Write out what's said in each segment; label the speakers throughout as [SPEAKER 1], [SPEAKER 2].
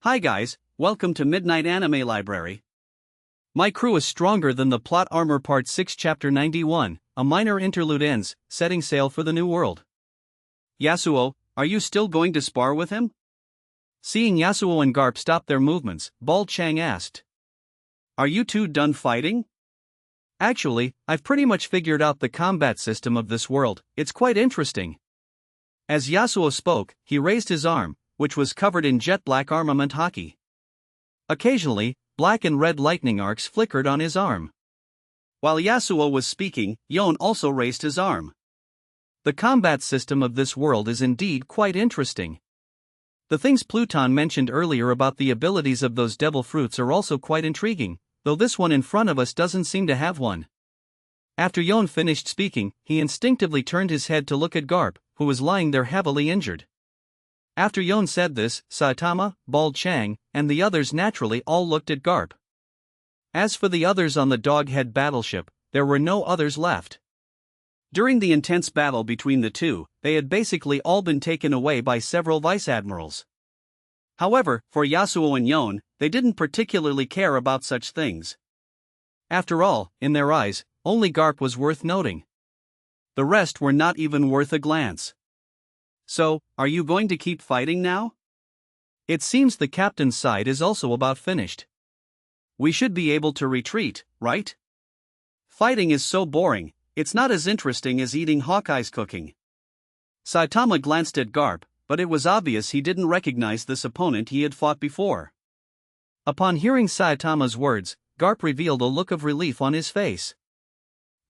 [SPEAKER 1] Hi guys, welcome to Midnight Anime Library. My crew is stronger than the plot armor part 6 chapter 91, a minor interlude ends, setting sail for the new world. Yasuo, are you still going to spar with him? Seeing Yasuo and Garp stop their movements, Bald Chang asked. Are you two done fighting? Actually, I've pretty much figured out the combat system of this world, it's quite interesting. As Yasuo spoke, he raised his arm, which was covered in jet black armament hockey. Occasionally, black and red lightning arcs flickered on his arm. While Yasuo was speaking, Yon also raised his arm. The combat system of this world is indeed quite interesting. The things Pluton mentioned earlier about the abilities of those devil fruits are also quite intriguing, though this one in front of us doesn't seem to have one. After Yon finished speaking, he instinctively turned his head to look at Garp, who was lying there heavily injured. After Yon said this, Saitama, Bald Chang, and the others naturally all looked at Garp. As for the others on the Doghead battleship, there were no others left. During the intense battle between the two, they had basically all been taken away by several vice-admirals. However, for Yasuo and Yon, they didn't particularly care about such things. After all, in their eyes, only Garp was worth noting. The rest were not even worth a glance. So, are you going to keep fighting now? It seems the captain's side is also about finished. We should be able to retreat, right? Fighting is so boring, it's not as interesting as eating Hawkeye's cooking. Saitama glanced at Garp, but it was obvious he didn't recognize this opponent he had fought before. Upon hearing Saitama's words, Garp revealed a look of relief on his face.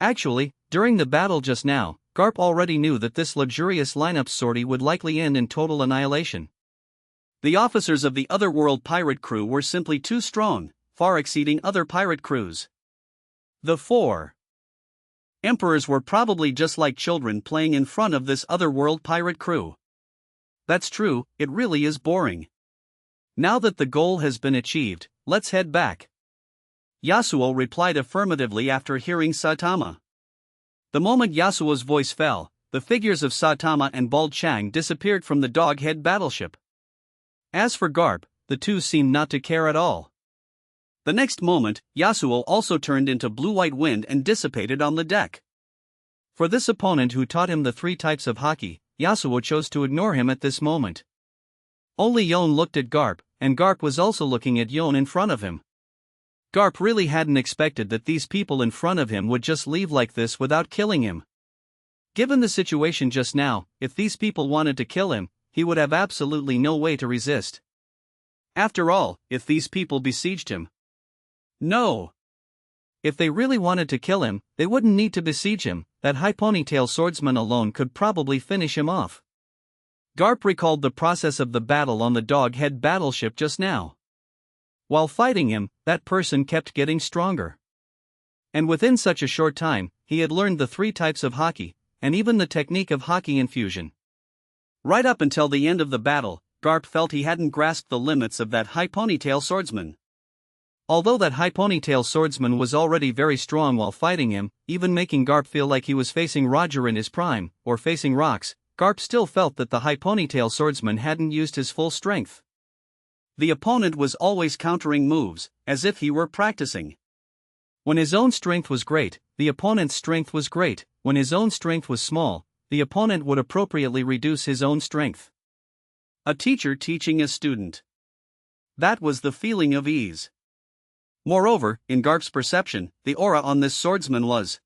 [SPEAKER 1] Actually, during the battle just now, Garp already knew that this luxurious lineup sortie would likely end in total annihilation. The officers of the Otherworld pirate crew were simply too strong, far exceeding other pirate crews. The 4 emperors were probably just like children playing in front of this Otherworld pirate crew. That's true, it really is boring. Now that the goal has been achieved, let's head back. Yasuo replied affirmatively after hearing Saitama. The moment Yasuo's voice fell, the figures of Saitama and Bald Chang disappeared from the Doghead battleship. As for Garp, the two seemed not to care at all. The next moment, Yasuo also turned into blue-white wind and dissipated on the deck. For this opponent who taught him the 3 types of hockey, Yasuo chose to ignore him at this moment. Only Yon looked at Garp, and Garp was also looking at Yon in front of him. Garp really hadn't expected that these people in front of him would just leave like this without killing him. Given the situation just now, if these people wanted to kill him, he would have absolutely no way to resist. After all, if these people besieged him. No. If they really wanted to kill him, they wouldn't need to besiege him, that high ponytail swordsman alone could probably finish him off. Garp recalled the process of the battle on the Doghead battleship just now. While fighting him, that person kept getting stronger. And within such a short time, he had learned the 3 types of hockey, and even the technique of hockey infusion. Right up until the end of the battle, Garp felt he hadn't grasped the limits of that high ponytail swordsman. Although that high ponytail swordsman was already very strong while fighting him, even making Garp feel like he was facing Roger in his prime, or facing rocks, Garp still felt that the high ponytail swordsman hadn't used his full strength. The opponent was always countering moves, as if he were practicing. When his own strength was great, the opponent's strength was great. When his own strength was small, the opponent would appropriately reduce his own strength. A teacher teaching a student. That was the feeling of ease. Moreover, in Garp's perception, the aura on this swordsman was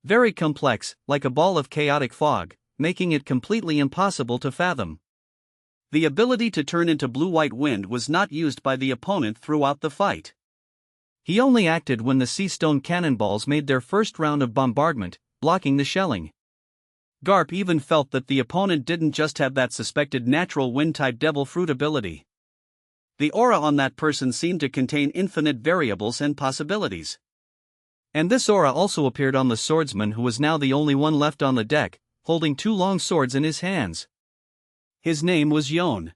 [SPEAKER 1] very complex, like a ball of chaotic fog, making it completely impossible to fathom. The ability to turn into blue-white wind was not used by the opponent throughout the fight. He only acted when the sea stone cannonballs made their first round of bombardment, blocking the shelling. Garp even felt that the opponent didn't just have that suspected natural wind-type devil fruit ability. The aura on that person seemed to contain infinite variables and possibilities. And this aura also appeared on the swordsman who was now the only one left on the deck, holding 2 long swords in his hands. His name was Yon.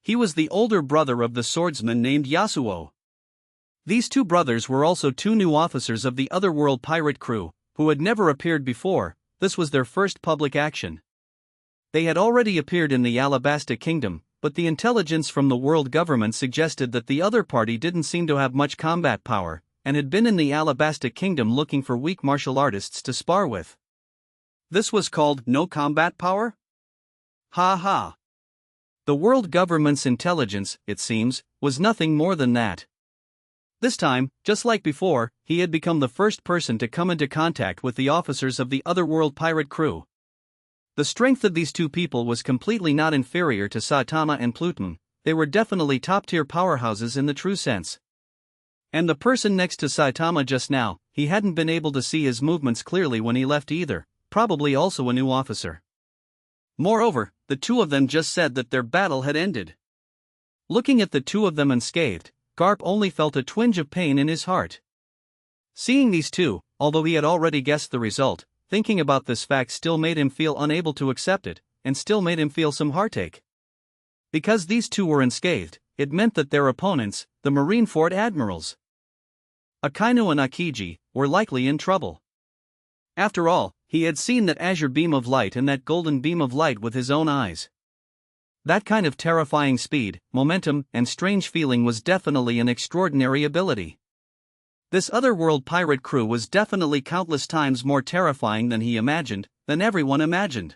[SPEAKER 1] He was the older brother of the swordsman named Yasuo. These 2 brothers were also 2 new officers of the Otherworld pirate crew, who had never appeared before. This was their first public action. They had already appeared in the Alabasta Kingdom, but the intelligence from the world government suggested that the other party didn't seem to have much combat power, and had been in the Alabastic Kingdom looking for weak martial artists to spar with. This was called no combat power? Ha ha. The world government's intelligence, it seems, was nothing more than that. This time, just like before, he had become the first person to come into contact with the officers of the otherworld pirate crew. The strength of these two people was completely not inferior to Saitama and Pluton. They were definitely top-tier powerhouses in the true sense. And the person next to Saitama just now, he hadn't been able to see his movements clearly when he left either, probably also a new officer. Moreover, the two of them just said that their battle had ended. Looking at the two of them unscathed, Garp only felt a twinge of pain in his heart. Seeing these two, although he had already guessed the result, thinking about this fact still made him feel unable to accept it, and still made him feel some heartache. Because these two were unscathed, it meant that their opponents, the marineford admirals, Akainu and Akiji, were likely in trouble. After all, he had seen that azure beam of light and that golden beam of light with his own eyes. That kind of terrifying speed, momentum, and strange feeling was definitely an extraordinary ability. This otherworld pirate crew was definitely countless times more terrifying than he imagined, than everyone imagined.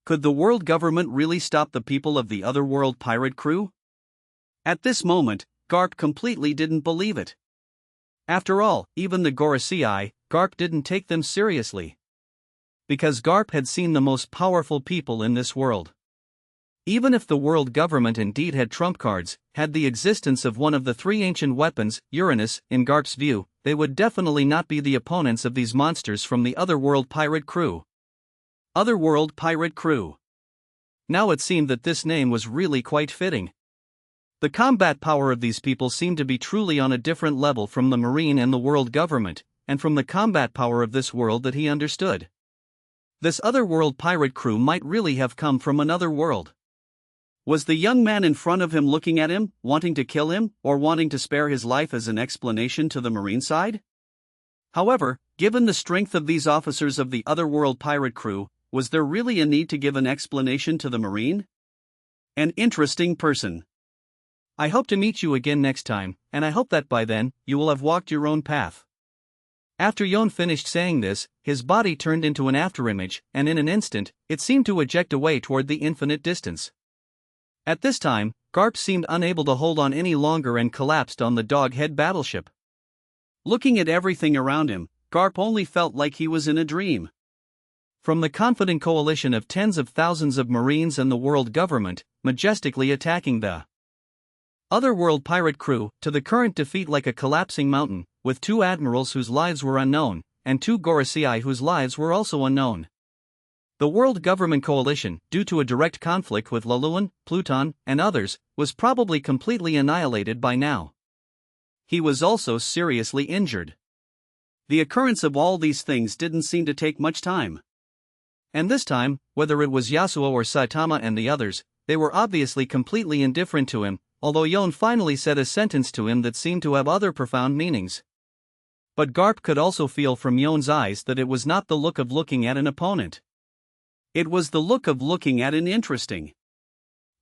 [SPEAKER 1] Could the world government really stop the people of the otherworld pirate crew? At this moment, Garp completely didn't believe it. After all, even the Gorosei, Garp didn't take them seriously. Because Garp had seen the most powerful people in this world. Even if the world government indeed had trump cards, had the existence of one of the three ancient weapons, Uranus, in Garp's view, they would definitely not be the opponents of these monsters from the otherworld pirate crew. Otherworld pirate crew. Now it seemed that this name was really quite fitting. The combat power of these people seemed to be truly on a different level from the marine and the world government, and from the combat power of this world that he understood. This otherworld pirate crew might really have come from another world. Was the young man in front of him looking at him, wanting to kill him, or wanting to spare his life as an explanation to the marine side? However, given the strength of these officers of the otherworld pirate crew, was there really a need to give an explanation to the marine? An interesting person. I hope to meet you again next time, and I hope that by then, you will have walked your own path. After Yon finished saying this, his body turned into an afterimage, and in an instant, it seemed to eject away toward the infinite distance. At this time, Garp seemed unable to hold on any longer and collapsed on the dog-head battleship. Looking at everything around him, Garp only felt like he was in a dream. From the confident coalition of tens of thousands of marines and the world government, majestically attacking the otherworld pirate crew, to the current defeat like a collapsing mountain, with two admirals whose lives were unknown, and two Gorosei whose lives were also unknown. The world government coalition, due to a direct conflict with Laluan, Pluton, and others, was probably completely annihilated by now. He was also seriously injured. The occurrence of all these things didn't seem to take much time. And this time, whether it was Yasuo or Saitama and the others, they were obviously completely indifferent to him, although Yon finally said a sentence to him that seemed to have other profound meanings. But Garp could also feel from Yon's eyes that it was not the look of looking at an opponent. It was the look of looking at an interesting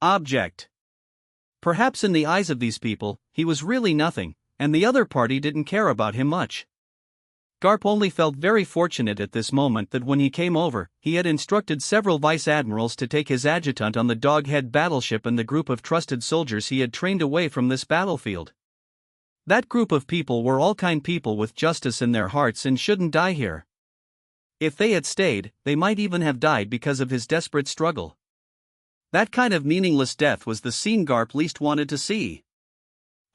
[SPEAKER 1] object. Perhaps in the eyes of these people, he was really nothing, and the other party didn't care about him much. Garp only felt very fortunate at this moment that when he came over, he had instructed several vice-admirals to take his adjutant on the dog-head battleship and the group of trusted soldiers he had trained away from this battlefield. That group of people were all kind people with justice in their hearts and shouldn't die here. If they had stayed, they might even have died because of his desperate struggle. That kind of meaningless death was the scene Garp least wanted to see.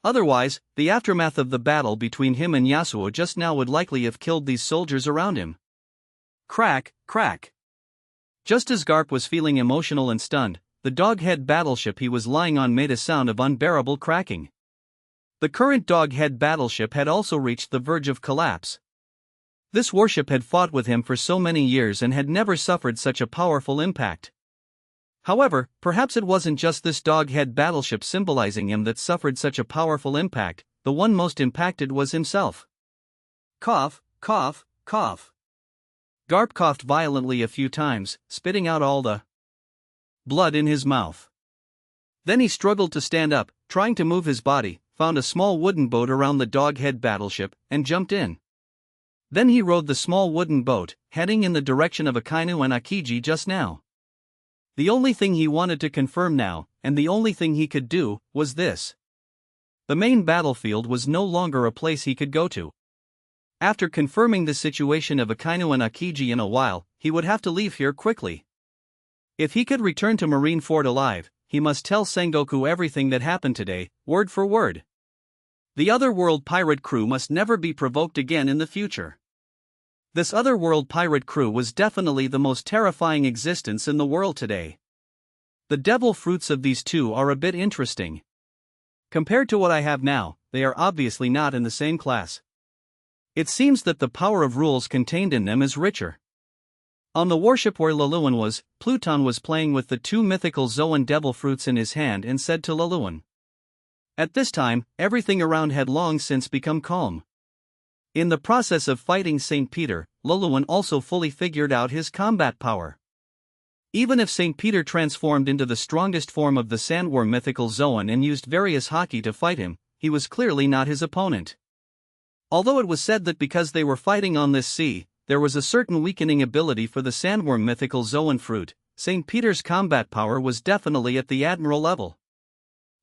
[SPEAKER 1] Otherwise, the aftermath of the battle between him and Yasuo just now would likely have killed these soldiers around him. Crack, crack. Just as Garp was feeling emotional and stunned, the dog-head battleship he was lying on made a sound of unbearable cracking. The current dog-head battleship had also reached the verge of collapse. This warship had fought with him for so many years and had never suffered such a powerful impact. However, perhaps it wasn't just this dog-head battleship symbolizing him that suffered such a powerful impact, the one most impacted was himself. Cough, cough, cough. Garp coughed violently a few times, spitting out all the blood in his mouth. Then he struggled to stand up, trying to move his body, found a small wooden boat around the Doghead battleship, and jumped in. Then he rowed the small wooden boat, heading in the direction of Akainu and Akiji just now. The only thing he wanted to confirm now, and the only thing he could do, was this. The main battlefield was no longer a place he could go to. After confirming the situation of Akainu and Akiji in a while, he would have to leave here quickly. If he could return to Marineford alive, he must tell Sengoku everything that happened today, word for word. The Otherworld pirate crew must never be provoked again in the future. This Otherworld pirate crew was definitely the most terrifying existence in the world today. The devil fruits of these two are a bit interesting. Compared to what I have now, they are obviously not in the same class. It seems that the power of rules contained in them is richer. On the warship where Luluan was, Pluton was playing with the two mythical Zoan devil fruits in his hand and said to Luluan. At this time, everything around had long since become calm. In the process of fighting St. Peter, Luluan also fully figured out his combat power. Even if St. Peter transformed into the strongest form of the sandworm mythical Zoan and used various haki to fight him, he was clearly not his opponent. Although it was said that because they were fighting on this sea, there was a certain weakening ability for the sandworm mythical Zoan fruit, St. Peter's combat power was definitely at the admiral level.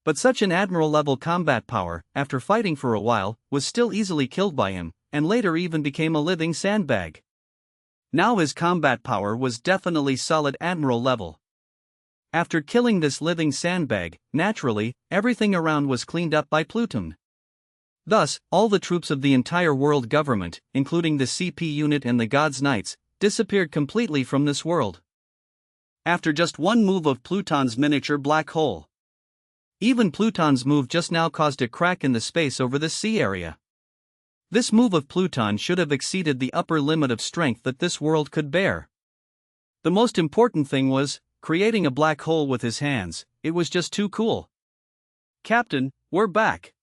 [SPEAKER 1] But such an admiral level combat power, after fighting for a while, was still easily killed by him, and later even became a living sandbag. Now his combat power was definitely solid admiral level. After killing this living sandbag, naturally, everything around was cleaned up by Pluton. Thus, all the troops of the entire world government, including the CP unit and the God's Knights, disappeared completely from this world. After just one move of Pluton's miniature black hole. Even Pluton's move just now caused a crack in the space over the sea area. This move of Pluton should have exceeded the upper limit of strength that this world could bear. The most important thing was, creating a black hole with his hands. It was just too cool. Captain, we're back.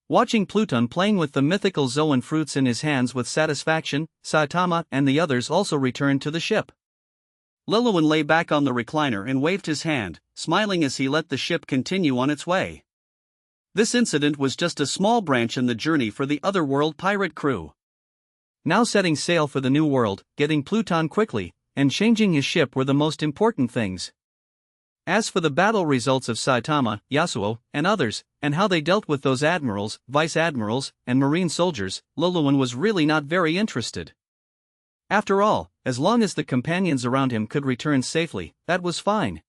[SPEAKER 1] Watching Pluton playing with the mythical Zoan fruits in his hands with satisfaction, Saitama and the others also returned to the ship. Luluan lay back on the recliner and waved his hand, smiling as he let the ship continue on its way. This incident was just a small branch in the journey for the Otherworld pirate crew. Now setting sail for the new world, getting Pluton quickly, and changing his ship were the most important things. As for the battle results of Saitama, Yasuo, and others, and how they dealt with those admirals, vice-admirals, and marine soldiers, Luluan was really not very interested. After all, as long as the companions around him could return safely, that was fine.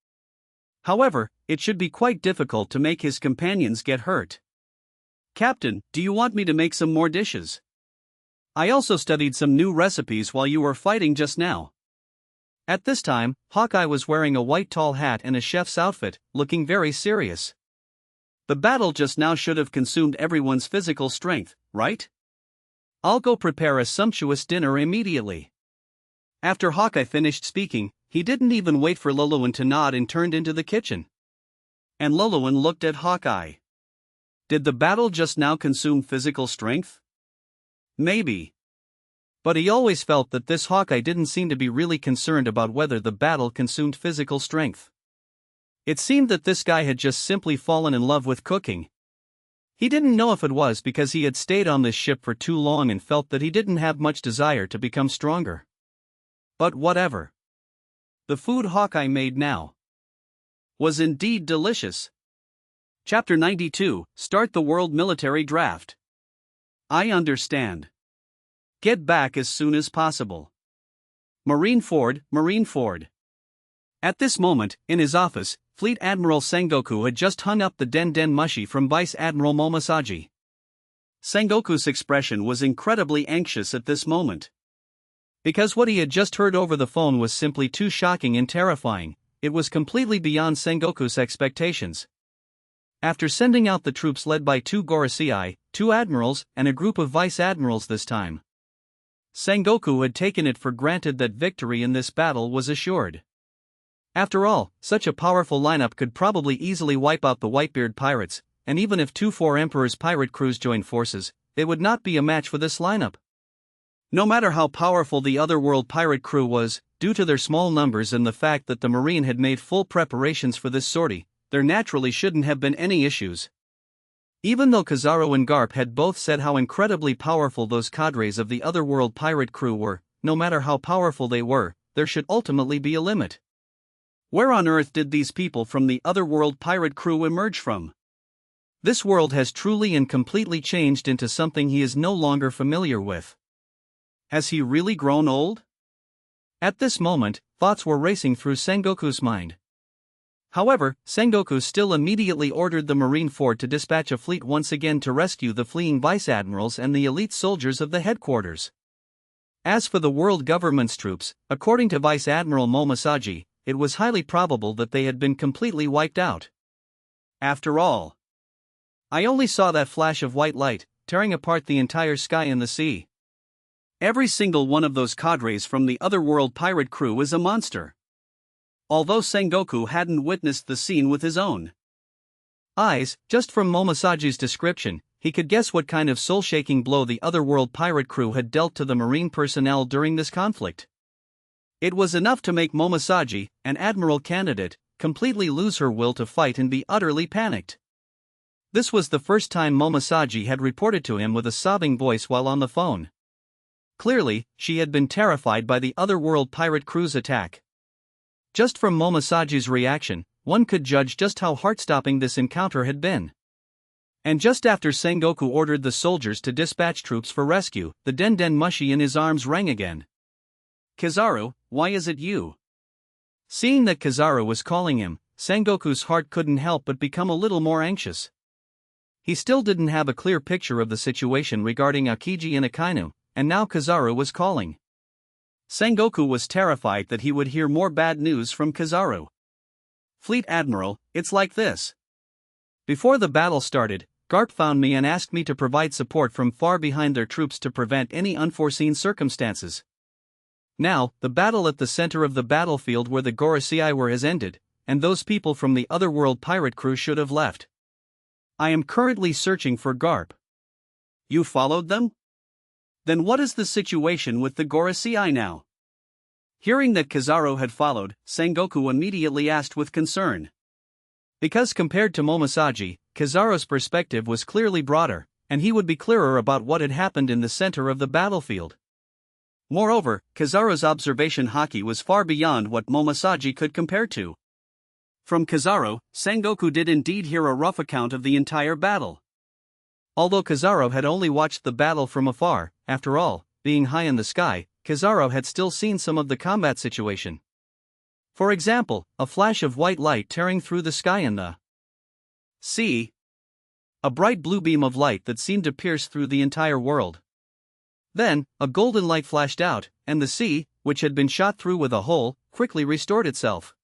[SPEAKER 1] However, it should be quite difficult to make his companions get hurt. Captain, do you want me to make some more dishes? I also studied some new recipes while you were fighting just now. At this time, Hawkeye was wearing a white tall hat and a chef's outfit, looking very serious. The battle just now should have consumed everyone's physical strength, right? I'll go prepare a sumptuous dinner immediately. After Hawkeye finished speaking, he didn't even wait for Luluan to nod and turned into the kitchen. And Luluan looked at Hawkeye. Did the battle just now consume physical strength? Maybe. But he always felt that this Hawkeye didn't seem to be really concerned about whether the battle consumed physical strength. It seemed that this guy had just simply fallen in love with cooking. He didn't know if it was because he had stayed on this ship for too long and felt that he didn't have much desire to become stronger. But whatever. The food Hawkeye made now was indeed delicious. Chapter 92, Start the World Military Draft. I understand. Get back as soon as possible. Marineford, Marineford. At this moment, in his office, Fleet Admiral Sengoku had just hung up the Den Den Mushi from Vice Admiral Momosaji. Sengoku's expression was incredibly anxious at this moment. Because what he had just heard over the phone was simply too shocking and terrifying, it was completely beyond Sengoku's expectations. After sending out the troops led by 2 Gorosei, 2 admirals, and a group of vice-admirals this time, Sengoku had taken it for granted that victory in this battle was assured. After all, such a powerful lineup could probably easily wipe out the Whitebeard pirates, and even if 2-4 Emperor's pirate crews joined forces, they would not be a match for this lineup. No matter how powerful the Otherworld pirate crew was, due to their small numbers and the fact that the Marine had made full preparations for this sortie, there naturally shouldn't have been any issues. Even though Kizaru and Garp had both said how incredibly powerful those cadres of the Otherworld pirate crew were, no matter how powerful they were, there should ultimately be a limit. Where on earth did these people from the Otherworld pirate crew emerge from? This world has truly and completely changed into something he is no longer familiar with. Has he really grown old? At this moment, thoughts were racing through Sengoku's mind. However, Sengoku still immediately ordered the marineford to dispatch a fleet once again to rescue the fleeing vice-admirals and the elite soldiers of the headquarters. As for the world government's troops, according to Vice Admiral Momosaji, it was highly probable that they had been completely wiped out. After all, I only saw that flash of white light, tearing apart the entire sky and the sea. Every single one of those cadres from the Otherworld pirate crew is a monster. Although Sengoku hadn't witnessed the scene with his own eyes, just from Momosaji's description, he could guess what kind of soul-shaking blow the Otherworld pirate crew had dealt to the marine personnel during this conflict. It was enough to make Momosaji, an admiral candidate, completely lose her will to fight and be utterly panicked. This was the first time Momosaji had reported to him with a sobbing voice while on the phone. Clearly, she had been terrified by the Otherworld pirate crew's attack. Just from Momosaji's reaction, one could judge just how heart-stopping this encounter had been. And just after Sengoku ordered the soldiers to dispatch troops for rescue, the den mushi in his arms rang again. "Kizaru, why is it you?" Seeing that Kizaru was calling him, Sengoku's heart couldn't help but become a little more anxious. He still didn't have a clear picture of the situation regarding Akiji and Akainu, and now Kizaru was calling. Sengoku was terrified that he would hear more bad news from Kizaru. "Fleet Admiral, it's like this. Before the battle started, Garp found me and asked me to provide support from far behind their troops to prevent any unforeseen circumstances. Now, the battle at the center of the battlefield where the Gorosei were has ended, and those people from the Otherworld pirate crew should have left. I am currently searching for Garp." "You followed them? Then what is the situation with the Gorosei now?" Hearing that Kizaru had followed, Sengoku immediately asked with concern. Because compared to Momosaji, Kizaru's perspective was clearly broader, and he would be clearer about what had happened in the center of the battlefield. Moreover, Kizaru's observation haki was far beyond what Momosaji could compare to. From Kizaru, Sengoku did indeed hear a rough account of the entire battle. Although Kizaru had only watched the battle from afar, after all, being high in the sky, Kizaru had still seen some of the combat situation. For example, a flash of white light tearing through the sky and the sea. A bright blue beam of light that seemed to pierce through the entire world. Then, a golden light flashed out, and the sea, which had been shot through with a hole, quickly restored itself.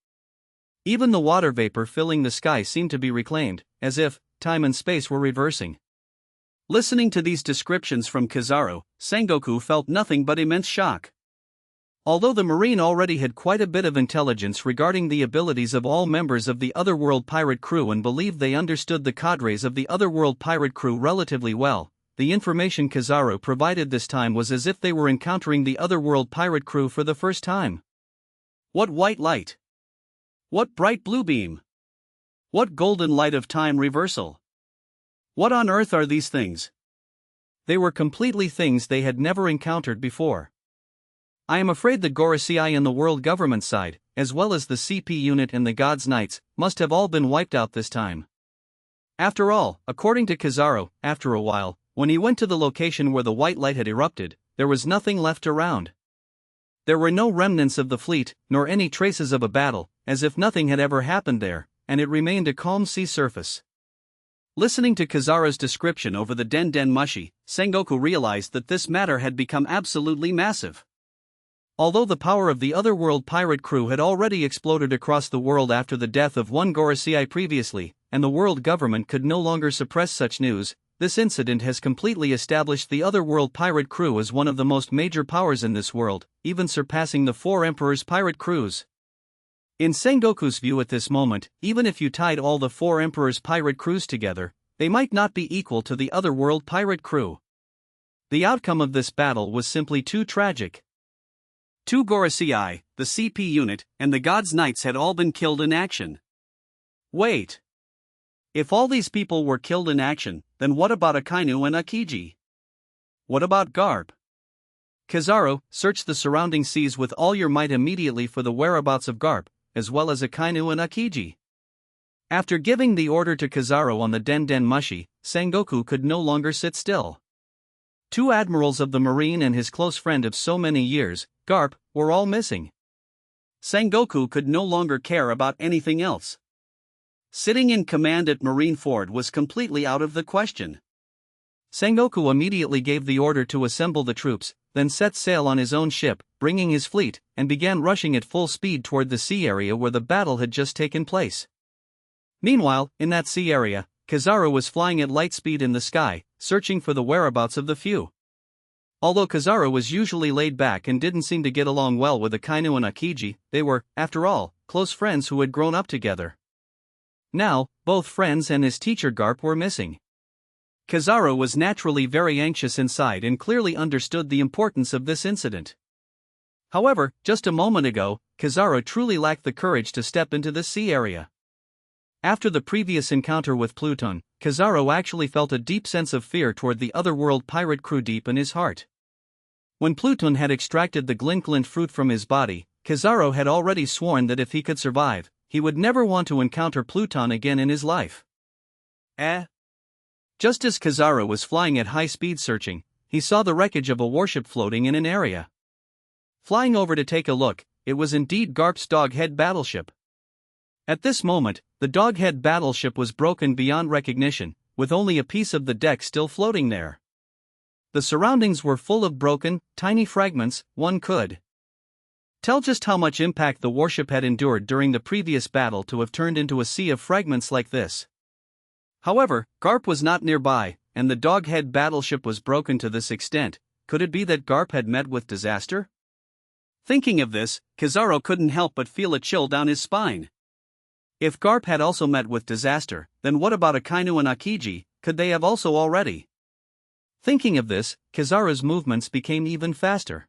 [SPEAKER 1] Even the water vapor filling the sky seemed to be reclaimed, as if time and space were reversing. Listening to these descriptions from Kizaru, Sengoku felt nothing but immense shock. Although the Marine already had quite a bit of intelligence regarding the abilities of all members of the Otherworld pirate crew and believed they understood the cadres of the Otherworld pirate crew relatively well, the information Kizaru provided this time was as if they were encountering the Otherworld pirate crew for the first time. What white light? What bright blue beam? What golden light of time reversal? What on earth are these things? They were completely things they had never encountered before. I am afraid the Gorosei and the world government side, as well as the CP unit and the God's Knights, must have all been wiped out this time. After all, according to Kizaru, after a while, when he went to the location where the white light had erupted, there was nothing left around. There were no remnants of the fleet, nor any traces of a battle, as if nothing had ever happened there, and it remained a calm sea surface. Listening to Kizaru's description over the den mushi, Sengoku realized that this matter had become absolutely massive. Although the power of the Otherworld pirate crew had already exploded across the world after the death of one Gorosei previously, and the world government could no longer suppress such news, this incident has completely established the Otherworld pirate crew as one of the most major powers in this world, even surpassing the four emperors' pirate crews. In Sengoku's view at this moment, even if you tied all the four emperors' pirate crews together, they might not be equal to the Otherworld pirate crew. The outcome of this battle was simply too tragic. Two Gorosei, the CP unit, and the God's Knights had all been killed in action. Wait. If all these people were killed in action, then what about Akainu and Akiji? What about Garp? Kizaru, search the surrounding seas with all your might immediately for the whereabouts of Garp, as well as Akainu and Akiji. After giving the order to Kizaru on the Den Den Mushi, Sengoku could no longer sit still. Two admirals of the Marine and his close friend of so many years, Garp, were all missing. Sengoku could no longer care about anything else. Sitting in command at Marineford was completely out of the question. Sengoku immediately gave the order to assemble the troops, then set sail on his own ship, bringing his fleet, and began rushing at full speed toward the sea area where the battle had just taken place. Meanwhile, in that sea area, Kizaru was flying at light speed in the sky, searching for the whereabouts of the few. Although Kizaru was usually laid back and didn't seem to get along well with Akainu and Akiji, they were, after all, close friends who had grown up together. Now, both friends and his teacher Garp were missing. Kizaru was naturally very anxious inside and clearly understood the importance of this incident. However, just a moment ago, Kizaru truly lacked the courage to step into the sea area. After the previous encounter with Pluton, Kizaru actually felt a deep sense of fear toward the otherworld pirate crew deep in his heart. When Pluton had extracted the glint fruit from his body, Kizaru had already sworn that if he could survive, he would never want to encounter Pluton again in his life. Just as Kizaru was flying at high speed searching, he saw the wreckage of a warship floating in an area. Flying over to take a look, it was indeed Garp's Doghead battleship. At this moment, the Doghead battleship was broken beyond recognition, with only a piece of the deck still floating there. The surroundings were full of broken, tiny fragments. One could tell just how much impact the warship had endured during the previous battle to have turned into a sea of fragments like this. However, Garp was not nearby, and the Doghead battleship was broken to this extent. Could it be that Garp had met with disaster? Thinking of this, Kizaru couldn't help but feel a chill down his spine. If Garp had also met with disaster, then what about Akainu and Akiji? Could they have also already? Thinking of this, Kizaru's movements became even faster.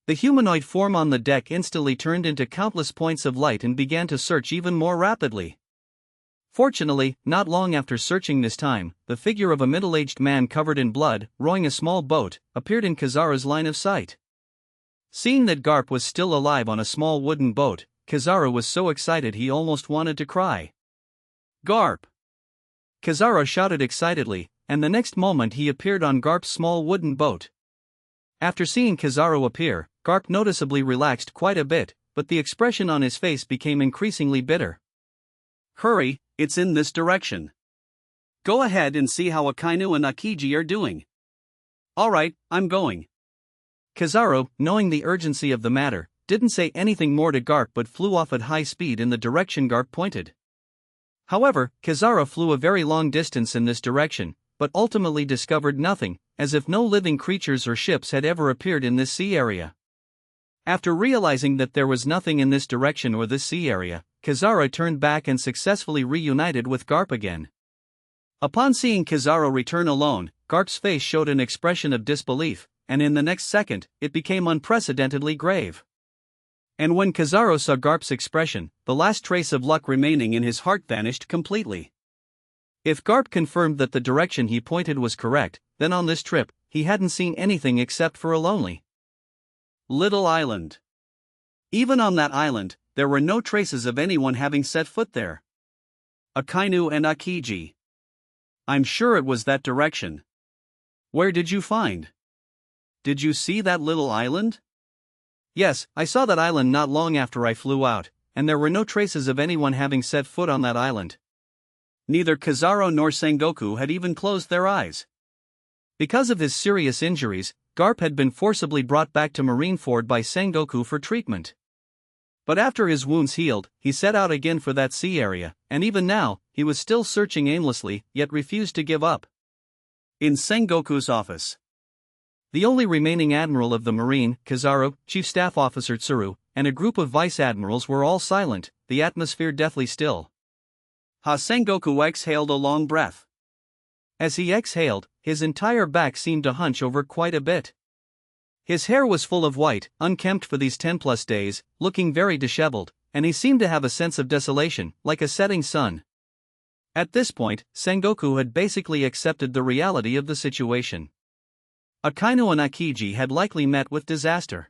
[SPEAKER 1] The humanoid form on the deck instantly turned into countless points of light and began to search even more rapidly. Fortunately, not long after searching this time, the figure of a middle-aged man covered in blood, rowing a small boat, appeared in Kizaru's line of sight. Seeing that Garp was still alive on a small wooden boat, Kizaru was so excited he almost wanted to cry. Garp! Kizaru shouted excitedly, and the next moment he appeared on Garp's small wooden boat. After seeing Kizaru appear, Garp noticeably relaxed quite a bit, but the expression on his face became increasingly bitter. Hurry, it's in this direction. Go ahead and see how Akainu and Akiji are doing. Alright, I'm going. Kizaru, knowing the urgency of the matter, didn't say anything more to Garp but flew off at high speed in the direction Garp pointed. However, Kizaru flew a very long distance in this direction, but ultimately discovered nothing, as if no living creatures or ships had ever appeared in this sea area. After realizing that there was nothing in this direction or this sea area, Kizaru turned back and successfully reunited with Garp again. Upon seeing Kizaru return alone, Garp's face showed an expression of disbelief, and in the next second, it became unprecedentedly grave. And when Kizaru saw Garp's expression, the last trace of luck remaining in his heart vanished completely. If Garp confirmed that the direction he pointed was correct, then on this trip, he hadn't seen anything except for a lonely little island. Even on that island, there were no traces of anyone having set foot there. Akainu and Akiji. I'm sure it was that direction. Where did you find? Did you see that little island? Yes, I saw that island not long after I flew out, and there were no traces of anyone having set foot on that island. Neither Kizaru nor Sengoku had even closed their eyes. Because of his serious injuries, Garp had been forcibly brought back to Marineford by Sengoku for treatment. But after his wounds healed, he set out again for that sea area, and even now, he was still searching aimlessly, yet refused to give up. In Sengoku's office, the only remaining admiral of the Marine, Kizaru, Chief Staff Officer Tsuru, and a group of vice admirals were all silent, the atmosphere deathly still. Sengoku exhaled a long breath. As he exhaled, his entire back seemed to hunch over quite a bit. His hair was full of white, unkempt for these 10+ days, looking very disheveled, and he seemed to have a sense of desolation, like a setting sun. At this point, Sengoku had basically accepted the reality of the situation. Akainu and Akiji had likely met with disaster.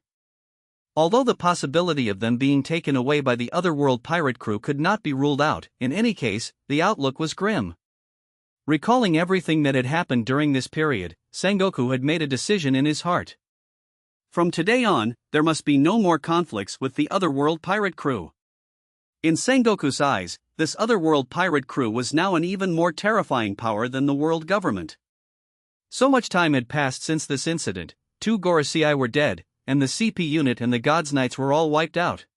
[SPEAKER 1] Although the possibility of them being taken away by the otherworld pirate crew could not be ruled out, in any case, the outlook was grim. Recalling everything that had happened during this period, Sengoku had made a decision in his heart. From today on, there must be no more conflicts with the otherworld pirate crew. In Sengoku's eyes, this otherworld pirate crew was now an even more terrifying power than the world government. So much time had passed since this incident, 2 Gorosei were dead, and the CP unit and the Gods Knights were all wiped out.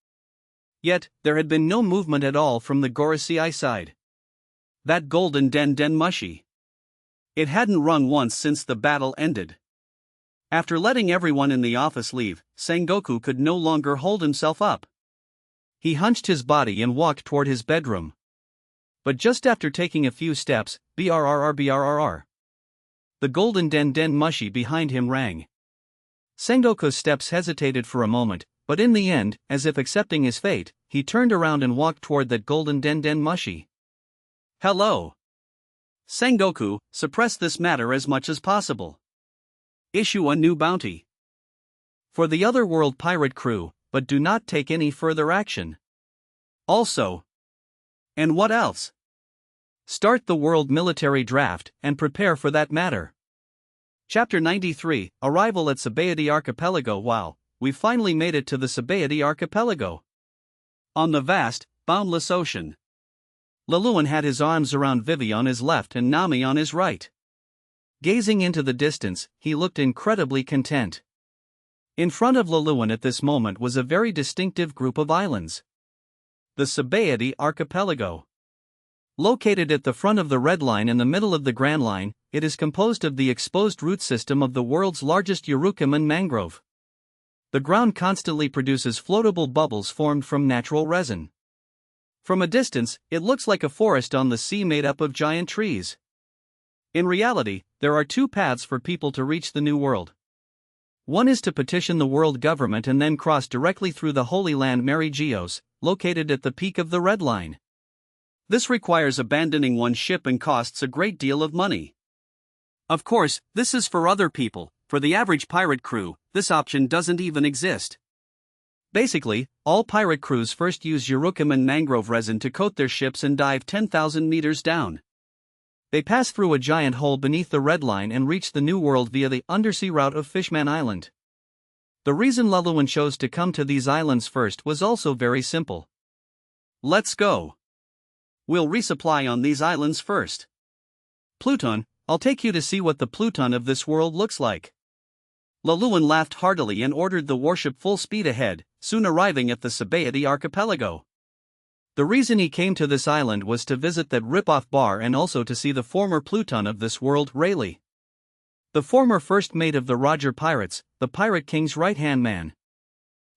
[SPEAKER 1] Yet, there had been no movement at all from the Gorosei side. That golden den mushi. It hadn't rung once since the battle ended. After letting everyone in the office leave, Sengoku could no longer hold himself up. He hunched his body and walked toward his bedroom. But just after taking a few steps, brrr. The golden den mushi behind him rang. Sengoku's steps hesitated for a moment, but in the end, as if accepting his fate, he turned around and walked toward that golden den mushi. Hello. Sengoku, suppress this matter as much as possible. Issue a new bounty for the otherworld pirate crew, but do not take any further action. Also, and what else? Start the world military draft and prepare for that matter. Chapter 93, Arrival at Sabaody Archipelago. Wow, we finally made it to the Sabaody Archipelago. On the vast, boundless ocean. Laluan had his arms around Vivi on his left and Nami on his right. Gazing into the distance, he looked incredibly content. In front of Laluan at this moment was a very distinctive group of islands. The Sabaody Archipelago. Located at the front of the Red Line in the middle of the Grand Line, it is composed of the exposed root system of the world's largest Urukuman mangrove. The ground constantly produces floatable bubbles formed from natural resin. From a distance, it looks like a forest on the sea made up of giant trees. In reality, there are 2 paths for people to reach the New World. One is to petition the world government and then cross directly through the Holy Land Marigeos, located at the peak of the Red Line. This requires abandoning one ship and costs a great deal of money. Of course, this is for other people. For the average pirate crew, this option doesn't even exist. Basically, all pirate crews first use Urukuman mangrove resin to coat their ships and dive 10,000 meters down. They pass through a giant hole beneath the Red Line and reach the New World via the undersea route of Fishman Island. The reason Laluan chose to come to these islands first was also very simple. Let's go. We'll resupply on these islands first. Pluton, I'll take you to see what the Pluton of this world looks like. Laluan laughed heartily and ordered the warship full speed ahead, soon arriving at the Sabaody Archipelago. The reason he came to this island was to visit that rip-off bar and also to see the former Pluton of this world, Rayleigh. The former first mate of the Roger Pirates, the Pirate King's right-hand man.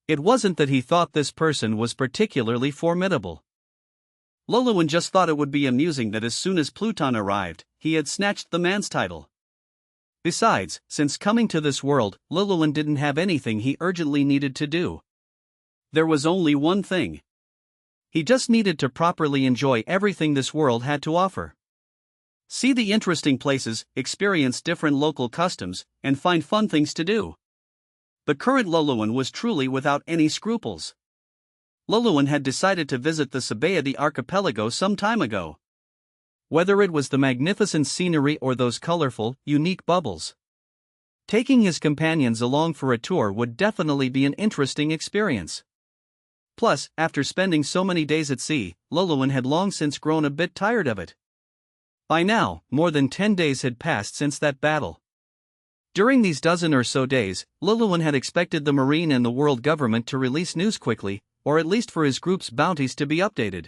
[SPEAKER 1] It wasn't that he thought this person was particularly formidable. Laluan just thought it would be amusing that as soon as Pluton arrived, he had snatched the man's title. Besides, since coming to this world, Laluan didn't have anything he urgently needed to do. There was only one thing. He just needed to properly enjoy everything this world had to offer. See the interesting places, experience different local customs, and find fun things to do. The current Laluan was truly without any scruples. Laluan had decided to visit the Sabaody Archipelago some time ago. Whether it was the magnificent scenery or those colorful, unique bubbles. Taking his companions along for a tour would definitely be an interesting experience. Plus, after spending so many days at sea, Laluan had long since grown a bit tired of it. By now, more than 10 days had passed since that battle. During these dozen or so days, Laluan had expected the Marine and the world government to release news quickly, or at least for his group's bounties to be updated.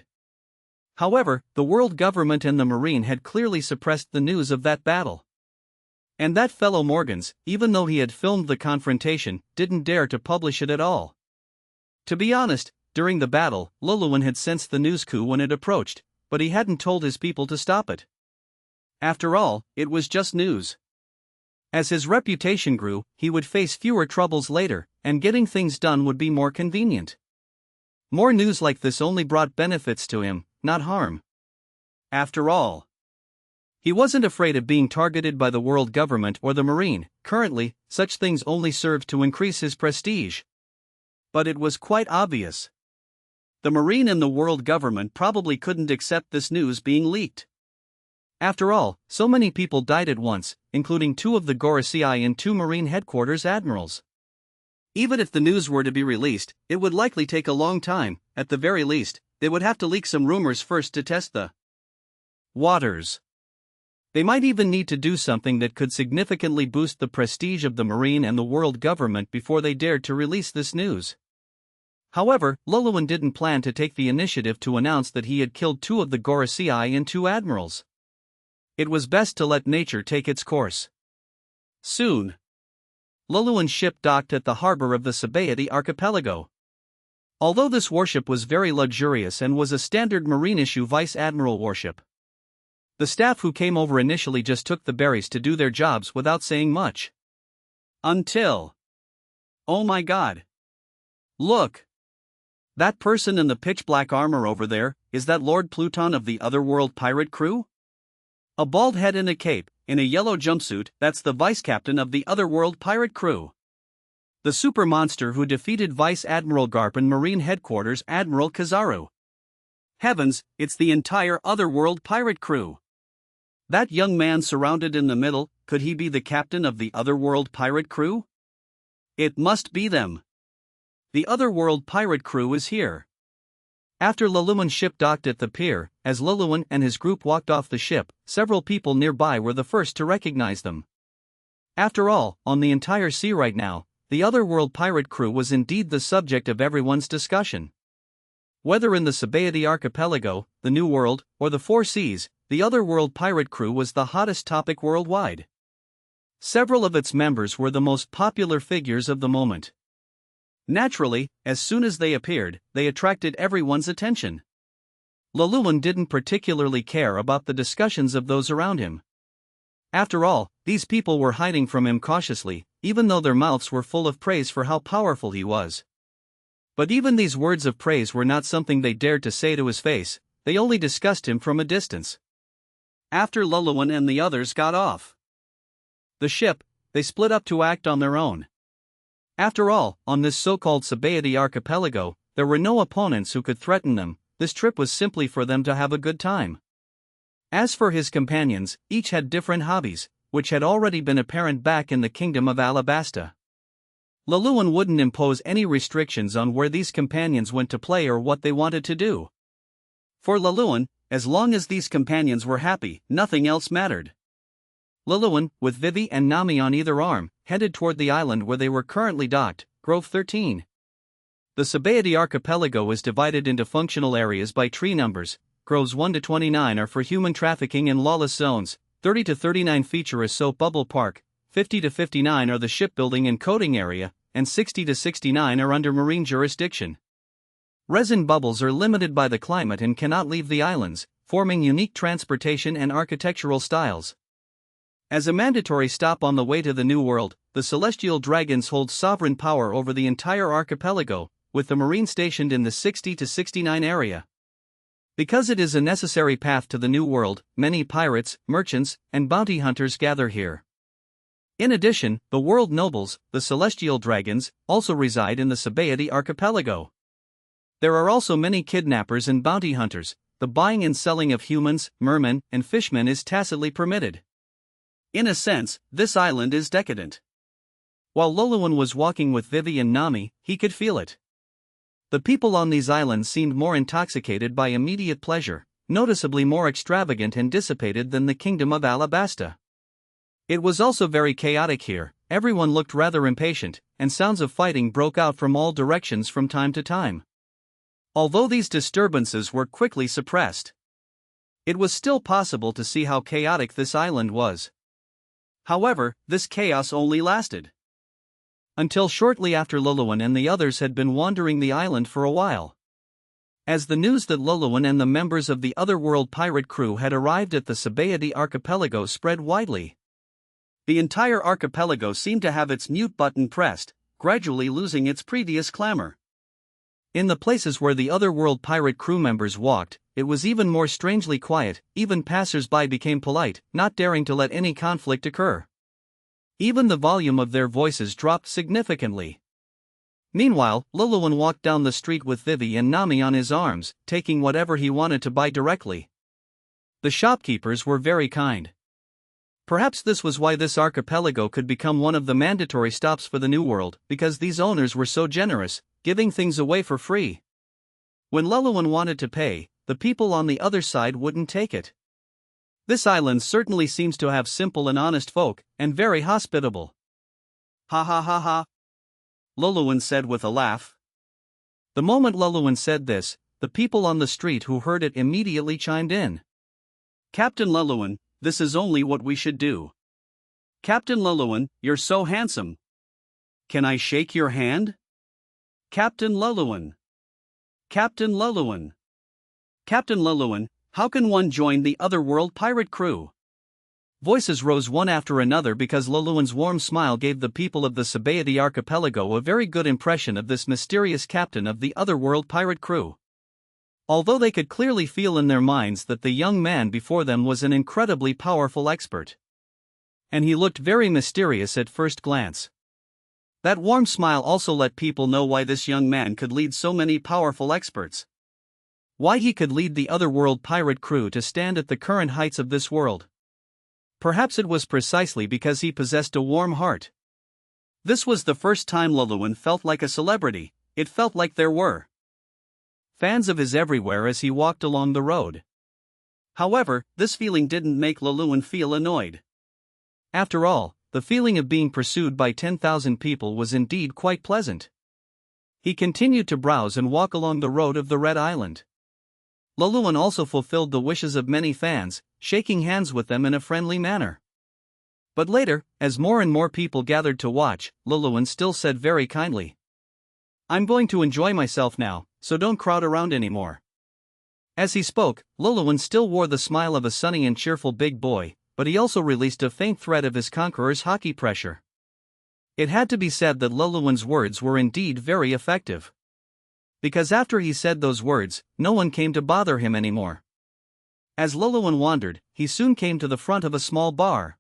[SPEAKER 1] However, the world government and the Marine had clearly suppressed the news of that battle. And that fellow Morgans, even though he had filmed the confrontation, didn't dare to publish it at all. To be honest, during the battle, Laluan had sensed the news coup when it approached, but he hadn't told his people to stop it. After all, it was just news. As his reputation grew, he would face fewer troubles later, and getting things done would be more convenient. More news like this only brought benefits to him, not harm. After all, he wasn't afraid of being targeted by the world government or the Marine. Currently, such things only served to increase his prestige. But it was quite obvious. The Marine and the world government probably couldn't accept this news being leaked. After all, so many people died at once, including 2 of the Gorosei and 2 Marine headquarters admirals. Even if the news were to be released, it would likely take a long time. At the very least, they would have to leak some rumors first to test the waters. They might even need to do something that could significantly boost the prestige of the Marine and the world government before they dared to release this news. However, Luluan didn't plan to take the initiative to announce that he had killed 2 of the Gorosei and 2 admirals. It was best to let nature take its course. Soon, Luluan's ship docked at the harbor of the Sabaody archipelago. Although this warship was very luxurious and was a standard Marine-issue Vice Admiral warship, the staff who came over initially just took the berries to do their jobs without saying much. Until... oh my god! Look! That person in the pitch-black armor over there, is that Lord Pluton of the Otherworld pirate crew? A bald head and a cape, in a yellow jumpsuit, that's the vice-captain of the Otherworld pirate crew. The super monster who defeated Vice Admiral Garp and Marine Headquarters Admiral Kizaru. Heavens, it's the entire Otherworld pirate crew. That young man surrounded in the middle, could he be the captain of the Otherworld pirate crew? It must be them. The Otherworld pirate crew is here. After Luluan's ship docked at the pier, as Luluan and his group walked off the ship, several people nearby were the first to recognize them. After all, on the entire sea right now, the Otherworld pirate crew was indeed the subject of everyone's discussion. Whether in the Sabaody archipelago, the New World, or the Four Seas, the Otherworld pirate crew was the hottest topic worldwide. Several of its members were the most popular figures of the moment. Naturally, as soon as they appeared, they attracted everyone's attention. Luluan didn't particularly care about the discussions of those around him. After all, these people were hiding from him cautiously, even though their mouths were full of praise for how powerful he was. But even these words of praise were not something they dared to say to his face, they only discussed him from a distance. After Luluan and the others got off the ship, they split up to act on their own. After all, on this so-called Sabaody archipelago, there were no opponents who could threaten them. This trip was simply for them to have a good time. As for his companions, each had different hobbies, which had already been apparent back in the kingdom of Alabasta. Luluan wouldn't impose any restrictions on where these companions went to play or what they wanted to do. For Luluan, as long as these companions were happy, nothing else mattered. Luluan, with Vivi and Nami on either arm, headed toward the island where they were currently docked, Grove 13. The Sabaody archipelago is divided into functional areas by tree numbers. Groves 1 to 29 are for human trafficking and lawless zones, 30 to 39 feature a soap bubble park, 50 to 59 are the shipbuilding and coating area, and 60 to 69 are under marine jurisdiction. Resin bubbles are limited by the climate and cannot leave the islands, forming unique transportation and architectural styles. As a mandatory stop on the way to the New World, the Celestial Dragons hold sovereign power over the entire archipelago, with the Marine stationed in the 60 to 69 area. Because it is a necessary path to the New World, many pirates, merchants, and bounty hunters gather here. In addition, the world nobles, the Celestial Dragons, also reside in the Sabaody archipelago. There are also many kidnappers and bounty hunters. The buying and selling of humans, mermen, and fishmen is tacitly permitted. In a sense, this island is decadent. While Luluan was walking with Vivi and Nami, he could feel it. The people on these islands seemed more intoxicated by immediate pleasure, noticeably more extravagant and dissipated than the kingdom of Alabasta. It was also very chaotic here, everyone looked rather impatient, and sounds of fighting broke out from all directions from time to time. Although these disturbances were quickly suppressed, it was still possible to see how chaotic this island was. However, this chaos only lasted until shortly after Luluan and the others had been wandering the island for a while. As the news that Luluan and the members of the Otherworld pirate crew had arrived at the Sabaody archipelago spread widely, the entire archipelago seemed to have its mute button pressed, gradually losing its previous clamor. In the places where the otherworld pirate crew members walked, it was even more strangely quiet. Even passers-by became polite, not daring to let any conflict occur. Even the volume of their voices dropped significantly. Meanwhile, Luluan walked down the street with Vivi and Nami on his arms, taking whatever he wanted to buy directly. The shopkeepers were very kind. Perhaps this was why this archipelago could become one of the mandatory stops for the New World, because these owners were so generous, giving things away for free. When Luluan wanted to pay, the people on the other side wouldn't take it. This island certainly seems to have simple and honest folk, and very hospitable. Ha ha ha ha, Luluan said with a laugh. The moment Luluan said this, the people on the street who heard it immediately chimed in. Captain Luluan, this is only what we should do. Captain Luluan, you're so handsome. Can I shake your hand? Captain Luluan. Captain Luluan. Captain Luluan, how can one join the otherworld pirate crew? Voices rose one after another because Luluan's warm smile gave the people of the Sabaody archipelago a very good impression of this mysterious captain of the otherworld pirate crew. Although they could clearly feel in their minds that the young man before them was an incredibly powerful expert. And he looked very mysterious at first glance. That warm smile also let people know why this young man could lead so many powerful experts. Why he could lead the otherworld pirate crew to stand at the current heights of this world. Perhaps it was precisely because he possessed a warm heart. This was the first time Luluan felt like a celebrity. It felt like there were fans of his everywhere as he walked along the road. However, this feeling didn't make Luluan feel annoyed. After all, the feeling of being pursued by 10,000 people was indeed quite pleasant. He continued to browse and walk along the road of the Red Island. Luluan also fulfilled the wishes of many fans, shaking hands with them in a friendly manner. But later, as more and more people gathered to watch, Luluan still said very kindly, I'm going to enjoy myself now, so don't crowd around anymore. As he spoke, Luluan still wore the smile of a sunny and cheerful big boy, but he also released a faint threat of his conqueror's hockey pressure. It had to be said that Luluan's words were indeed very effective. Because after he said those words, no one came to bother him anymore. As Luluan wandered, he soon came to the front of a small bar.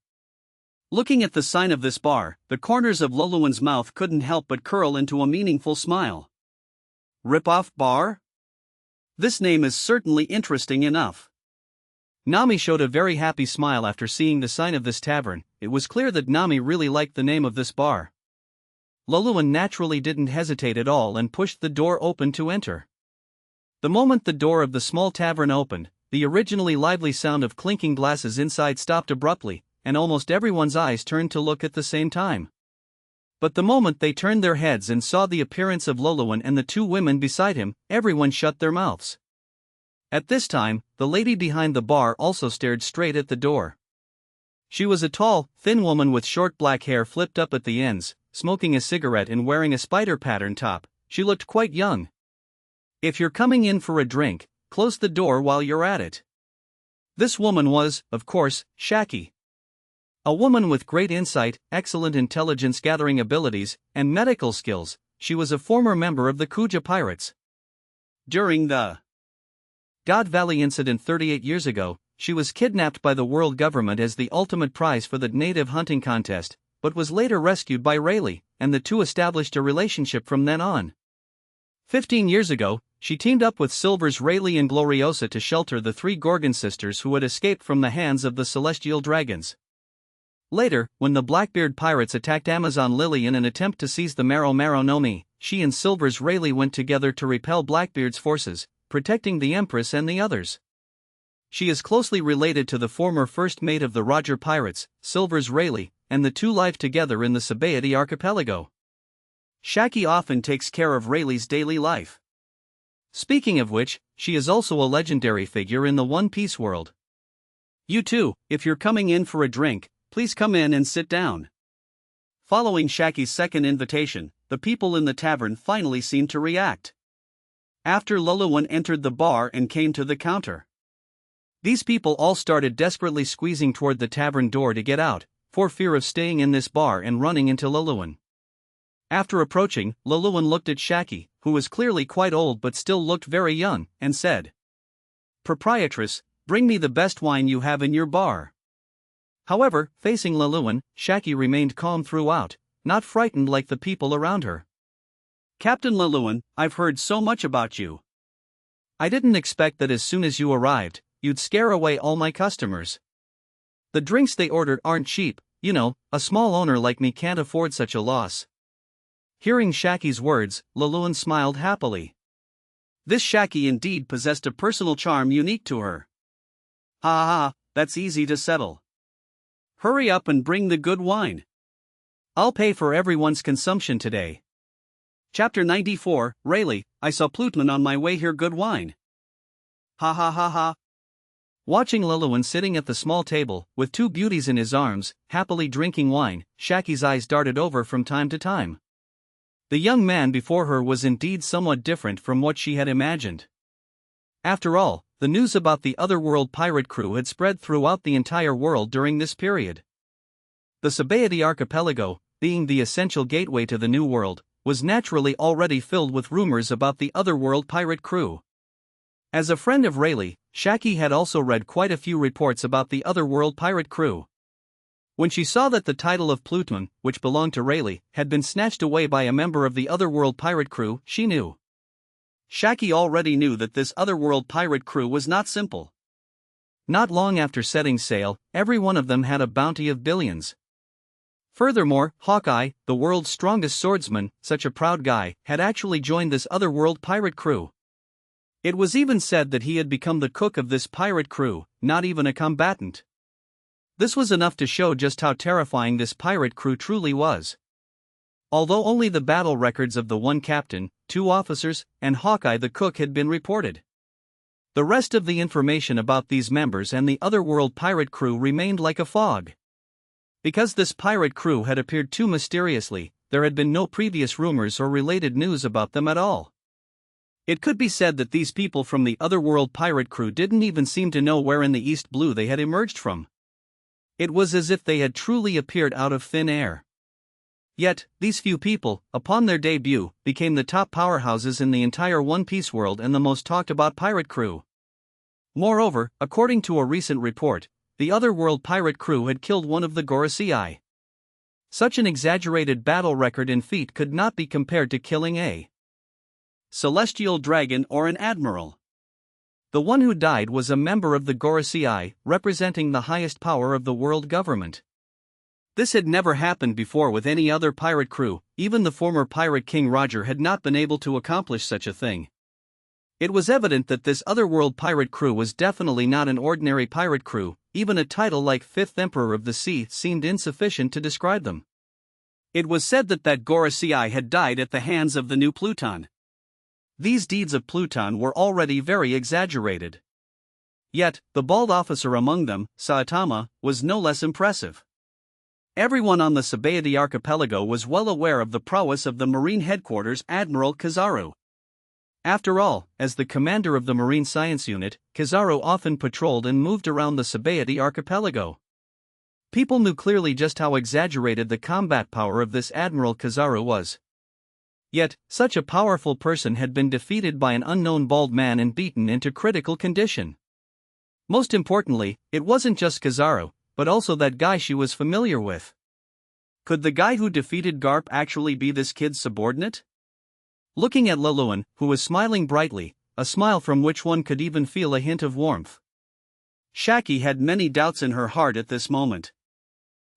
[SPEAKER 1] Looking at the sign of this bar, the corners of Luluan's mouth couldn't help but curl into a meaningful smile. Rip-off bar? This name is certainly interesting enough. Nami showed a very happy smile after seeing the sign of this tavern. It was clear that Nami really liked the name of this bar. Luluan naturally didn't hesitate at all and pushed the door open to enter. The moment the door of the small tavern opened, the originally lively sound of clinking glasses inside stopped abruptly, and almost everyone's eyes turned to look at the same time. But the moment they turned their heads and saw the appearance of Luluan and the two women beside him, everyone shut their mouths. At this time, the lady behind the bar also stared straight at the door. She was a tall, thin woman with short black hair flipped up at the ends, smoking a cigarette and wearing a spider pattern top. She looked quite young. If you're coming in for a drink, close the door while you're at it. This woman was, of course, Shaki. A woman with great insight, excellent intelligence-gathering abilities, and medical skills. She was a former member of the Kuja Pirates. During the God Valley incident 38 years ago, she was kidnapped by the world government as the ultimate prize for the native hunting contest, but was later rescued by Rayleigh, and the two established a relationship from then on. 15 years ago, she teamed up with Silver's Rayleigh and Gloriosa to shelter the three Gorgon sisters who had escaped from the hands of the celestial dragons. Later, when the Blackbeard pirates attacked Amazon Lily in an attempt to seize the Maro Maro no Mi, she and Silver's Rayleigh went together to repel Blackbeard's forces, protecting the Empress and the others. She is closely related to the former first mate of the Roger Pirates, Silver's Rayleigh, and the two live together in the Sabaody archipelago. Shaki often takes care of Rayleigh's daily life. Speaking of which, she is also a legendary figure in the One Piece world. You too, if you're coming in for a drink, please come in and sit down. Following Shaki's second invitation, the people in the tavern finally seemed to react. After Luluan entered the bar and came to the counter, these people all started desperately squeezing toward the tavern door to get out, for fear of staying in this bar and running into Luluan. After approaching, Luluan looked at Shaki, who was clearly quite old but still looked very young, and said, "Proprietress, bring me the best wine you have in your bar." However, facing Luluan, Shaki remained calm throughout, not frightened like the people around her. "Captain Luluan, I've heard so much about you. I didn't expect that as soon as you arrived, you'd scare away all my customers. The drinks they ordered aren't cheap, you know, a small owner like me can't afford such a loss." Hearing Shaki's words, Luluan smiled happily. This Shaki indeed possessed a personal charm unique to her. "Ha ha ha, that's easy to settle. Hurry up and bring the good wine. I'll pay for everyone's consumption today." Chapter 94, Rayleigh, I saw Plutman on my way here. Good wine. Ha ha ha ha. Watching Luluan sitting at the small table, with two beauties in his arms, happily drinking wine, Shaki's eyes darted over from time to time. The young man before her was indeed somewhat different from what she had imagined. After all, the news about the Otherworld pirate crew had spread throughout the entire world during this period. The Sabaody archipelago, being the essential gateway to the New World, was naturally already filled with rumors about the Otherworld pirate crew. As a friend of Rayleigh, Shaki had also read quite a few reports about the Otherworld pirate crew. When she saw that the title of Plutman, which belonged to Rayleigh, had been snatched away by a member of the Otherworld pirate crew, she knew. Shaki already knew that this Otherworld pirate crew was not simple. Not long after setting sail, every one of them had a bounty of billions. Furthermore, Hawkeye, the world's strongest swordsman, such a proud guy, had actually joined this Otherworld pirate crew. It was even said that he had become the cook of this pirate crew, not even a combatant. This was enough to show just how terrifying this pirate crew truly was. Although only the battle records of the one captain, 2 officers, and Hawkeye the cook had been reported. The rest of the information about these members and the Otherworld pirate crew remained like a fog. Because this pirate crew had appeared too mysteriously, there had been no previous rumors or related news about them at all. It could be said that these people from the Otherworld pirate crew didn't even seem to know where in the East Blue they had emerged from. It was as if they had truly appeared out of thin air. Yet, these few people, upon their debut, became the top powerhouses in the entire One Piece world and the most talked about pirate crew. Moreover, according to a recent report, the Otherworld pirate crew had killed one of the Gorosei. Such an exaggerated battle record in feat could not be compared to killing a celestial dragon or an admiral. The one who died was a member of the Gorosei, representing the highest power of the world government. This had never happened before with any other pirate crew, even the former pirate King Roger had not been able to accomplish such a thing. It was evident that this Otherworld pirate crew was definitely not an ordinary pirate crew, even a title like Fifth Emperor of the Sea seemed insufficient to describe them. It was said that Gorosei had died at the hands of the new Pluton. These deeds of Pluton were already very exaggerated. Yet, the bald officer among them, Saitama, was no less impressive. Everyone on the Sabaody archipelago was well aware of the prowess of the Marine Headquarters Admiral Kizaru. After all, as the commander of the Marine Science Unit, Kizaru often patrolled and moved around the Sabaody archipelago. People knew clearly just how exaggerated the combat power of this Admiral Kizaru was. Yet, such a powerful person had been defeated by an unknown bald man and beaten into critical condition. Most importantly, it wasn't just Kizaru, but also that guy she was familiar with. Could the guy who defeated Garp actually be this kid's subordinate? Looking at Luluan, who was smiling brightly, a smile from which one could even feel a hint of warmth. Shaki had many doubts in her heart at this moment.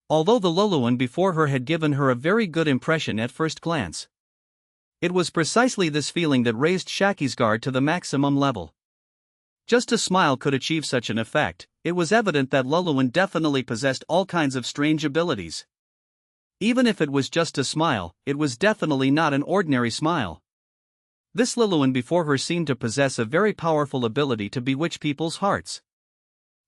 [SPEAKER 1] Although the Luluan before her had given her a very good impression at first glance. It was precisely this feeling that raised Shaki's guard to the maximum level. Just a smile could achieve such an effect. It was evident that Luluan definitely possessed all kinds of strange abilities. Even if it was just a smile, it was definitely not an ordinary smile. This Luluan before her seemed to possess a very powerful ability to bewitch people's hearts.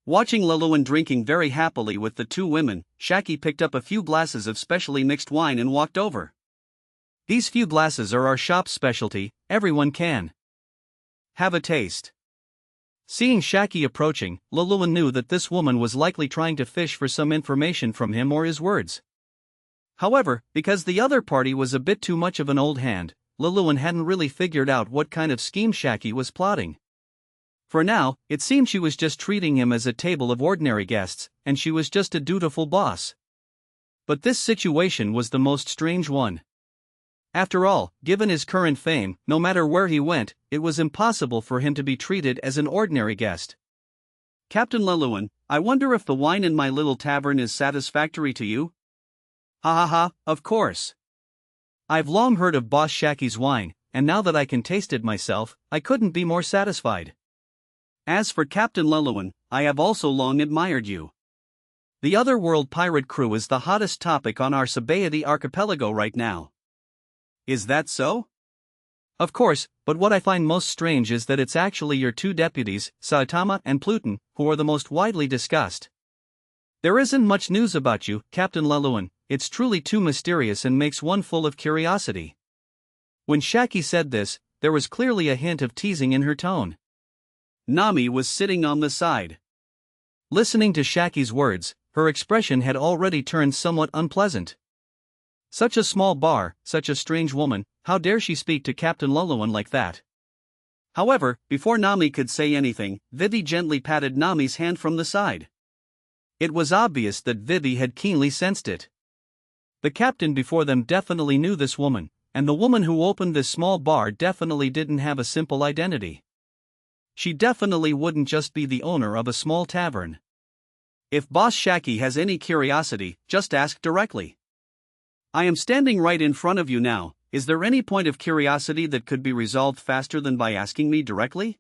[SPEAKER 1] Watching Luluan drinking very happily with the 2 women, Shaki picked up a few glasses of specially mixed wine and walked over. These few glasses are our shop's specialty, everyone can have a taste. Seeing Shaki approaching, Luluan knew that this woman was likely trying to fish for some information from him or his words. However, because the other party was a bit too much of an old hand, Luluan hadn't really figured out what kind of scheme Shaki was plotting. For now, it seemed she was just treating him as a table of ordinary guests, and she was just a dutiful boss. But this situation was the most strange one. After all, given his current fame, no matter where he went, it was impossible for him to be treated as an ordinary guest. Captain Luluan, I wonder if the wine in my little tavern is satisfactory to you? Ha ha ha, of course. I've long heard of Boss Shaki's wine, and now that I can taste it myself, I couldn't be more satisfied. As for Captain Luluan, I have also long admired you. The Otherworld pirate crew is the hottest topic on our Sabaody archipelago right now. Is that so? Of course, but what I find most strange is that it's actually your two deputies, Saitama and Pluton, who are the most widely discussed. There isn't much news about you, Captain Luluan. It's truly too mysterious and makes one full of curiosity. When Shaki said this, there was clearly a hint of teasing in her tone. Nami was sitting on the side. Listening to Shaki's words, her expression had already turned somewhat unpleasant. Such a small bar, such a strange woman, how dare she speak to Captain Luluan like that? However, before Nami could say anything, Vivi gently patted Nami's hand from the side. It was obvious that Vivi had keenly sensed it. The captain before them definitely knew this woman, and the woman who opened this small bar definitely didn't have a simple identity. She definitely wouldn't just be the owner of a small tavern. If Boss Shaki has any curiosity, just ask directly. I am standing right in front of you now. Is there any point of curiosity that could be resolved faster than by asking me directly?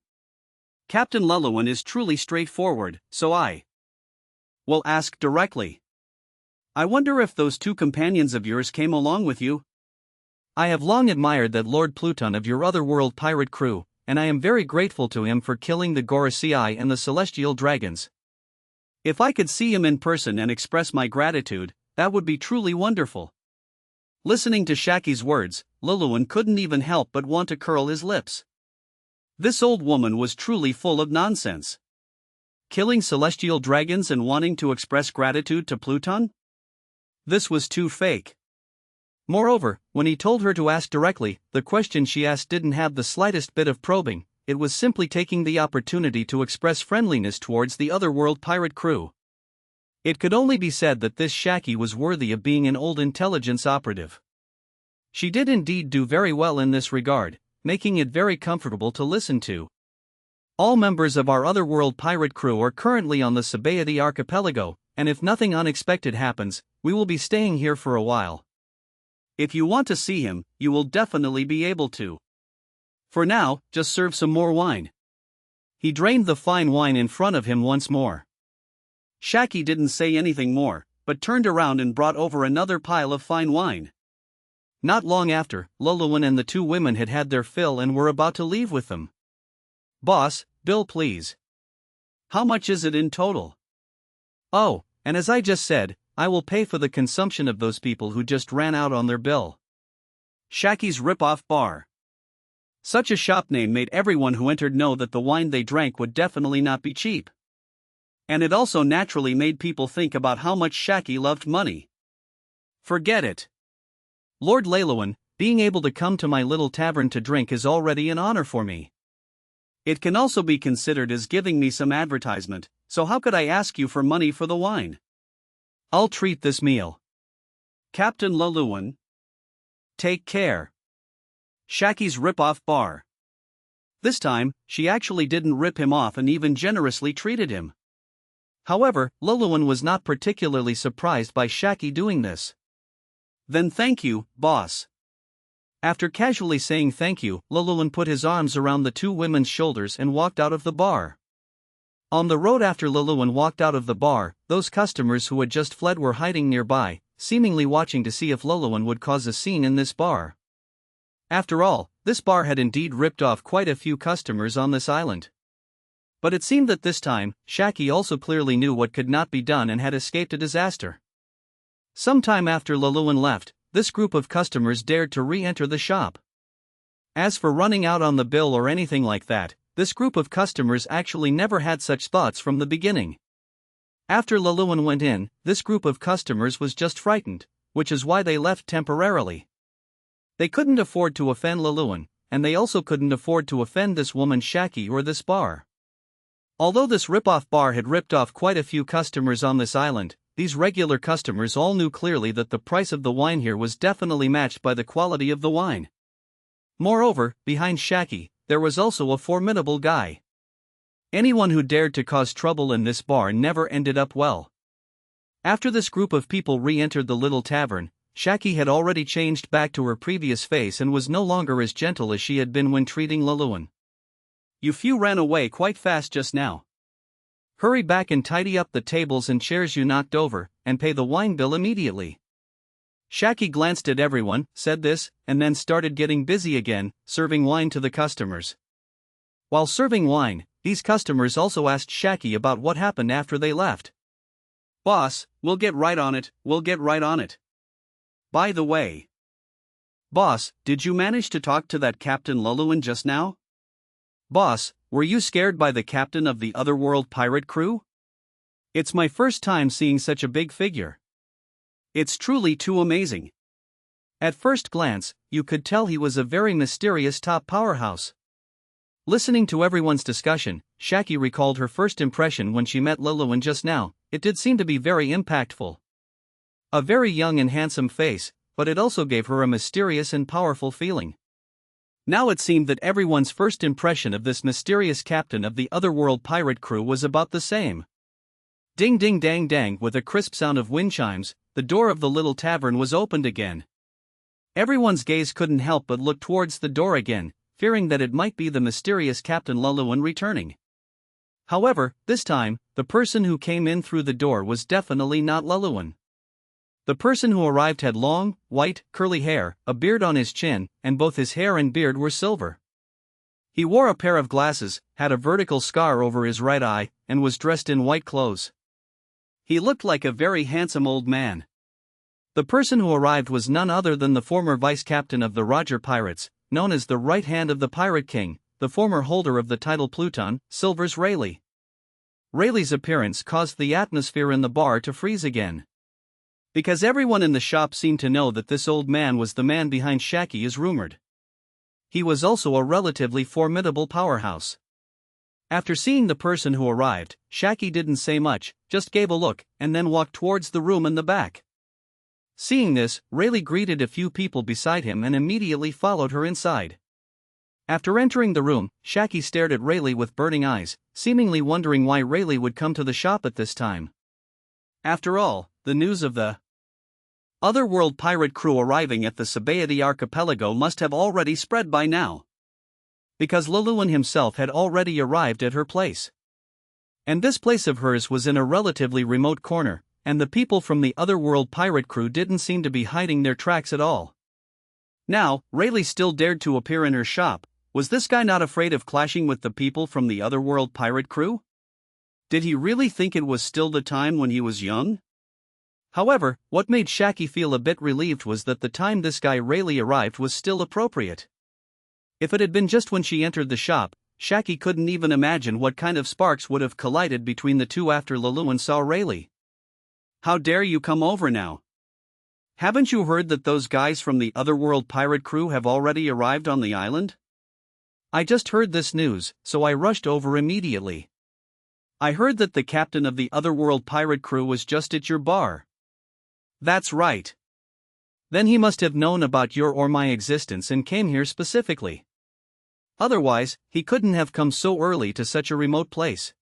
[SPEAKER 1] Captain Luluan is truly straightforward, so I will ask directly. I wonder if those two companions of yours came along with you? I have long admired that Lord Pluton of your Otherworld pirate crew, and I am very grateful to him for killing the Gorosei and the celestial dragons. If I could see him in person and express my gratitude, that would be truly wonderful. Listening to Shaki's words, Luluan couldn't even help but want to curl his lips. This old woman was truly full of nonsense. Killing celestial dragons and wanting to express gratitude to Pluton? This was too fake. Moreover, when he told her to ask directly, the question she asked didn't have the slightest bit of probing, it was simply taking the opportunity to express friendliness towards the Otherworld pirate crew. It could only be said that this Shaki was worthy of being an old intelligence operative. She did indeed do very well in this regard, making it very comfortable to listen to. All members of our Otherworld pirate crew are currently on the Sabaody archipelago, and if nothing unexpected happens, we will be staying here for a while. If you want to see him, you will definitely be able to. For now, just serve some more wine. He drained the fine wine in front of him once more. Shaki didn't say anything more, but turned around and brought over another pile of fine wine. Not long after, Luluan and the two women had had their fill and were about to leave with them. Boss, bill please. How much is it in total? Oh, and as I just said, I will pay for the consumption of those people who just ran out on their bill. Shaki's rip-off bar. Such a shop name made everyone who entered know that the wine they drank would definitely not be cheap. And it also naturally made people think about how much Shaki loved money. Forget it. Lord Luluan, being able to come to my little tavern to drink is already an honor for me. It can also be considered as giving me some advertisement, so how could I ask you for money for the wine? I'll treat this meal. Captain Luluan. Take care. Shaki's rip-off bar. This time, she actually didn't rip him off and even generously treated him. However, Luluan was not particularly surprised by Shaki doing this. Then thank you, boss. After casually saying thank you, Luluan put his arms around the two women's shoulders and walked out of the bar. On the road after Luluan walked out of the bar, those customers who had just fled were hiding nearby, seemingly watching to see if Luluan would cause a scene in this bar. After all, this bar had indeed ripped off quite a few customers on this island. But it seemed that this time, Shaki also clearly knew what could not be done and had escaped a disaster. Sometime after Luluan left, this group of customers dared to re-enter the shop. As for running out on the bill or anything like that, this group of customers actually never had such thoughts from the beginning. After Luluan went in, this group of customers was just frightened, which is why they left temporarily. They couldn't afford to offend Luluan, and they also couldn't afford to offend this woman Shaki or this bar. Although this rip-off bar had ripped off quite a few customers on this island, these regular customers all knew clearly that the price of the wine here was definitely matched by the quality of the wine. Moreover, behind Shaki, there was also a formidable guy. Anyone who dared to cause trouble in this bar never ended up well. After this group of people re-entered the little tavern, Shaki had already changed back to her previous face and was no longer as gentle as she had been when treating Luluan. You few ran away quite fast just now. Hurry back and tidy up the tables and chairs you knocked over, and pay the wine bill immediately. Shaki glanced at everyone, said this, and then started getting busy again, serving wine to the customers. While serving wine, these customers also asked Shaki about what happened after they left. Boss, we'll get right on it. By the way. Boss, did you manage to talk to that Captain Luluan just now? Boss, were you scared by the captain of the Otherworld pirate crew? It's my first time seeing such a big figure. It's truly too amazing. At first glance, you could tell he was a very mysterious top powerhouse. Listening to everyone's discussion, Shaki recalled her first impression when she met Luluan just now. It did seem to be very impactful. A very young and handsome face, but it also gave her a mysterious and powerful feeling. Now it seemed that everyone's first impression of this mysterious captain of the Otherworld pirate crew was about the same. Ding ding dang dang, with a crisp sound of wind chimes, the door of the little tavern was opened again. Everyone's gaze couldn't help but look towards the door again, fearing that it might be the mysterious Captain Luluan returning. However, this time, the person who came in through the door was definitely not Luluan. The person who arrived had long, white, curly hair, a beard on his chin, and both his hair and beard were silver. He wore a pair of glasses, had a vertical scar over his right eye, and was dressed in white clothes. He looked like a very handsome old man. The person who arrived was none other than the former vice captain of the Roger Pirates, known as the right hand of the Pirate King, the former holder of the title Pluton, Silver's Rayleigh. Rayleigh's appearance caused the atmosphere in the bar to freeze again. Because everyone in the shop seemed to know that this old man was the man behind Shaki as rumored. He was also a relatively formidable powerhouse. After seeing the person who arrived, Shaki didn't say much, just gave a look, and then walked towards the room in the back. Seeing this, Rayleigh greeted a few people beside him and immediately followed her inside. After entering the room, Shaki stared at Rayleigh with burning eyes, seemingly wondering why Rayleigh would come to the shop at this time. After all, the news of the Otherworld pirate crew arriving at the Sabaody archipelago must have already spread by now. Because Luluan himself had already arrived at her place. And this place of hers was in a relatively remote corner, and the people from the Otherworld pirate crew didn't seem to be hiding their tracks at all. Now, Rayleigh still dared to appear in her shop. Was this guy not afraid of clashing with the people from the Otherworld pirate crew? Did he really think it was still the time when he was young? However, what made Shaki feel a bit relieved was that the time this guy Rayleigh arrived was still appropriate. If it had been just when she entered the shop, Shaki couldn't even imagine what kind of sparks would have collided between the two after Luluan saw Rayleigh. How dare you come over now? Haven't you heard that those guys from the Otherworld pirate crew have already arrived on the island? I just heard this news, so I rushed over immediately. I heard that the captain of the Otherworld pirate crew was just at your bar. That's right. Then he must have known about your or my existence and came here specifically. Otherwise, he couldn't have come so early to such a remote place.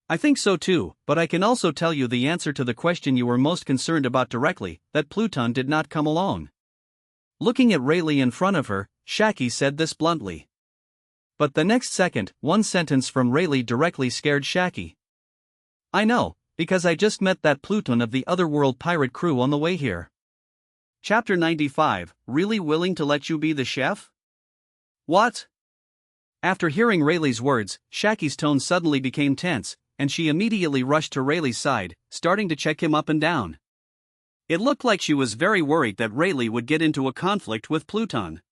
[SPEAKER 1] I think so too, but I can also tell you the answer to the question you were most concerned about directly, that Pluton did not come alone. Looking at Rayleigh in front of her, Shaki said this bluntly. But the next second, one sentence from Rayleigh directly scared Shaki. I know, because I just met that Pluton of the Otherworld pirate crew on the way here. Chapter 95, Really willing to let you be the chef? What? After hearing Rayleigh's words, Shaki's tone suddenly became tense, and she immediately rushed to Rayleigh's side, starting to check him up and down. It looked like she was very worried that Rayleigh would get into a conflict with Pluton.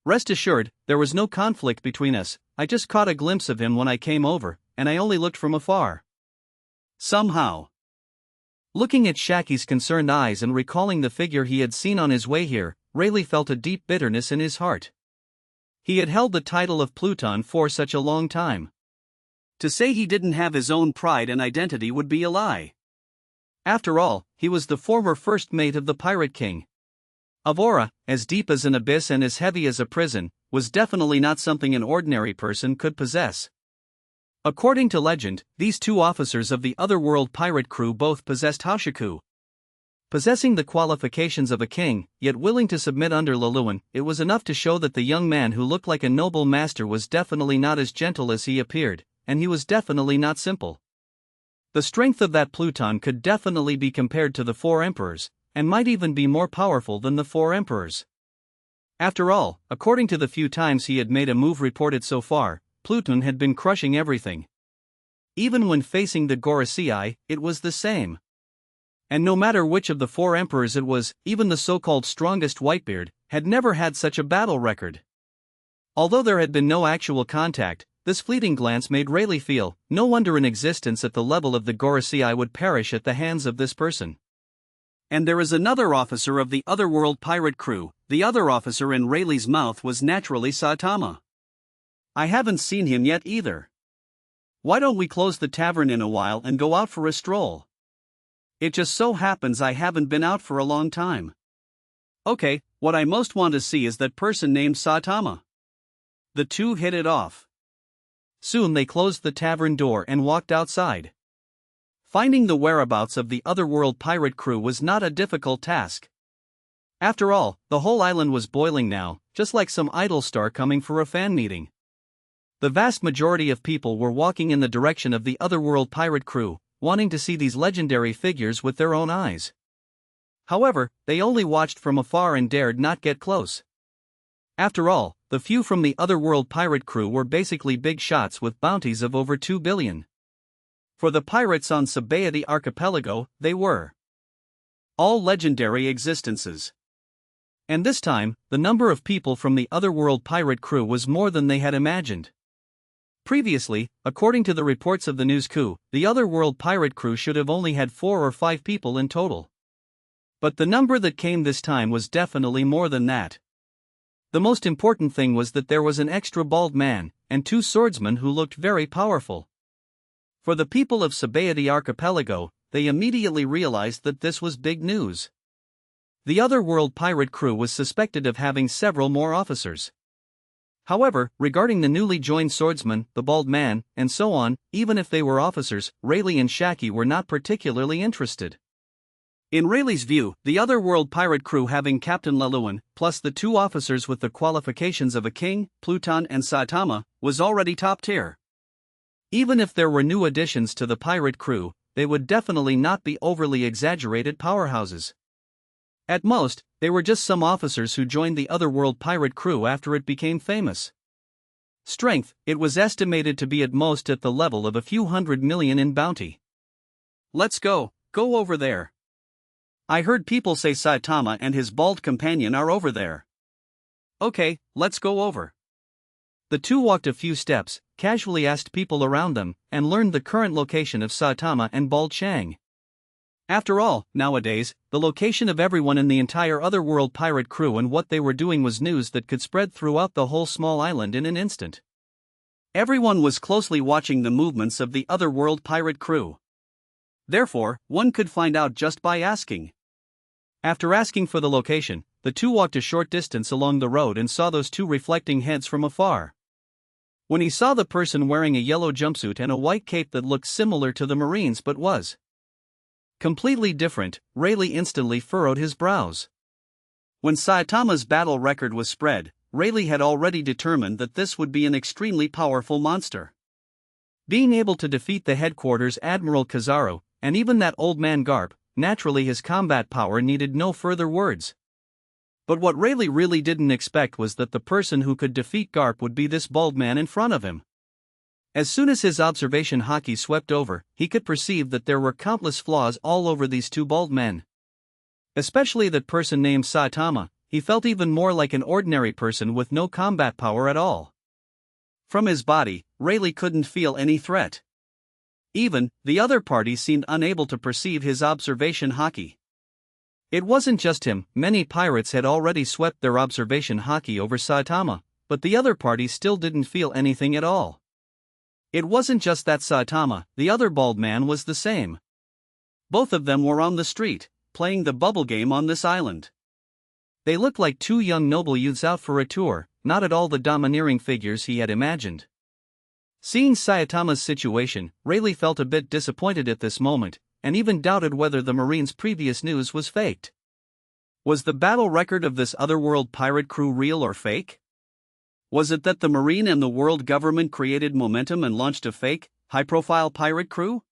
[SPEAKER 1] Rest assured, there was no conflict between us. I just caught a glimpse of him when I came over, and I only looked from afar. Somehow. Looking at Shaki's concerned eyes and recalling the figure he had seen on his way here, Rayleigh felt a deep bitterness in his heart. He had held the title of Pluton for such a long time. To say he didn't have his own pride and identity would be a lie. After all, he was the former first mate of the Pirate King. Aurora, as deep as an abyss and as heavy as a prison, was definitely not something an ordinary person could possess. According to legend, these two officers of the otherworld pirate crew both possessed Hoshiku. Possessing the qualifications of a king, yet willing to submit under Laluan, it was enough to show that the young man who looked like a noble master was definitely not as gentle as he appeared, and he was definitely not simple. The strength of that Pluton could definitely be compared to the four emperors, and might even be more powerful than the four emperors. After all, according to the few times he had made a move reported so far, Pluton had been crushing everything. Even when facing the Gorosei, it was the same. And no matter which of the four emperors it was, even the so-called strongest Whitebeard had never had such a battle record. Although there had been no actual contact, this fleeting glance made Rayleigh feel, no wonder an existence at the level of the Gorosei would perish at the hands of this person. And there is another officer of the otherworld pirate crew. The other officer in Rayleigh's mouth was naturally Saitama. I haven't seen him yet either. Why don't we close the tavern in a while and go out for a stroll? It just so happens I haven't been out for a long time. Okay, what I most want to see is that person named Saitama. The two hit it off. Soon they closed the tavern door and walked outside. Finding the whereabouts of the otherworld pirate crew was not a difficult task. After all, the whole island was boiling now, just like some idol star coming for a fan meeting. The vast majority of people were walking in the direction of the otherworld pirate crew, wanting to see these legendary figures with their own eyes. However, they only watched from afar and dared not get close. After all, the few from the otherworld pirate crew were basically big shots with bounties of over 2 billion. For the pirates on Sabaody Archipelago, they were all legendary existences. And this time, the number of people from the otherworld pirate crew was more than they had imagined. Previously, according to the reports of the news coup, the otherworld pirate crew should have only had 4 or 5 people in total. But the number that came this time was definitely more than that. The most important thing was that there was an extra bald man, and 2 swordsmen who looked very powerful. For the people of Sabaody Archipelago, they immediately realized that this was big news. The otherworld pirate crew was suspected of having several more officers. However, regarding the newly joined swordsman, the bald man, and so on, even if they were officers, Rayleigh and Shaki were not particularly interested. In Rayleigh's view, the otherworld pirate crew having Captain Laluan, plus the 2 officers with the qualifications of a king, Pluton and Saitama, was already top tier. Even if there were new additions to the pirate crew, they would definitely not be overly exaggerated powerhouses. At most, they were just some officers who joined the otherworld pirate crew after it became famous. Strength, it was estimated to be at most at the level of a few 100 million in bounty. Let's go over there. I heard people say Saitama and his bald companion are over there. Okay, let's go over. The 2 walked a few steps, casually asked people around them, and learned the current location of Saitama and Bald Chang. After all, nowadays, the location of everyone in the entire otherworld pirate crew and what they were doing was news that could spread throughout the whole small island in an instant. Everyone was closely watching the movements of the otherworld pirate crew. Therefore, one could find out just by asking. After asking for the location, the 2 walked a short distance along the road and saw those 2 reflecting heads from afar. When he saw the person wearing a yellow jumpsuit and a white cape that looked similar to the Marines but was completely different, Rayleigh instantly furrowed his brows. When Saitama's battle record was spread, Rayleigh had already determined that this would be an extremely powerful monster. Being able to defeat the headquarters Admiral Kizaru, and even that old man Garp, naturally his combat power needed no further words. But what Rayleigh really didn't expect was that the person who could defeat Garp would be this bald man in front of him. As soon as his observation haki swept over, he could perceive that there were countless flaws all over these 2 bald men. Especially that person named Saitama, he felt even more like an ordinary person with no combat power at all. From his body, Rayleigh couldn't feel any threat. Even, the other party seemed unable to perceive his observation haki. It wasn't just him, many pirates had already swept their observation haki over Saitama, but the other party still didn't feel anything at all. It wasn't just that Saitama, the other bald man was the same. Both of them were on the street, playing the bubble game on this island. They looked like two young noble youths out for a tour, not at all the domineering figures he had imagined. Seeing Saitama's situation, Rayleigh felt a bit disappointed at this moment, and even doubted whether the Marine's previous news was faked. Was the battle record of this otherworld pirate crew real or fake? Was it that the Marine and the world government created momentum and launched a fake, high-profile pirate crew?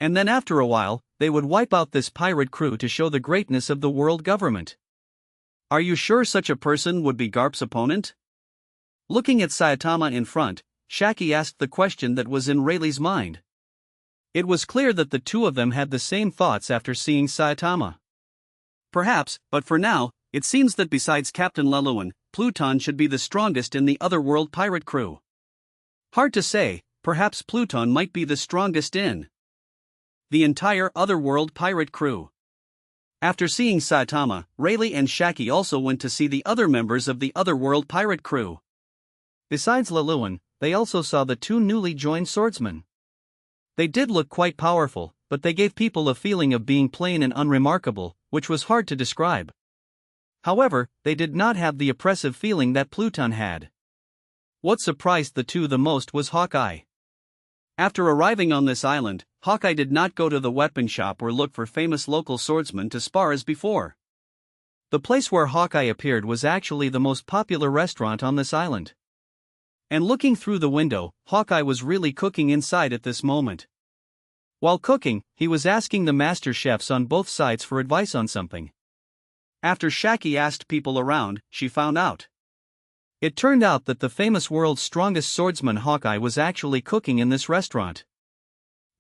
[SPEAKER 1] And then after a while, they would wipe out this pirate crew to show the greatness of the world government. Are you sure such a person would be Garp's opponent? Looking at Saitama in front, Shaki asked the question that was in Rayleigh's mind. It was clear that the two of them had the same thoughts after seeing Saitama. Perhaps, but for now, it seems that besides Captain Lelouin, Pluton should be the strongest in the otherworld pirate crew. Hard to say, perhaps Pluton might be the strongest in the entire otherworld pirate crew. After seeing Saitama, Rayleigh and Shaki also went to see the other members of the otherworld pirate crew. Besides Lelouin, they also saw the two newly joined swordsmen. They did look quite powerful, but they gave people a feeling of being plain and unremarkable, which was hard to describe. However, they did not have the oppressive feeling that Pluton had. What surprised the two the most was Hawkeye. After arriving on this island, Hawkeye did not go to the weapon shop or look for famous local swordsmen to spar as before. The place where Hawkeye appeared was actually the most popular restaurant on this island. And looking through the window, Hawkeye was really cooking inside at this moment. While cooking, he was asking the master chefs on both sides for advice on something. After Shaki asked people around, she found out. It turned out that the famous world's strongest swordsman Hawkeye was actually cooking in this restaurant.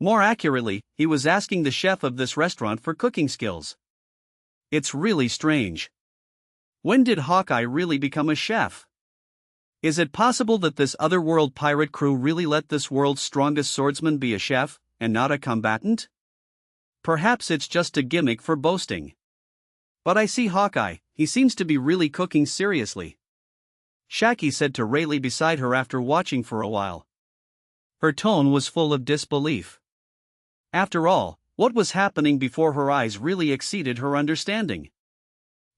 [SPEAKER 1] More accurately, he was asking the chef of this restaurant for cooking skills. It's really strange. When did Hawkeye really become a chef? Is it possible that this otherworld pirate crew really let this world's strongest swordsman be a chef, and not a combatant? Perhaps it's just a gimmick for boasting. But I see Hawkeye, he seems to be really cooking seriously. Shaki said to Rayleigh beside her after watching for a while. Her tone was full of disbelief. After all, what was happening before her eyes really exceeded her understanding.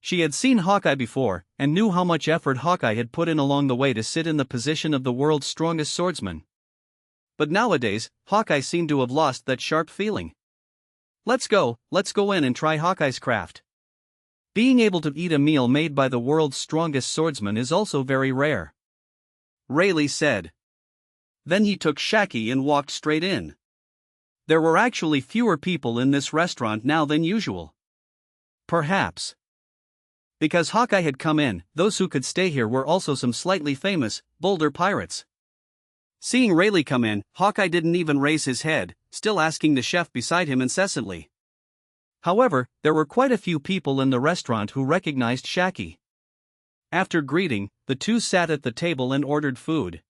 [SPEAKER 1] She had seen Hawkeye before, and knew how much effort Hawkeye had put in along the way to sit in the position of the world's strongest swordsman. But nowadays, Hawkeye seemed to have lost that sharp feeling. Let's go in and try Hawkeye's craft. Being able to eat a meal made by the world's strongest swordsman is also very rare. Rayleigh said. Then he took Shaki and walked straight in. There were actually fewer people in this restaurant now than usual. Perhaps because Hawkeye had come in, those who could stay here were also some slightly famous, bolder pirates. Seeing Rayleigh come in, Hawkeye didn't even raise his head, still asking the chef beside him incessantly. However, there were quite a few people in the restaurant who recognized Shaki. After greeting, the two sat at the table and ordered food.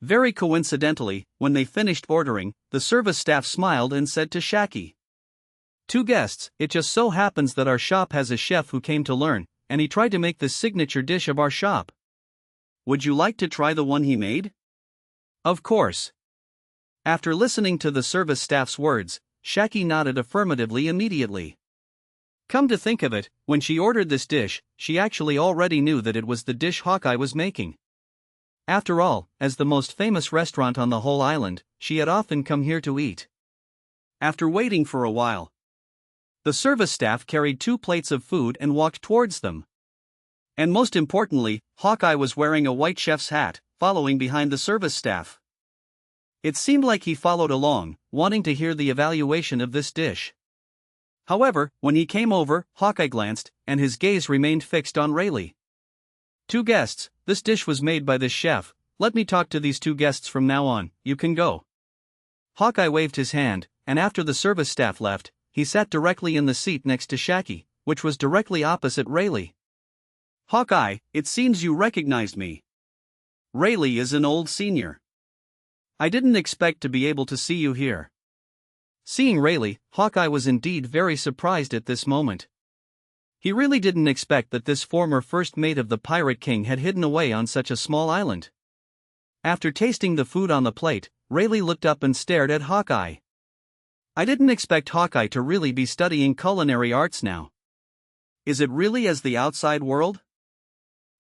[SPEAKER 1] Very coincidentally, when they finished ordering, the service staff smiled and said to Shaki, "Two guests, it just so happens that our shop has a chef who came to learn, and he tried to make the signature dish of our shop. Would you like to try the one he made?" Of course. After listening to the service staff's words, Shaki nodded affirmatively immediately. Come to think of it, when she ordered this dish, she actually already knew that it was the dish Hawkeye was making. After all, as the most famous restaurant on the whole island, she had often come here to eat. After waiting for a while, the service staff carried 2 plates of food and walked towards them. And most importantly, Hawkeye was wearing a white chef's hat, following behind the service staff. It seemed like he followed along, wanting to hear the evaluation of this dish. However, when he came over, Hawkeye glanced, and his gaze remained fixed on Rayleigh. 2 guests, this dish was made by this chef, let me talk to these 2 guests from now on, you can go. Hawkeye waved his hand, and after the service staff left, he sat directly in the seat next to Shaki, which was directly opposite Rayleigh. Hawkeye, it seems you recognized me. Rayleigh is an old senior. I didn't expect to be able to see you here. Seeing Rayleigh, Hawkeye was indeed very surprised at this moment. He really didn't expect that this former first mate of the Pirate King had hidden away on such a small island. After tasting the food on the plate, Rayleigh looked up and stared at Hawkeye. I didn't expect Hawkeye to really be studying culinary arts now. Is it really as the outside world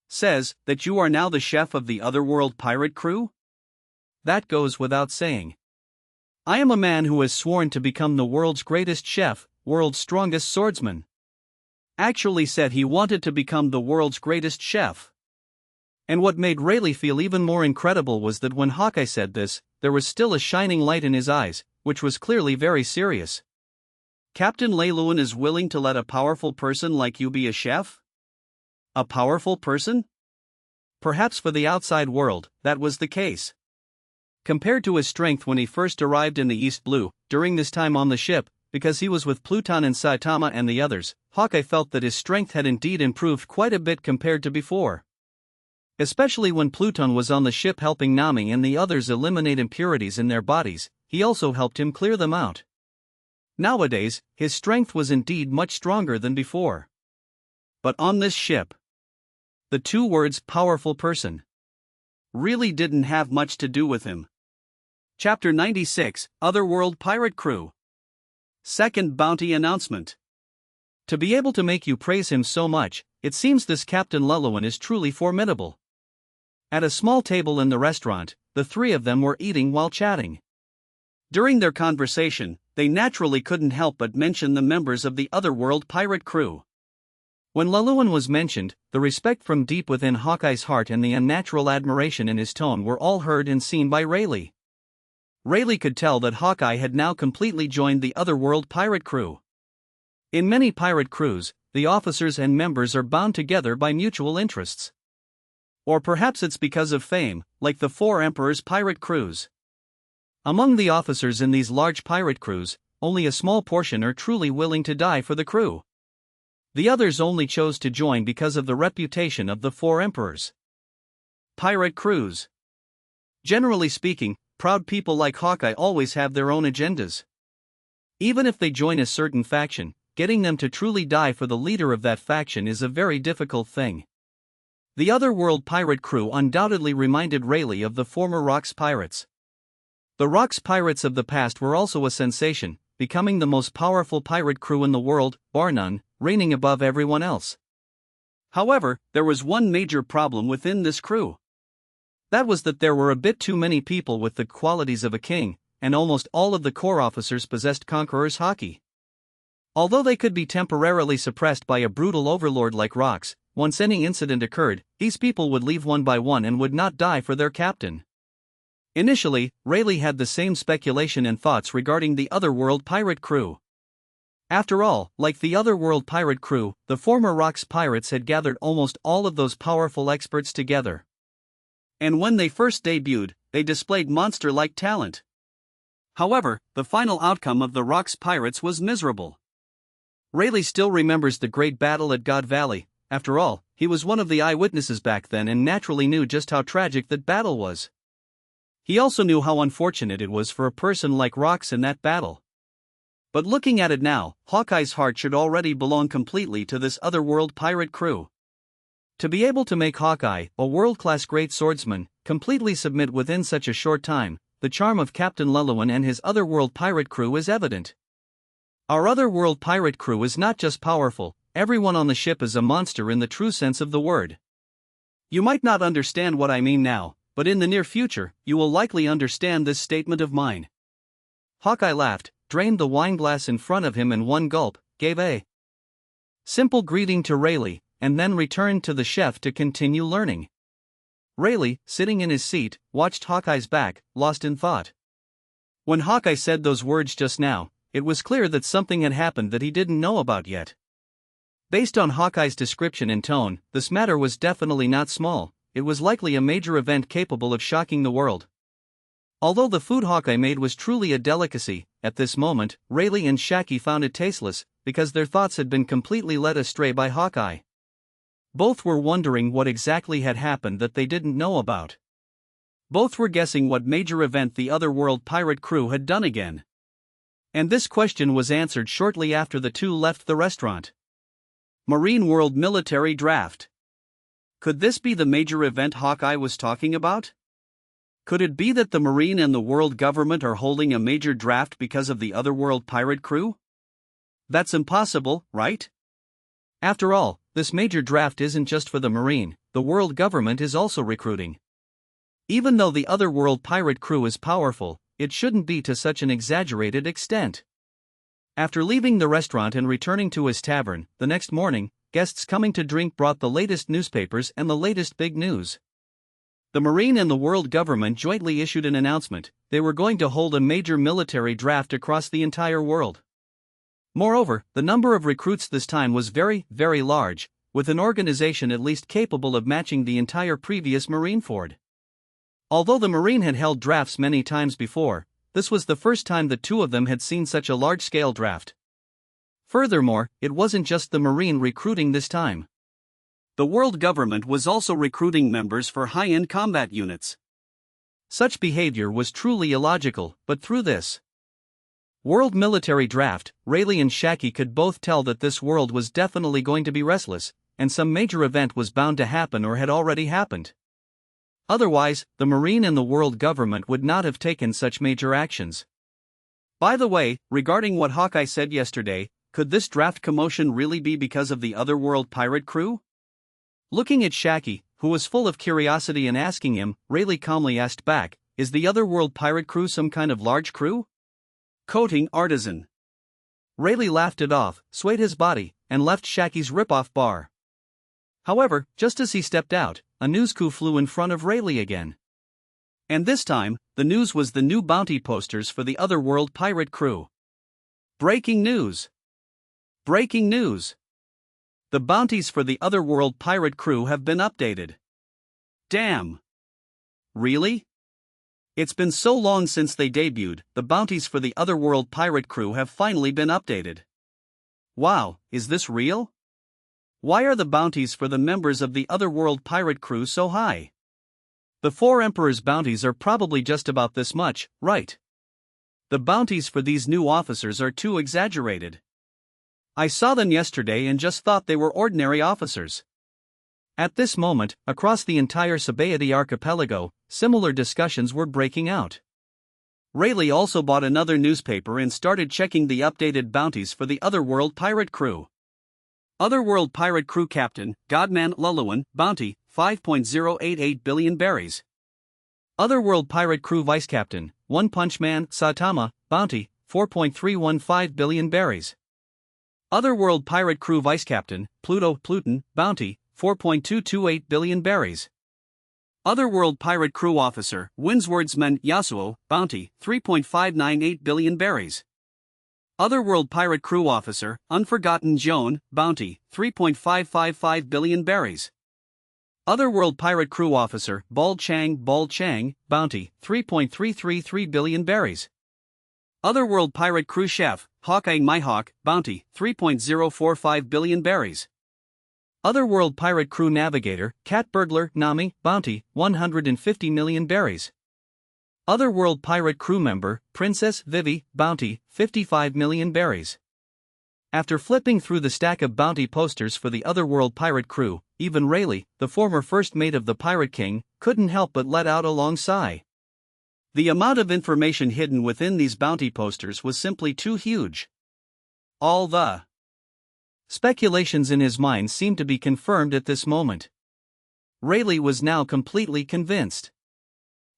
[SPEAKER 1] says, that you are now the chef of the Otherworld pirate crew? That goes without saying. I am a man who has sworn to become the world's greatest chef, world's strongest swordsman. Actually said he wanted to become the world's greatest chef. And what made Rayleigh feel even more incredible was that when Hawkeye said this, there was still a shining light in his eyes, which was clearly very serious. Captain Leyluin is willing to let a powerful person like you be a chef? A powerful person? Perhaps for the outside world, that was the case. Compared to his strength when he first arrived in the East Blue, during this time on the ship, because he was with Pluton and Saitama and the others, Hawkeye felt that his strength had indeed improved quite a bit compared to before. Especially when Pluton was on the ship helping Nami and the others eliminate impurities in their bodies, he also helped him clear them out. Nowadays, his strength was indeed much stronger than before. But on this ship, the two words powerful person really didn't have much to do with him. Chapter 96, Otherworld Pirate Crew. Second Bounty Announcement. To be able to make you praise him so much, it seems this Captain Leyluin is truly formidable. At a small table in the restaurant, the three of them were eating while chatting. During their conversation, they naturally couldn't help but mention the members of the Otherworld pirate crew. When Leyluin was mentioned, the respect from deep within Hawkeye's heart and the unnatural admiration in his tone were all heard and seen by Rayleigh. Rayleigh could tell that Hawkeye had now completely joined the Otherworld pirate crew. In many pirate crews, the officers and members are bound together by mutual interests. Or perhaps it's because of fame, like the Four Emperors pirate crews. Among the officers in these large pirate crews, only a small portion are truly willing to die for the crew. The others only chose to join because of the reputation of the Four Emperors. Pirate crews. Generally speaking, proud people like Hawkeye always have their own agendas. Even if they join a certain faction, getting them to truly die for the leader of that faction is a very difficult thing. The Otherworld pirate crew undoubtedly reminded Rayleigh of the former Rocks pirates. The Rocks pirates of the past were also a sensation, becoming the most powerful pirate crew in the world, bar none, reigning above everyone else. However, there was one major problem within this crew. That was that there were a bit too many people with the qualities of a king, and almost all of the core officers possessed Conqueror's haki. Although they could be temporarily suppressed by a brutal overlord like Rocks, once any incident occurred, these people would leave one by one and would not die for their captain. Initially, Rayleigh had the same speculation and thoughts regarding the Otherworld pirate crew. After all, like the Otherworld pirate crew, the former Rocks pirates had gathered almost all of those powerful experts together. And when they first debuted, they displayed monster-like talent. However, the final outcome of the Rocks pirates was miserable. Rayleigh still remembers the great battle at God Valley. After all, he was one of the eyewitnesses back then and naturally knew just how tragic that battle was. He also knew how unfortunate it was for a person like Rocks in that battle. But looking at it now, Hawkeye's heart should already belong completely to this Otherworld pirate crew. To be able to make Hawkeye, a world-class great swordsman, completely submit within such a short time, the charm of Captain Leyluin and his Otherworld pirate crew is evident. Our Otherworld pirate crew is not just powerful, everyone on the ship is a monster in the true sense of the word. You might not understand what I mean now, but in the near future, you will likely understand this statement of mine. Hawkeye laughed, drained the wineglass in front of him in one gulp, gave a simple greeting to Rayleigh, and then returned to the chef to continue learning. Rayleigh, sitting in his seat, watched Hawkeye's back, lost in thought. When Hawkeye said those words just now, it was clear that something had happened that he didn't know about yet. Based on Hawkeye's description and tone, this matter was definitely not small. It was likely a major event capable of shocking the world. Although the food Hawkeye made was truly a delicacy, at this moment, Rayleigh and Shaki found it tasteless, because their thoughts had been completely led astray by Hawkeye. Both were wondering what exactly had happened that they didn't know about. Both were guessing what major event the otherworld pirate crew had done again. And this question was answered shortly after the two left the restaurant. Marine World Military Draft. Could this be the major event Hawkeye was talking about? Could it be that the Marine and the world government are holding a major draft because of the otherworld pirate crew? That's impossible, right? After all, this major draft isn't just for the Marine, the world government is also recruiting. Even though the otherworld pirate crew is powerful, it shouldn't be to such an exaggerated extent. After leaving the restaurant and returning to his tavern, the next morning, guests coming to drink brought the latest newspapers and the latest big news. The Marine and the world government jointly issued an announcement. They were going to hold a major military draft across the entire world. Moreover, the number of recruits this time was very, very large, with an organization at least capable of matching the entire previous marineford. Although the Marine had held drafts many times before, this was the first time the two of them had seen such a large-scale draft. Furthermore, it wasn't just the Marine recruiting this time. The world government was also recruiting members for high-end combat units. Such behavior was truly illogical, but through this world military draft, Rayleigh and Shaki could both tell that this world was definitely going to be restless, and some major event was bound to happen or had already happened. Otherwise, the Marine and the world government would not have taken such major actions. By the way, regarding what Hawkeye said yesterday, could this draft commotion really be because of the otherworld pirate crew? Looking at Shaki, who was full of curiosity and asking him, Rayleigh calmly asked back, "Is the otherworld pirate crew some kind of large crew?" Coating artisan. Rayleigh laughed it off, swayed his body, and left Shaki's rip-off bar. However, just as he stepped out, a news coup flew in front of Rayleigh again. And this time, the news was the new bounty posters for the otherworld pirate crew. Breaking news! Breaking news! The bounties for the otherworld pirate crew have been updated. Damn! Really? It's been so long since they debuted, the bounties for the otherworld pirate crew have finally been updated. Wow, is this real? Why are the bounties for the members of the otherworld pirate crew so high? The Four Emperors' bounties are probably just about this much, right? The bounties for these new officers are too exaggerated. I saw them yesterday and just thought they were ordinary officers. At this moment, across the entire Sabaody archipelago, similar discussions were breaking out. Rayleigh also bought another newspaper and started checking the updated bounties for the otherworld pirate crew. Otherworld pirate crew captain, Godman Luluan, bounty, 5.088 billion berries. Otherworld pirate crew vice captain, One Punch Man, Saitama, bounty, 4.315 billion berries. Otherworld pirate crew vice captain, Pluton, bounty, 4.228 billion berries. Otherworld pirate crew officer, Windswordsman Yasuo, bounty, 3.598 billion berries. Otherworld pirate crew officer, Unforgotten Joan, bounty, 3.555 billion berries. Otherworld pirate crew officer, Bald Chang, bounty, 3.333 billion berries. Otherworld pirate crew chef, Hawkeye Myhawk, bounty, 3.045 billion berries. Otherworld pirate crew navigator, Cat Burglar, Nami, bounty, 150 million berries. Otherworld pirate crew member, Princess Vivi, bounty, 55 million berries. After flipping through the stack of bounty posters for the otherworld pirate crew, even Rayleigh, the former first mate of the Pirate King, couldn't help but let out a long sigh. The amount of information hidden within these bounty posters was simply too huge. All the speculations in his mind seemed to be confirmed at this moment. Rayleigh was now completely convinced.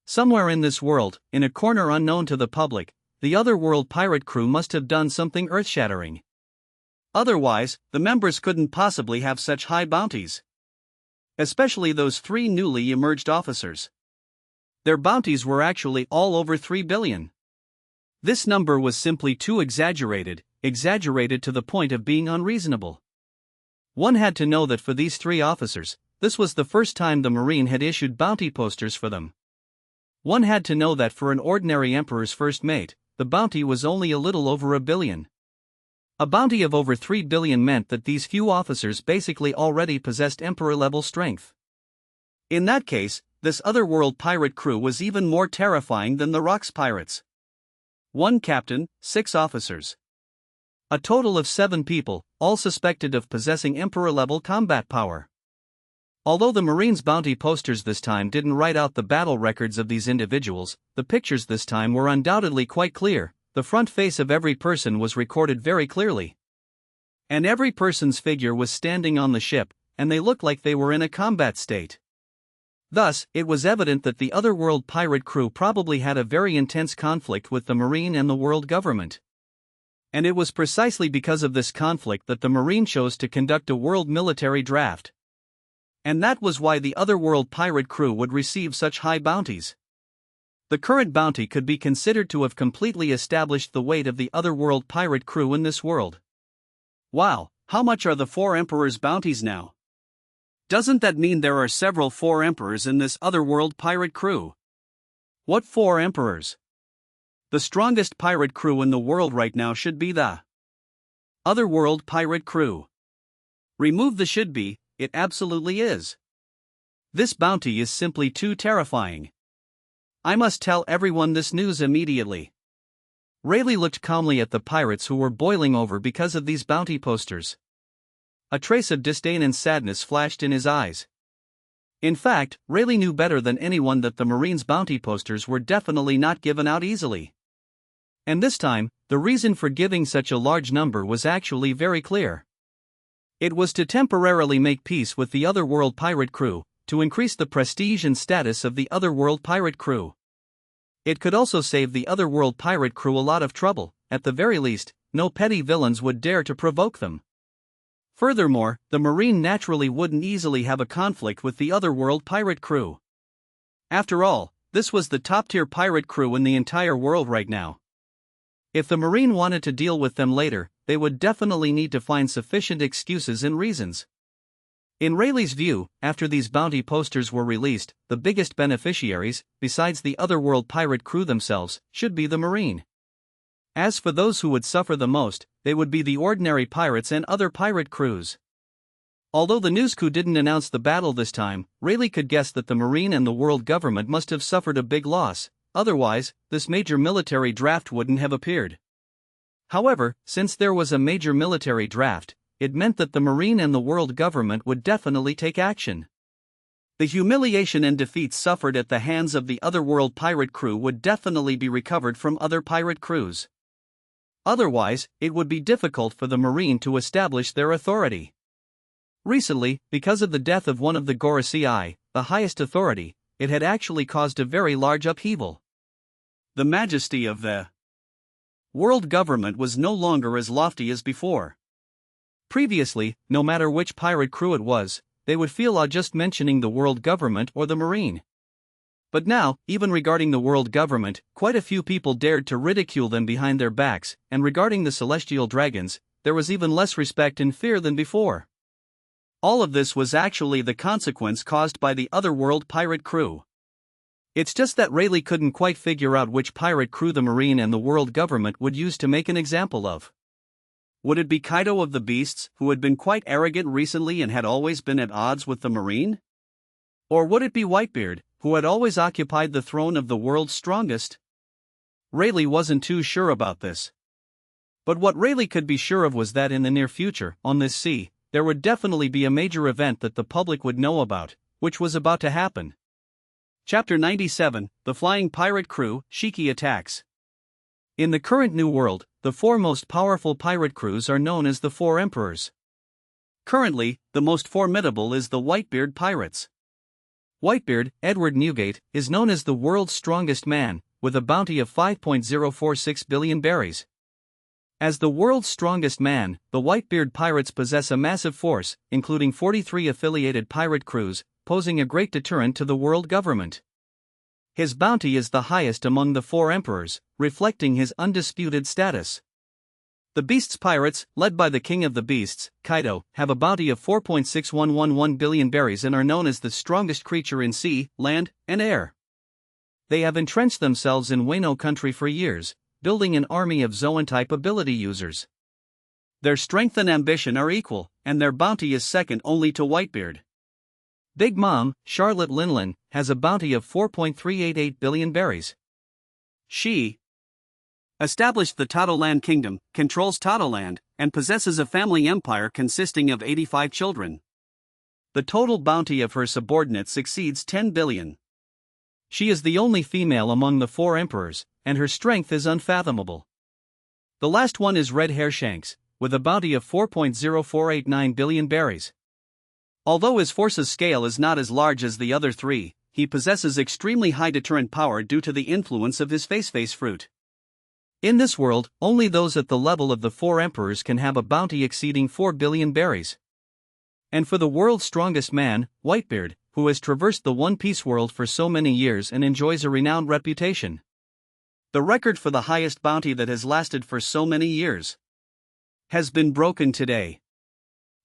[SPEAKER 1] Somewhere in this world, in a corner unknown to the public, the otherworld pirate crew must have done something earth-shattering. Otherwise, the members couldn't possibly have such high bounties. Especially those three newly emerged officers. Their bounties were actually all over 3 billion. This number was simply too exaggerated to the point of being unreasonable. One had to know that for these three officers, this was the first time the Marine had issued bounty posters for them. One had to know that for an ordinary Emperor's first mate, the bounty was only a little over 1 billion. A bounty of over 3 billion meant that these few officers basically already possessed Emperor-level strength. In that case, this otherworld pirate crew was even more terrifying than the Rocks pirates. 1 captain, 6 officers. A total of 7 people, all suspected of possessing Emperor-level combat power. Although the Marines' bounty posters this time didn't write out the battle records of these individuals, the pictures this time were undoubtedly quite clear. The front face of every person was recorded very clearly. And every person's figure was standing on the ship, and they looked like they were in a combat state. Thus, it was evident that the otherworld pirate crew probably had a very intense conflict with the Marine and the world government. And it was precisely because of this conflict that the Marine chose to conduct a world military draft. And that was why the otherworld pirate crew would receive such high bounties. The current bounty could be considered to have completely established the weight of the otherworld pirate crew in this world. Wow, how much are the 4 emperors' bounties now? Doesn't that mean there are several 4 emperors in this otherworld pirate crew? What 4 emperors? The strongest pirate crew in the world right now should be the otherworld pirate crew. Remove the should be, it absolutely is. This bounty is simply too terrifying. I must tell everyone this news immediately. Rayleigh looked calmly at the pirates who were boiling over because of these bounty posters. A trace of disdain and sadness flashed in his eyes. In fact, Rayleigh knew better than anyone that the Marines' bounty posters were definitely not given out easily. And this time, the reason for giving such a large number was actually very clear. It was to temporarily make peace with the otherworld pirate crew, to increase the prestige and status of the otherworld pirate crew. It could also save the otherworld pirate crew a lot of trouble. At the very least, no petty villains would dare to provoke them. Furthermore, the Marine naturally wouldn't easily have a conflict with the otherworld pirate crew. After all, this was the top-tier pirate crew in the entire world right now. If the Marine wanted to deal with them later, they would definitely need to find sufficient excuses and reasons. In Rayleigh's view, after these bounty posters were released, the biggest beneficiaries, besides the otherworld pirate crew themselves, should be the Marine. As for those who would suffer the most, they would be the ordinary pirates and other pirate crews. Although the news coup didn't announce the battle this time, Rayleigh could guess that the Marine and the world government must have suffered a big loss, otherwise, this major military draft wouldn't have appeared. However, since there was a major military draft, it meant that the Marine and the world government would definitely take action. The humiliation and defeat suffered at the hands of the otherworld pirate crew would definitely be recovered from other pirate crews. Otherwise, it would be difficult for the Marine to establish their authority. Recently, because of the death of one of the Gorosei, the highest authority, it had actually caused a very large upheaval. The majesty of the world government was no longer as lofty as before. Previously, no matter which pirate crew it was, they would feel odd just mentioning the world government or the Marine. But now, even regarding the world government, quite a few people dared to ridicule them behind their backs, and regarding the celestial dragons, there was even less respect and fear than before. All of this was actually the consequence caused by the otherworld pirate crew. It's just that Rayleigh couldn't quite figure out which pirate crew the Marine and the world government would use to make an example of. Would it be Kaido of the Beasts, who had been quite arrogant recently and had always been at odds with the Marine? Or would it be Whitebeard, who had always occupied the throne of the world's strongest? Rayleigh wasn't too sure about this. But what Rayleigh could be sure of was that in the near future, on this sea, there would definitely be a major event that the public would know about, which was about to happen. Chapter 97, The Flying Pirate Crew, Shiki Attacks. In the current New World, the 4 most powerful pirate crews are known as the 4 Emperors. Currently, the most formidable is the Whitebeard Pirates. Whitebeard, Edward Newgate, is known as the world's strongest man, with a bounty of 5.046 billion berries. As the world's strongest man, the Whitebeard Pirates possess a massive force, including 43 affiliated pirate crews, posing a great deterrent to the world government. His bounty is the highest among the 4 emperors, reflecting his undisputed status. The Beasts Pirates, led by the King of the Beasts, Kaido, have a bounty of 4.6111 billion berries and are known as the strongest creature in sea, land, and air. They have entrenched themselves in Wano country for years, building an army of Zoan-type ability users. Their strength and ambition are equal, and their bounty is second only to Whitebeard. Big Mom, Charlotte Linlin, has a bounty of 4.388 billion berries. She established the Totoland Kingdom, controls Totoland, and possesses a family empire consisting of 85 children. The total bounty of her subordinates exceeds 10 billion. She is the only female among the 4 emperors, and her strength is unfathomable. The last one is Red Hairshanks, with a bounty of 4.0489 billion berries. Although his force's scale is not as large as the other 3, he possesses extremely high deterrent power due to the influence of his face fruit. In this world, only those at the level of the 4 emperors can have a bounty exceeding 4 billion berries. And for the world's strongest man, Whitebeard, who has traversed the One Piece world for so many years and enjoys a renowned reputation. The record for the highest bounty that has lasted for so many years has been broken today.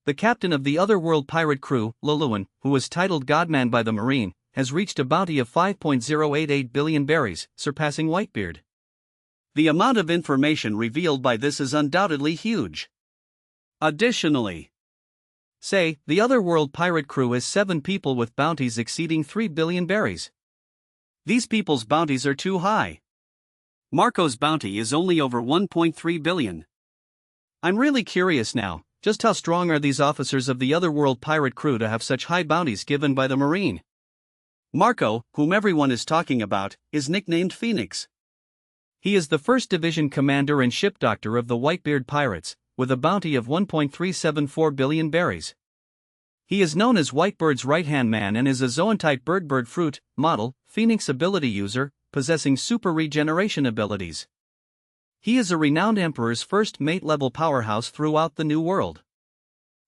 [SPEAKER 1] The captain of the Otherworld pirate crew, Luluan, who was titled Godman by the Marine, has reached a bounty of 5.088 billion berries, surpassing Whitebeard. The amount of information revealed by this is undoubtedly huge. Additionally, the Otherworld pirate crew has 7 people with bounties exceeding 3 billion berries. These people's bounties are too high. Marco's bounty is only over 1.3 billion. I'm really curious now, just how strong are these officers of the Otherworld pirate crew to have such high bounties given by the Marine? Marco, whom everyone is talking about, is nicknamed Phoenix. He is the 1st Division Commander and Ship Doctor of the Whitebeard Pirates, with a bounty of 1.374 billion berries. He is known as Whitebeard's right-hand man and is a Zoan-type bird fruit model, Phoenix ability user, possessing super regeneration abilities. He is a renowned Emperor's first mate-level powerhouse throughout the New World.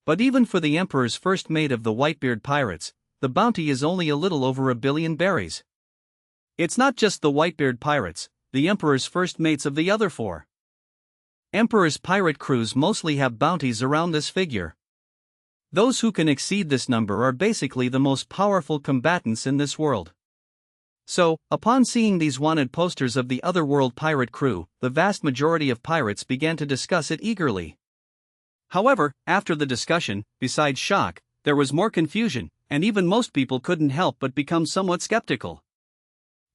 [SPEAKER 1] But even for the Emperor's first mate of the Whitebeard Pirates, the bounty is only a little over 1 billion berries. It's not just the Whitebeard Pirates, the Emperor's first mates of the other 4 Emperor's pirate crews mostly have bounties around this figure. Those who can exceed this number are basically the most powerful combatants in this world. So, upon seeing these wanted posters of the Otherworld pirate crew, the vast majority of pirates began to discuss it eagerly. However, after the discussion, besides shock, there was more confusion, and even most people couldn't help but become somewhat skeptical.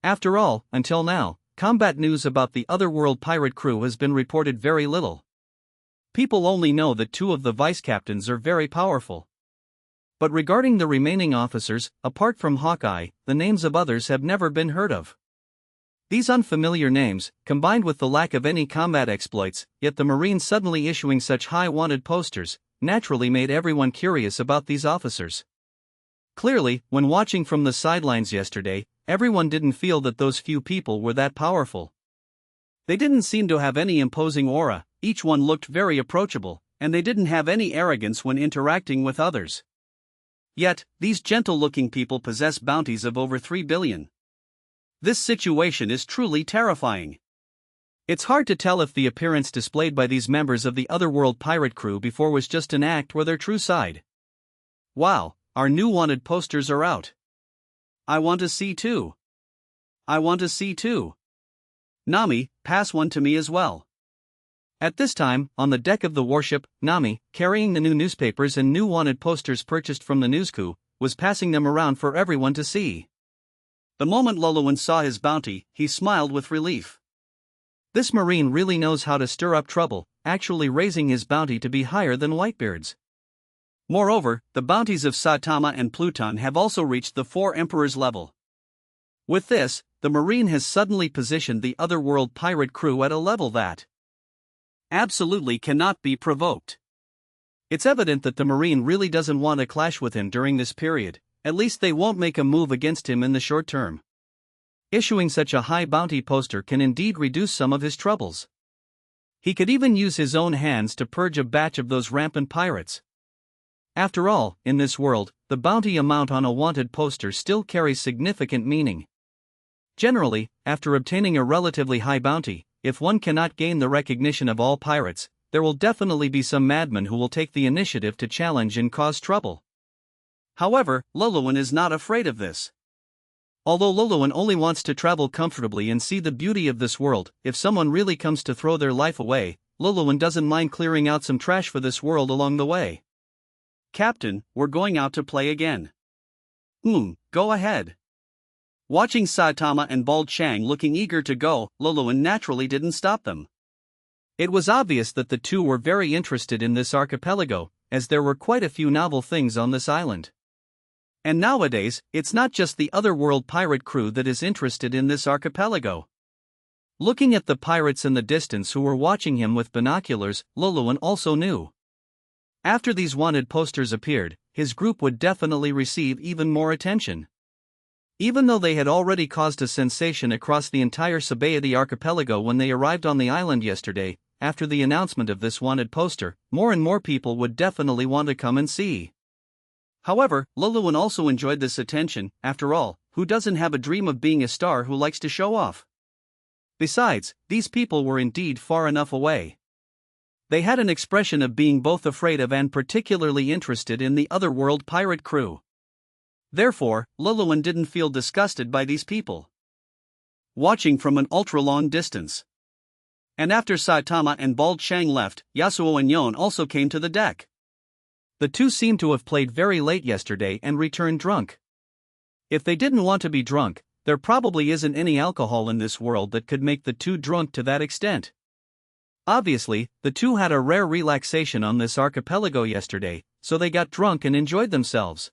[SPEAKER 1] After all, until now, combat news about the Otherworld pirate crew has been reported very little. People only know that 2 of the vice captains are very powerful. But regarding the remaining officers, apart from Hawkeye, the names of others have never been heard of. These unfamiliar names, combined with the lack of any combat exploits, yet the Marines suddenly issuing such high wanted posters, naturally made everyone curious about these officers. Clearly, when watching from the sidelines yesterday, everyone didn't feel that those few people were that powerful. They didn't seem to have any imposing aura, each one looked very approachable, and they didn't have any arrogance when interacting with others. Yet, these gentle-looking people possess bounties of over 3 billion. This situation is truly terrifying. It's hard to tell if the appearance displayed by these members of the Otherworld pirate crew before was just an act or their true side. Wow, our new wanted posters are out. I want to see 2. I want to see 2. Nami, pass one to me as well. At this time, on the deck of the warship, Nami, carrying the new newspapers and new wanted posters purchased from the newscrew, was passing them around for everyone to see. The moment Luluan saw his bounty, he smiled with relief. This Marine really knows how to stir up trouble, actually raising his bounty to be higher than Whitebeard's. Moreover, the bounties of Saitama and Pluton have also reached the 4 Emperors level. With this, the Marine has suddenly positioned the Otherworld pirate crew at a level that absolutely cannot be provoked. It's evident that the Marine really doesn't want to clash with him during this period, at least they won't make a move against him in the short term. Issuing such a high bounty poster can indeed reduce some of his troubles. He could even use his own hands to purge a batch of those rampant pirates. After all, in this world, the bounty amount on a wanted poster still carries significant meaning. Generally, after obtaining a relatively high bounty, if one cannot gain the recognition of all pirates, there will definitely be some madman who will take the initiative to challenge and cause trouble. However, Luluan is not afraid of this. Although Luluan only wants to travel comfortably and see the beauty of this world, if someone really comes to throw their life away, Luluan doesn't mind clearing out some trash for this world along the way. Captain, we're going out to play again. Go ahead. Watching Saitama and Bald Chang looking eager to go, Luluan naturally didn't stop them. It was obvious that the two were very interested in this archipelago, as there were quite a few novel things on this island. And nowadays, it's not just the otherworld pirate crew that is interested in this archipelago. Looking at the pirates in the distance who were watching him with binoculars, Luluan also knew. After these wanted posters appeared, his group would definitely receive even more attention. Even though they had already caused a sensation across the entire Sabaody archipelago when they arrived on the island yesterday, after the announcement of this wanted poster, more and more people would definitely want to come and see. However, Luluan also enjoyed this attention. After all, who doesn't have a dream of being a star who likes to show off? Besides, these people were indeed far enough away. They had an expression of being both afraid of and particularly interested in the otherworld pirate crew. Therefore, Luluan didn't feel disgusted by these people. Watching from an ultra-long distance. And after Saitama and Bald Chang left, Yasuo and Yon also came to the deck. The two seemed to have played very late yesterday and returned drunk. If they didn't want to be drunk, there probably isn't any alcohol in this world that could make the two drunk to that extent. Obviously, the two had a rare relaxation on this archipelago yesterday, so they got drunk and enjoyed themselves.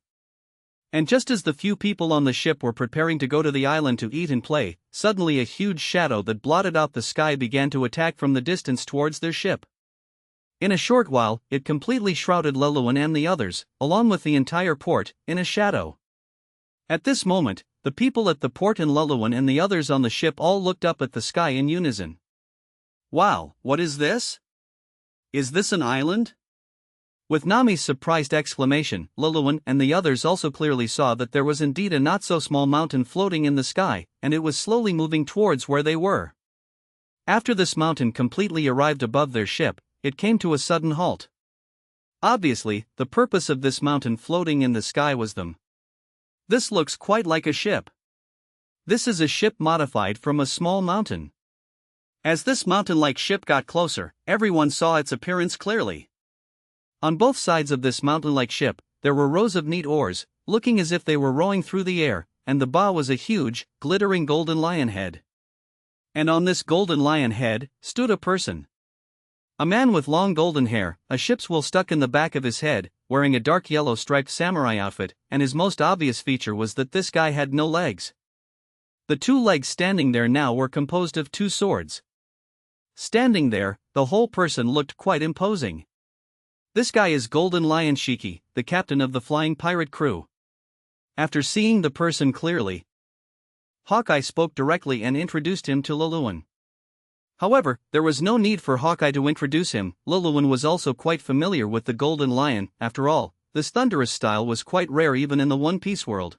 [SPEAKER 1] And just as the few people on the ship were preparing to go to the island to eat and play, suddenly a huge shadow that blotted out the sky began to attack from the distance towards their ship. In a short while, it completely shrouded Luluan and the others, along with the entire port, in a shadow. At this moment, the people at the port and Luluan and the others on the ship all looked up at the sky in unison. Wow, what is this? Is this an island? With Nami's surprised exclamation, Luluan and the others also clearly saw that there was indeed a not-so-small mountain floating in the sky, and it was slowly moving towards where they were. After this mountain completely arrived above their ship, it came to a sudden halt. Obviously, the purpose of this mountain floating in the sky was them. This looks quite like a ship. This is a ship modified from a small mountain. As this mountain-like ship got closer, everyone saw its appearance clearly. On both sides of this mountain-like ship, there were rows of neat oars, looking as if they were rowing through the air, and the bow was a huge, glittering golden lion head. And on this golden lion head, stood a person. A man with long golden hair, a ship's wool stuck in the back of his head, wearing a dark yellow striped samurai outfit, and his most obvious feature was that this guy had no legs. The two legs standing there now were composed of two swords. Standing there, the whole person looked quite imposing. This guy is Golden Lion Shiki, the captain of the flying pirate crew. After seeing the person clearly, Hawkeye spoke directly and introduced him to Luluan. However, there was no need for Hawkeye to introduce him. Luluan was also quite familiar with the Golden Lion. After all, this thunderous style was quite rare even in the One Piece world.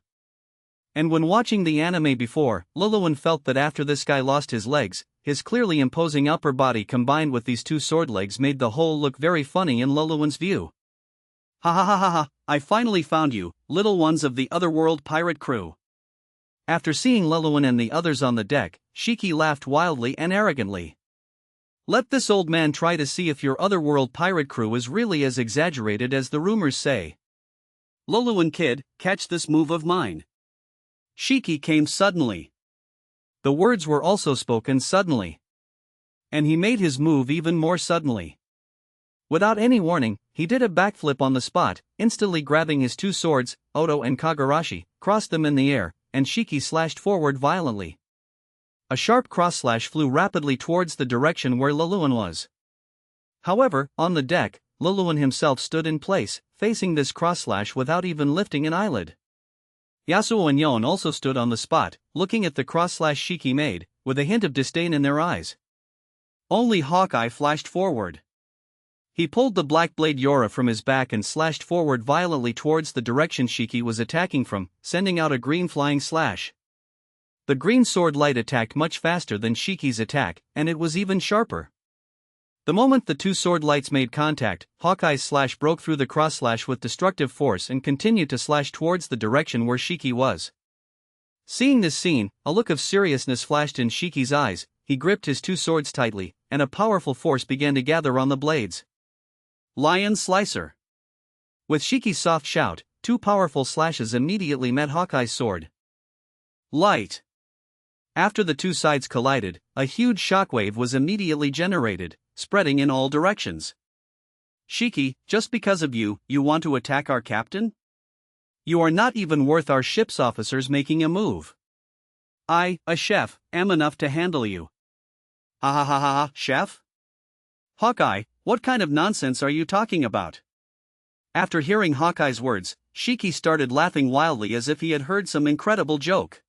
[SPEAKER 1] And when watching the anime before, Luluan felt that after this guy lost his legs, his clearly imposing upper body combined with these two sword legs made the whole look very funny in Luluan's view. Ha ha ha ha ha, I finally found you, little ones of the otherworld pirate crew. After seeing Luluan and the others on the deck, Shiki laughed wildly and arrogantly. Let this old man try to see if your otherworld pirate crew is really as exaggerated as the rumors say. Luluan kid, catch this move of mine. Shiki came suddenly. The words were also spoken suddenly. And he made his move even more suddenly. Without any warning, he did a backflip on the spot, instantly grabbing his two swords, Oto and Kagurashi, crossed them in the air, and Shiki slashed forward violently. A sharp cross-slash flew rapidly towards the direction where Luluan was. However, on the deck, Luluan himself stood in place, facing this cross-slash without even lifting an eyelid. Yasuo and Yon also stood on the spot, looking at the cross-slash Shiki made, with a hint of disdain in their eyes. Only Hawkeye flashed forward. He pulled the black blade Yora from his back and slashed forward violently towards the direction Shiki was attacking from, sending out a green flying slash. The green sword light attacked much faster than Shiki's attack, and it was even sharper. The moment the two sword lights made contact, Hawkeye's slash broke through the cross-slash with destructive force and continued to slash towards the direction where Shiki was. Seeing this scene, a look of seriousness flashed in Shiki's eyes. He gripped his two swords tightly, and a powerful force began to gather on the blades. Lion Slicer. With Shiki's soft shout, two powerful slashes immediately met Hawkeye's sword. Light. After the two sides collided, a huge shockwave was immediately generated, spreading in all directions. Shiki, just because of you, you want to attack our captain? You are not even worth our ship's officers making a move. I, a chef, am enough to handle you. Ha ha ha ha, chef? Hawkeye, what kind of nonsense are you talking about? After hearing Hawkeye's words, Shiki started laughing wildly as if he had heard some incredible joke.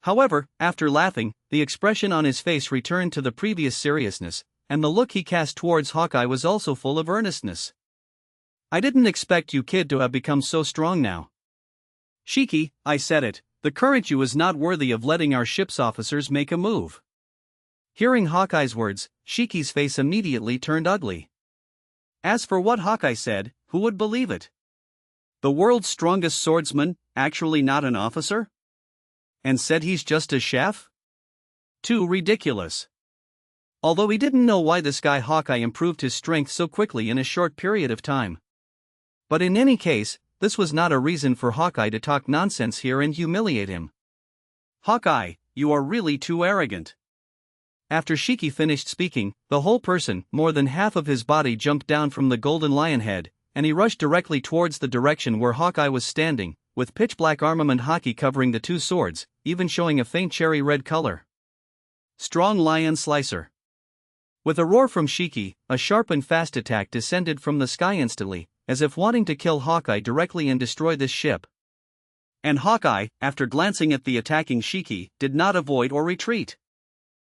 [SPEAKER 1] However, after laughing, the expression on his face returned to the previous seriousness, and the look he cast towards Hawkeye was also full of earnestness. I didn't expect you kid to have become so strong now. Shiki, I said it, the current you is not worthy of letting our ship's officers make a move. Hearing Hawkeye's words, Shiki's face immediately turned ugly. As for what Hawkeye said, who would believe it? The world's strongest swordsman, actually not an officer? And said he's just a chef? Too ridiculous. Although he didn't know why this guy Hawkeye improved his strength so quickly in a short period of time. But in any case, this was not a reason for Hawkeye to talk nonsense here and humiliate him. Hawkeye, you are really too arrogant. After Shiki finished speaking, the whole person, more than half of his body, jumped down from the golden lion head, and he rushed directly towards the direction where Hawkeye was standing, with pitch-black armament haki covering the two swords, even showing a faint cherry red color. Strong Lion Slicer. With a roar from Shiki, a sharp and fast attack descended from the sky instantly, as if wanting to kill Hawkeye directly and destroy this ship. And Hawkeye, after glancing at the attacking Shiki, did not avoid or retreat.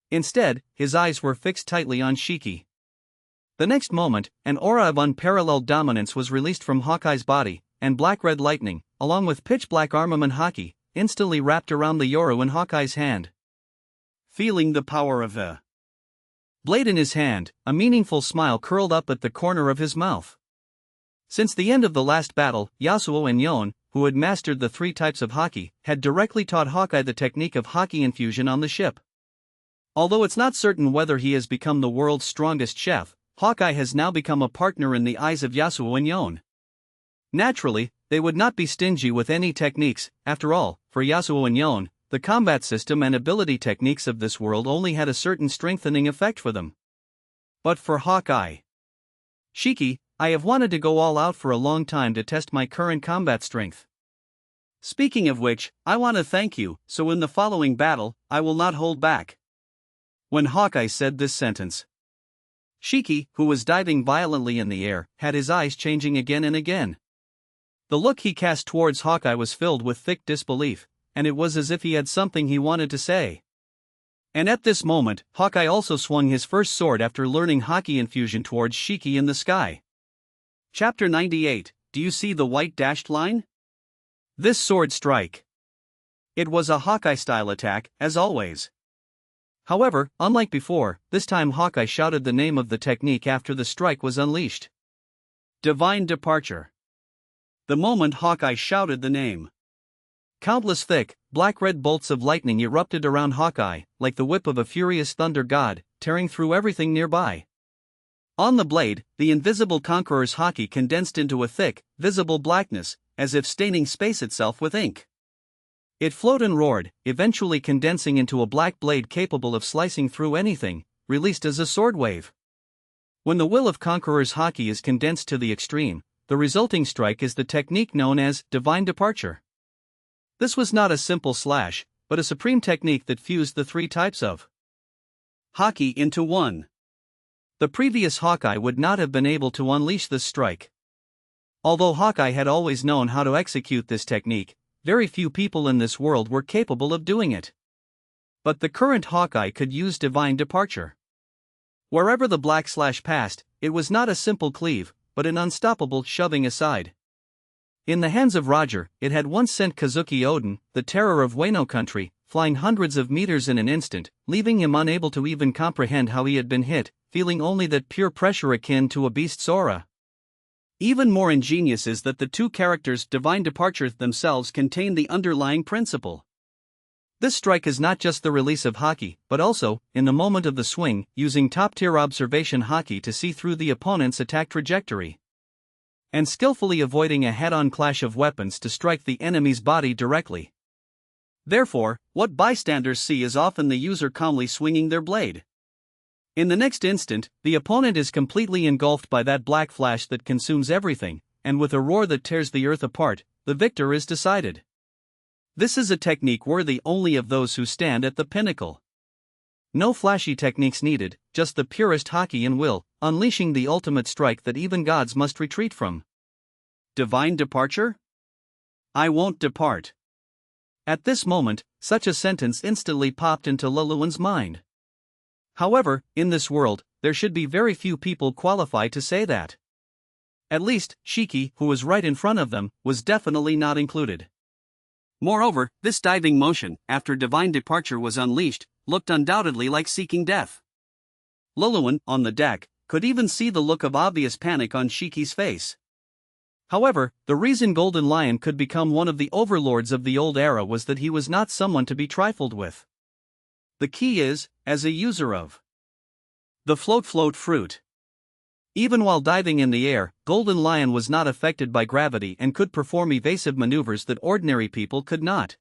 [SPEAKER 1] Instead, his eyes were fixed tightly on Shiki. The next moment, an aura of unparalleled dominance was released from Hawkeye's body, and black-red lightning, along with pitch-black armament haki, instantly wrapped around the Yoru in Hawkeye's hand. Feeling the power of the blade in his hand, a meaningful smile curled up at the corner of his mouth. Since the end of the last battle, Yasuo and Yon, who had mastered the three types of haki, had directly taught Hawkeye the technique of haki infusion on the ship. Although it's not certain whether he has become the world's strongest chef, Hawkeye has now become a partner in the eyes of Yasuo and Yon. Naturally, they would not be stingy with any techniques. After all, for Yasuo and Yon, the combat system and ability techniques of this world only had a certain strengthening effect for them. But for Hawkeye, Shiki, I have wanted to go all out for a long time to test my current combat strength. Speaking of which, I want to thank you, so in the following battle, I will not hold back. When Hawkeye said this sentence, Shiki, who was diving violently in the air, had his eyes changing again and again. The look he cast towards Hawkeye was filled with thick disbelief, and it was as if he had something he wanted to say. And at this moment, Hawkeye also swung his first sword after learning haki infusion towards Shiki in the sky. Chapter 98, Do you see the white dashed line? This sword strike. It was a Hawkeye-style attack, as always. However, unlike before, this time Hawkeye shouted the name of the technique after the strike was unleashed. Divine Departure. The moment Hawkeye shouted the name, countless thick, black-red bolts of lightning erupted around Hawkeye, like the whip of a furious thunder god, tearing through everything nearby. On the blade, the invisible conqueror's haki condensed into a thick, visible blackness, as if staining space itself with ink. It flowed and roared, eventually condensing into a black blade capable of slicing through anything, released as a sword wave. When the will of Conqueror's haki is condensed to the extreme, the resulting strike is the technique known as Divine Departure. This was not a simple slash, but a supreme technique that fused the three types of haki into one. The previous Hawkeye would not have been able to unleash this strike. Although Hawkeye had always known how to execute this technique, very few people in this world were capable of doing it. But the current Hawkeye could use Divine Departure. Wherever the black slash passed, it was not a simple cleave, but an unstoppable shoving aside. In the hands of Roger, it had once sent Kazuki Odin, the terror of Wano country, flying hundreds of meters in an instant, leaving him unable to even comprehend how he had been hit, feeling only that pure pressure akin to a beast's aura. Even more ingenious is that the two characters' Divine Departure themselves contain the underlying principle. This strike is not just the release of haki, but also, in the moment of the swing, using top-tier observation haki to see through the opponent's attack trajectory. and skillfully avoiding a head-on clash of weapons to strike the enemy's body directly. Therefore, what bystanders see is often the user calmly swinging their blade. In the next instant, the opponent is completely engulfed by that black flash that consumes everything, and with a roar that tears the earth apart, the victor is decided. This is a technique worthy only of those who stand at the pinnacle. No flashy techniques needed, just the purest haki and will, unleashing the ultimate strike that even gods must retreat from. Divine departure? I won't depart. At this moment, such a sentence instantly popped into Luluan's mind. However, in this world, there should be very few people qualified to say that. At least, Shiki, who was right in front of them, was definitely not included. Moreover, this diving motion, after divine departure was unleashed, looked undoubtedly like seeking death. Luluan, on the deck, could even see the look of obvious panic on Shiki's face. However, the reason Golden Lion could become one of the overlords of the old era was that he was not someone to be trifled with. The key is, as a user of the float fruit. Even while diving in the air, Golden Lion was not affected by gravity and could perform evasive maneuvers that ordinary people could not.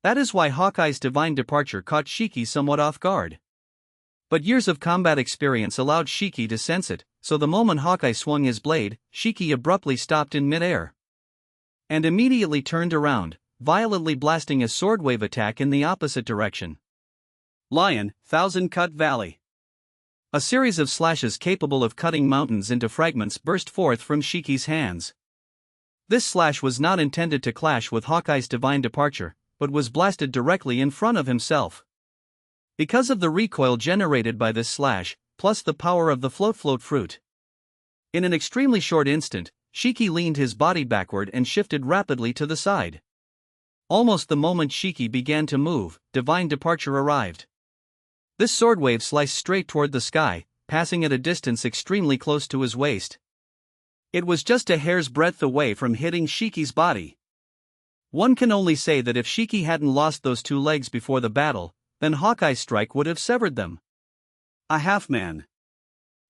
[SPEAKER 1] That is why Hawkeye's divine departure caught Shiki somewhat off guard. But years of combat experience allowed Shiki to sense it, so the moment Hawkeye swung his blade, Shiki abruptly stopped in midair. And immediately turned around, violently blasting a sword wave attack in the opposite direction. Lion, Thousand Cut Valley. A series of slashes capable of cutting mountains into fragments burst forth from Shiki's hands. This slash was not intended to clash with Hawkeye's divine departure, but was blasted directly in front of himself. Because of the recoil generated by this slash, plus the power of the float fruit. In an extremely short instant, Shiki leaned his body backward and shifted rapidly to the side. Almost the moment Shiki began to move, divine departure arrived. This sword wave sliced straight toward the sky, passing at a distance extremely close to his waist. It was just a hair's breadth away from hitting Shiki's body. One can only say that if Shiki hadn't lost those two legs before the battle, then Hawkeye's strike would have severed them. A half-man.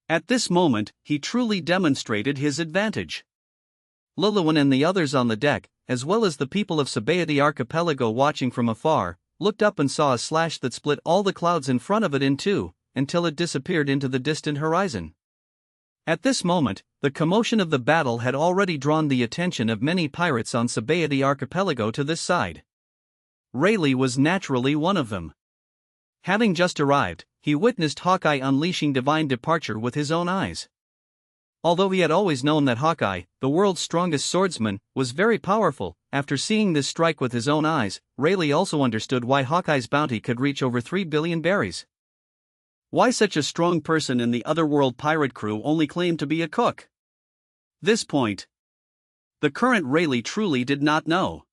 [SPEAKER 1] At this moment, he truly demonstrated his advantage. Luluan and the others on the deck, as well as the people of Sabaody Archipelago watching from afar, looked up and saw a slash that split all the clouds in front of it in two, until it disappeared into the distant horizon. At this moment, the commotion of the battle had already drawn the attention of many pirates on Sabaody Archipelago to this side. Rayleigh was naturally one of them. Having just arrived, he witnessed Hawkeye unleashing divine departure with his own eyes. Although he had always known that Hawkeye, the world's strongest swordsman, was very powerful, after seeing this strike with his own eyes, Rayleigh also understood why Hawkeye's bounty could reach over 3 billion berries. Why such a strong person in the otherworld pirate crew only claimed to be a cook? This point, the current Rayleigh truly did not know.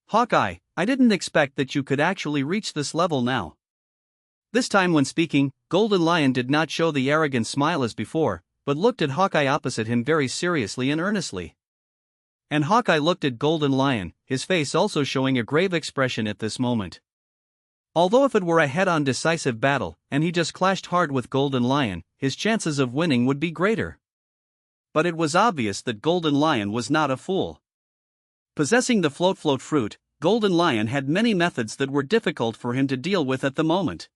[SPEAKER 1] Hawkeye, I didn't expect that you could actually reach this level now. This time when speaking, Golden Lion did not show the arrogant smile as before, but looked at Hawkeye opposite him very seriously and earnestly. And Hawkeye looked at Golden Lion, his face also showing a grave expression at this moment. Although if it were a head-on decisive battle, and he just clashed hard with Golden Lion, his chances of winning would be greater. But it was obvious that Golden Lion was not a fool. Possessing the float fruit, Golden Lion had many methods that were difficult for him to deal with at the moment.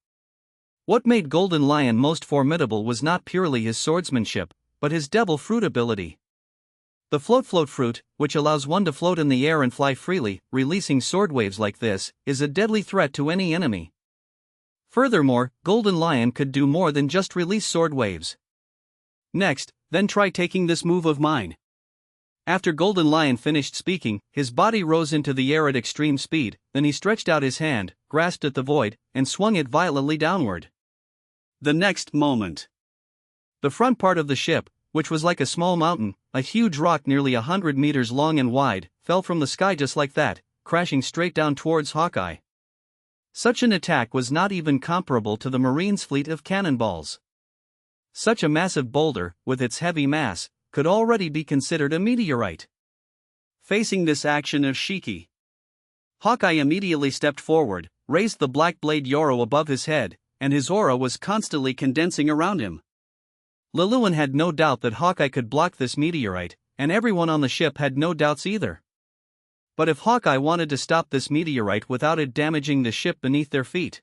[SPEAKER 1] What made Golden Lion most formidable was not purely his swordsmanship, but his devil fruit ability. The float fruit, which allows one to float in the air and fly freely, releasing sword waves like this, is a deadly threat to any enemy. Furthermore, Golden Lion could do more than just release sword waves. Next, then try taking this move of mine. After Golden Lion finished speaking, his body rose into the air at extreme speed, then he stretched out his hand, grasped at the void, and swung it violently downward. The next moment, the front part of the ship, which was like a small mountain, a huge rock nearly 100 meters long and wide, fell from the sky just like that, crashing straight down towards Hawkeye. Such an attack was not even comparable to the Marines' fleet of cannonballs. Such a massive boulder, with its heavy mass, could already be considered a meteorite. Facing this action of Shiki, Hawkeye immediately stepped forward, raised the black blade Yoro above his head, and his aura was constantly condensing around him. Luluan had no doubt that Hawkeye could block this meteorite, and everyone on the ship had no doubts either. But if Hawkeye wanted to stop this meteorite without it damaging the ship beneath their feet,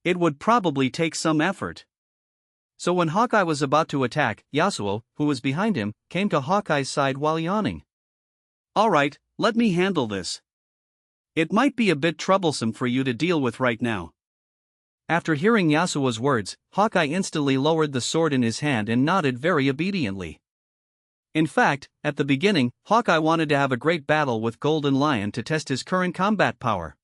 [SPEAKER 1] it would probably take some effort. So when Hawkeye was about to attack, Yasuo, who was behind him, came to Hawkeye's side while yawning. "Alright, let me handle this. It might be a bit troublesome for you to deal with right now." After hearing Yasuo's words, Hawkeye instantly lowered the sword in his hand and nodded very obediently. In fact, at the beginning, Hawkeye wanted to have a great battle with Golden Lion to test his current combat power.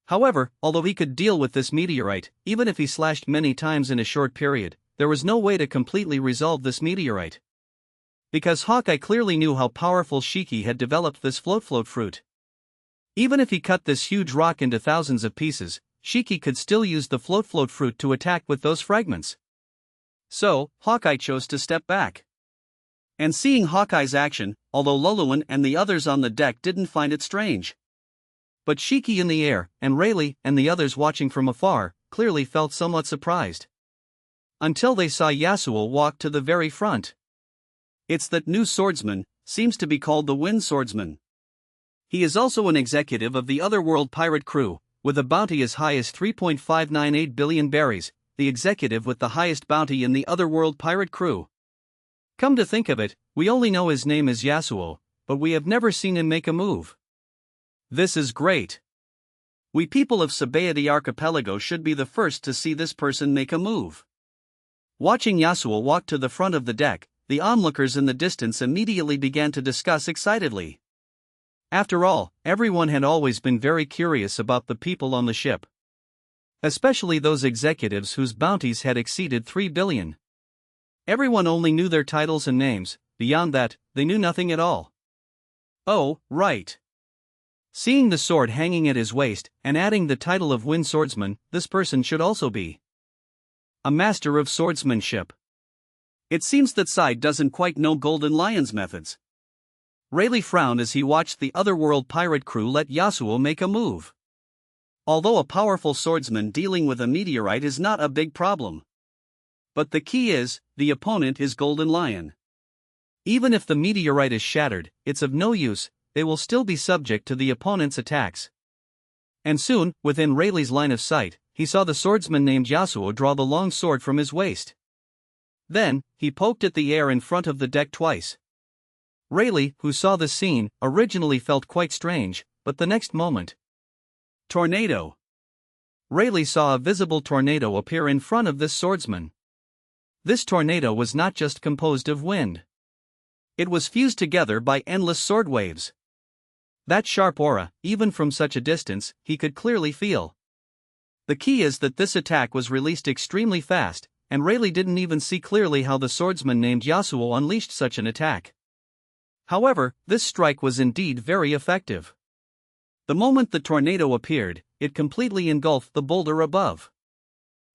[SPEAKER 1] However, although he could deal with this meteorite, even if he slashed many times in a short period, there was no way to completely resolve this meteorite. Because Hawkeye clearly knew how powerful Shiki had developed this float fruit. Even if he cut this huge rock into thousands of pieces, Shiki could still use the float fruit to attack with those fragments. So, Hawkeye chose to step back. And seeing Hawkeye's action, although Loluan and the others on the deck didn't find it strange. But Shiki in the air, and Rayleigh and the others watching from afar, clearly felt somewhat surprised. Until they saw Yasuo walk to the very front. It's that new swordsman, seems to be called the Wind Swordsman. He is also an executive of the Otherworld pirate crew, with a bounty as high as 3.598 billion berries, the executive with the highest bounty in the Otherworld pirate crew. Come to think of it, we only know his name is Yasuo, but we have never seen him make a move. This is great. We people of Sabaody Archipelago should be the first to see this person make a move. Watching Yasuo walk to the front of the deck, the onlookers in the distance immediately began to discuss excitedly. After all, everyone had always been very curious about the people on the ship. Especially those executives whose bounties had exceeded 3 billion. Everyone only knew their titles and names, beyond that, they knew nothing at all. Oh, right. Seeing the sword hanging at his waist, and adding the title of Wind Swordsman, this person should also be a master of swordsmanship. It seems that Side doesn't quite know Golden Lion's methods. Rayleigh frowned as he watched the Otherworld pirate crew let Yasuo make a move. Although a powerful swordsman dealing with a meteorite is not a big problem. But the key is, the opponent is Golden Lion. Even if the meteorite is shattered, it's of no use, they will still be subject to the opponent's attacks. And soon, within Rayleigh's line of sight, he saw the swordsman named Yasuo draw the long sword from his waist. Then, he poked at the air in front of the deck twice. Rayleigh, who saw the scene, originally felt quite strange, but the next moment. Tornado. Rayleigh saw a visible tornado appear in front of this swordsman. This tornado was not just composed of wind. It was fused together by endless sword waves. That sharp aura, even from such a distance, he could clearly feel. The key is that this attack was released extremely fast, and Rayleigh didn't even see clearly how the swordsman named Yasuo unleashed such an attack. However, this strike was indeed very effective. The moment the tornado appeared, it completely engulfed the boulder above.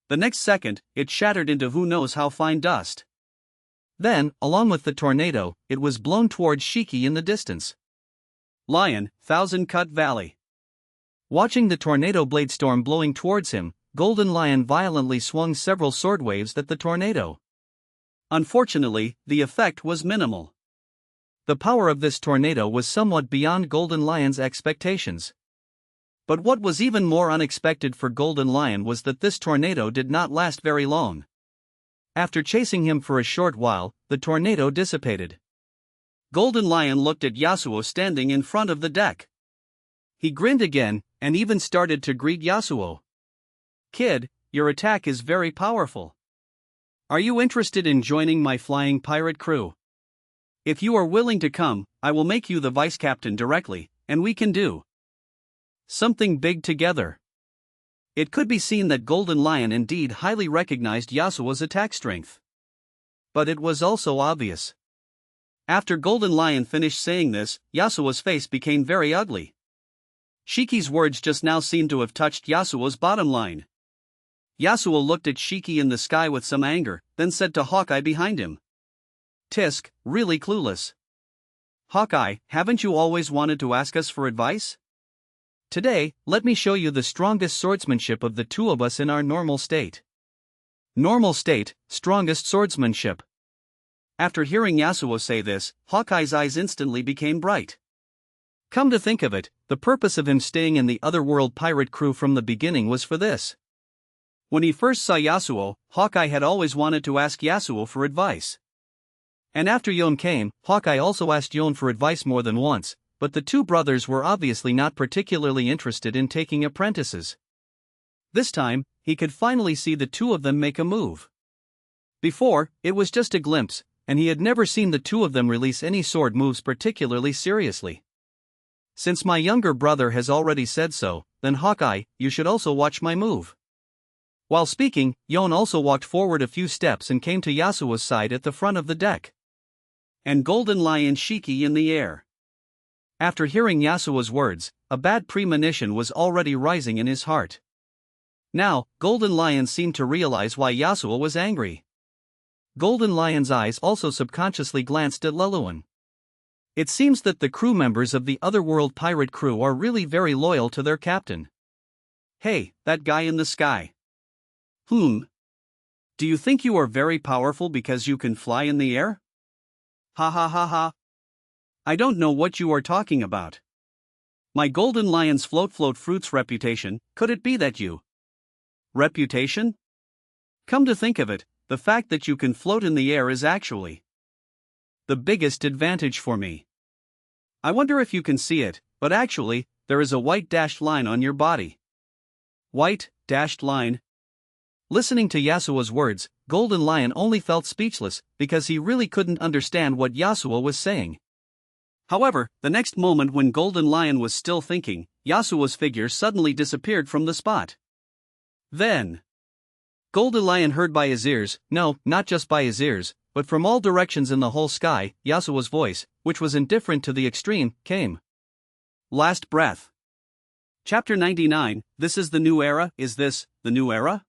[SPEAKER 1] The next second, it shattered into who knows how fine dust. Then, along with the tornado, it was blown towards Shiki in the distance. Lion, Thousand Cut Valley. Watching the tornado blade storm blowing towards him, Golden Lion violently swung several sword waves at the tornado. Unfortunately, the effect was minimal. The power of this tornado was somewhat beyond Golden Lion's expectations. But what was even more unexpected for Golden Lion was that this tornado did not last very long. After chasing him for a short while, the tornado dissipated. Golden Lion looked at Yasuo standing in front of the deck. He grinned again, and even started to greet Yasuo. "Kid, your attack is very powerful. Are you interested in joining my flying pirate crew? If you are willing to come, I will make you the vice captain directly, and we can do something big together." It could be seen that Golden Lion indeed highly recognized Yasuo's attack strength. But it was also obvious. After Golden Lion finished saying this, Yasuo's face became very ugly. Shiki's words just now seemed to have touched Yasuo's bottom line. Yasuo looked at Shiki in the sky with some anger, then said to Hawkeye behind him. "Tisk, really clueless. Hawkeye, haven't you always wanted to ask us for advice? Today, let me show you the strongest swordsmanship of the two of us in our normal state. Normal state, strongest swordsmanship. After hearing Yasuo say this, Hawkeye's eyes instantly became bright. Come to think of it, the purpose of him staying in the Otherworld pirate crew from the beginning was for this. When he first saw Yasuo, Hawkeye had always wanted to ask Yasuo for advice. And after Yon came, Hawkeye also asked Yon for advice more than once, but the two brothers were obviously not particularly interested in taking apprentices. This time, he could finally see the two of them make a move. Before, it was just a glimpse, and he had never seen the two of them release any sword moves particularly seriously. Since my younger brother has already said so, then Hawkeye, you should also watch my move. While speaking, Yon also walked forward a few steps and came to Yasuo's side at the front of the deck. And Golden Lion Shiki in the air. After hearing Yasuo's words, a bad premonition was already rising in his heart. Now, Golden Lion seemed to realize why Yasuo was angry. Golden Lion's eyes also subconsciously glanced at Lelouin. It seems that the crew members of the Otherworld pirate crew are really very loyal to their captain. Hey, that guy in the sky. Do you think you are very powerful because you can fly in the air? Ha ha ha ha. I don't know what you are talking about. My Golden Lion's float fruits reputation, could it be that you? Reputation? Come to think of it, the fact that you can float in the air is actually the biggest advantage for me. I wonder if you can see it, but actually, there is a white dashed line on your body. White, dashed line. Listening to Yasuo's words, Golden Lion only felt speechless, because he really couldn't understand what Yasuo was saying. However, the next moment when Golden Lion was still thinking, Yasuo's figure suddenly disappeared from the spot. Then, Golden Lion heard by his ears, no, not just by his ears, but from all directions in the whole sky, Yasuo's voice, which was indifferent to the extreme, came. Last breath. Chapter 99, This is the new era, is this, the new era?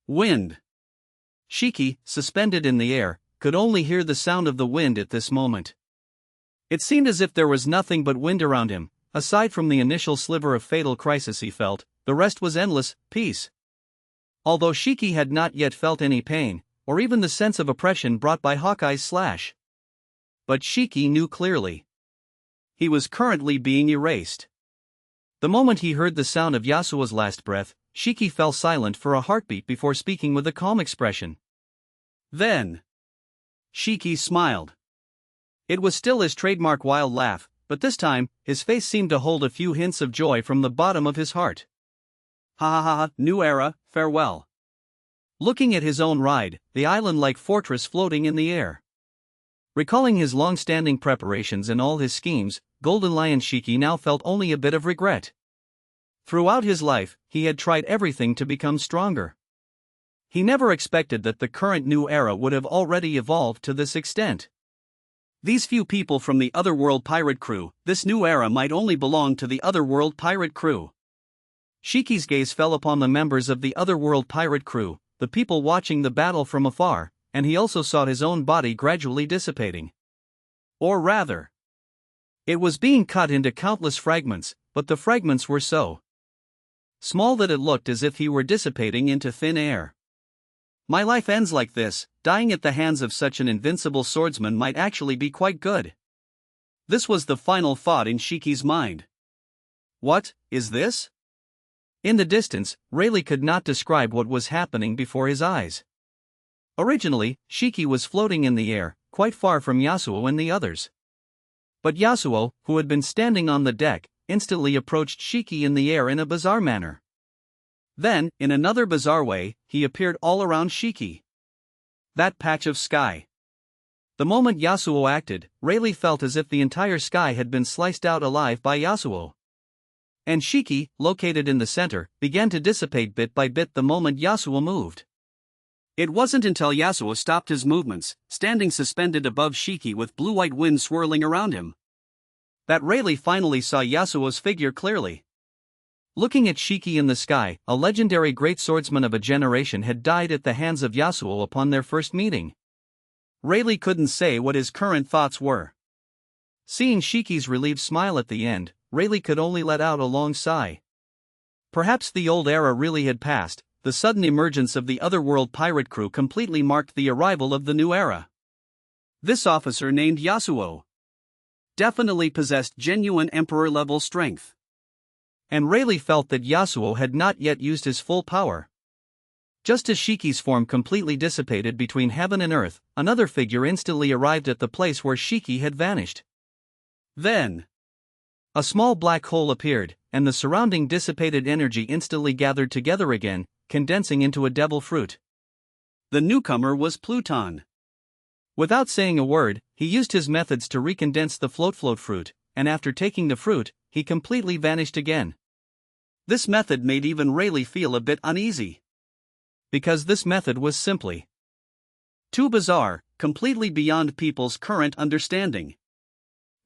[SPEAKER 1] Wind. Shiki, suspended in the air, could only hear the sound of the wind at this moment. It seemed as if there was nothing but wind around him, aside from the initial sliver of fatal crisis he felt, the rest was endless peace. Although Shiki had not yet felt any pain, or even the sense of oppression brought by Hawkeye's slash. But Shiki knew clearly. He was currently being erased. The moment he heard the sound of Yasuo's last breath, Shiki fell silent for a heartbeat before speaking with a calm expression. Then, Shiki smiled. It was still his trademark wild laugh, but this time, his face seemed to hold a few hints of joy from the bottom of his heart. Ha ha ha, new era, farewell. Looking at his own ride, the island-like fortress floating in the air. Recalling his long-standing preparations and all his schemes, Golden Lion Shiki now felt only a bit of regret. Throughout his life, he had tried everything to become stronger. He never expected that the current new era would have already evolved to this extent. These few people from the Otherworld pirate crew, this new era might only belong to the Otherworld pirate crew. Shiki's gaze fell upon the members of the Otherworld pirate crew, the people watching the battle from afar, and he also saw his own body gradually dissipating. Or rather, it was being cut into countless fragments, but the fragments were so small that it looked as if he were dissipating into thin air. My life ends like this, dying at the hands of such an invincible swordsman might actually be quite good. This was the final thought in Shiki's mind. What is this? In the distance, Rayleigh could not describe what was happening before his eyes. Originally, Shiki was floating in the air, quite far from Yasuo and the others. But Yasuo, who had been standing on the deck, instantly approached Shiki in the air in a bizarre manner. Then, in another bizarre way, he appeared all around Shiki. That patch of sky. The moment Yasuo acted, Rayleigh felt as if the entire sky had been sliced out alive by Yasuo. And Shiki, located in the center, began to dissipate bit by bit the moment Yasuo moved. It wasn't until Yasuo stopped his movements, standing suspended above Shiki with blue-white wind swirling around him, that Rayleigh finally saw Yasuo's figure clearly. Looking at Shiki in the sky, a legendary great swordsman of a generation had died at the hands of Yasuo upon their first meeting. Rayleigh couldn't say what his current thoughts were. Seeing Shiki's relieved smile at the end, Rayleigh could only let out a long sigh. Perhaps the old era really had passed. The sudden emergence of the Otherworld pirate crew completely marked the arrival of the new era. This officer named Yasuo definitely possessed genuine emperor-level strength. And Rayleigh felt that Yasuo had not yet used his full power. Just as Shiki's form completely dissipated between heaven and earth, another figure instantly arrived at the place where Shiki had vanished. Then, a small black hole appeared, and the surrounding dissipated energy instantly gathered together again, condensing into a devil fruit. The newcomer was Pluton. Without saying a word, he used his methods to recondense the float fruit, and after taking the fruit, he completely vanished again. This method made even Rayleigh feel a bit uneasy. Because this method was simply too bizarre, completely beyond people's current understanding.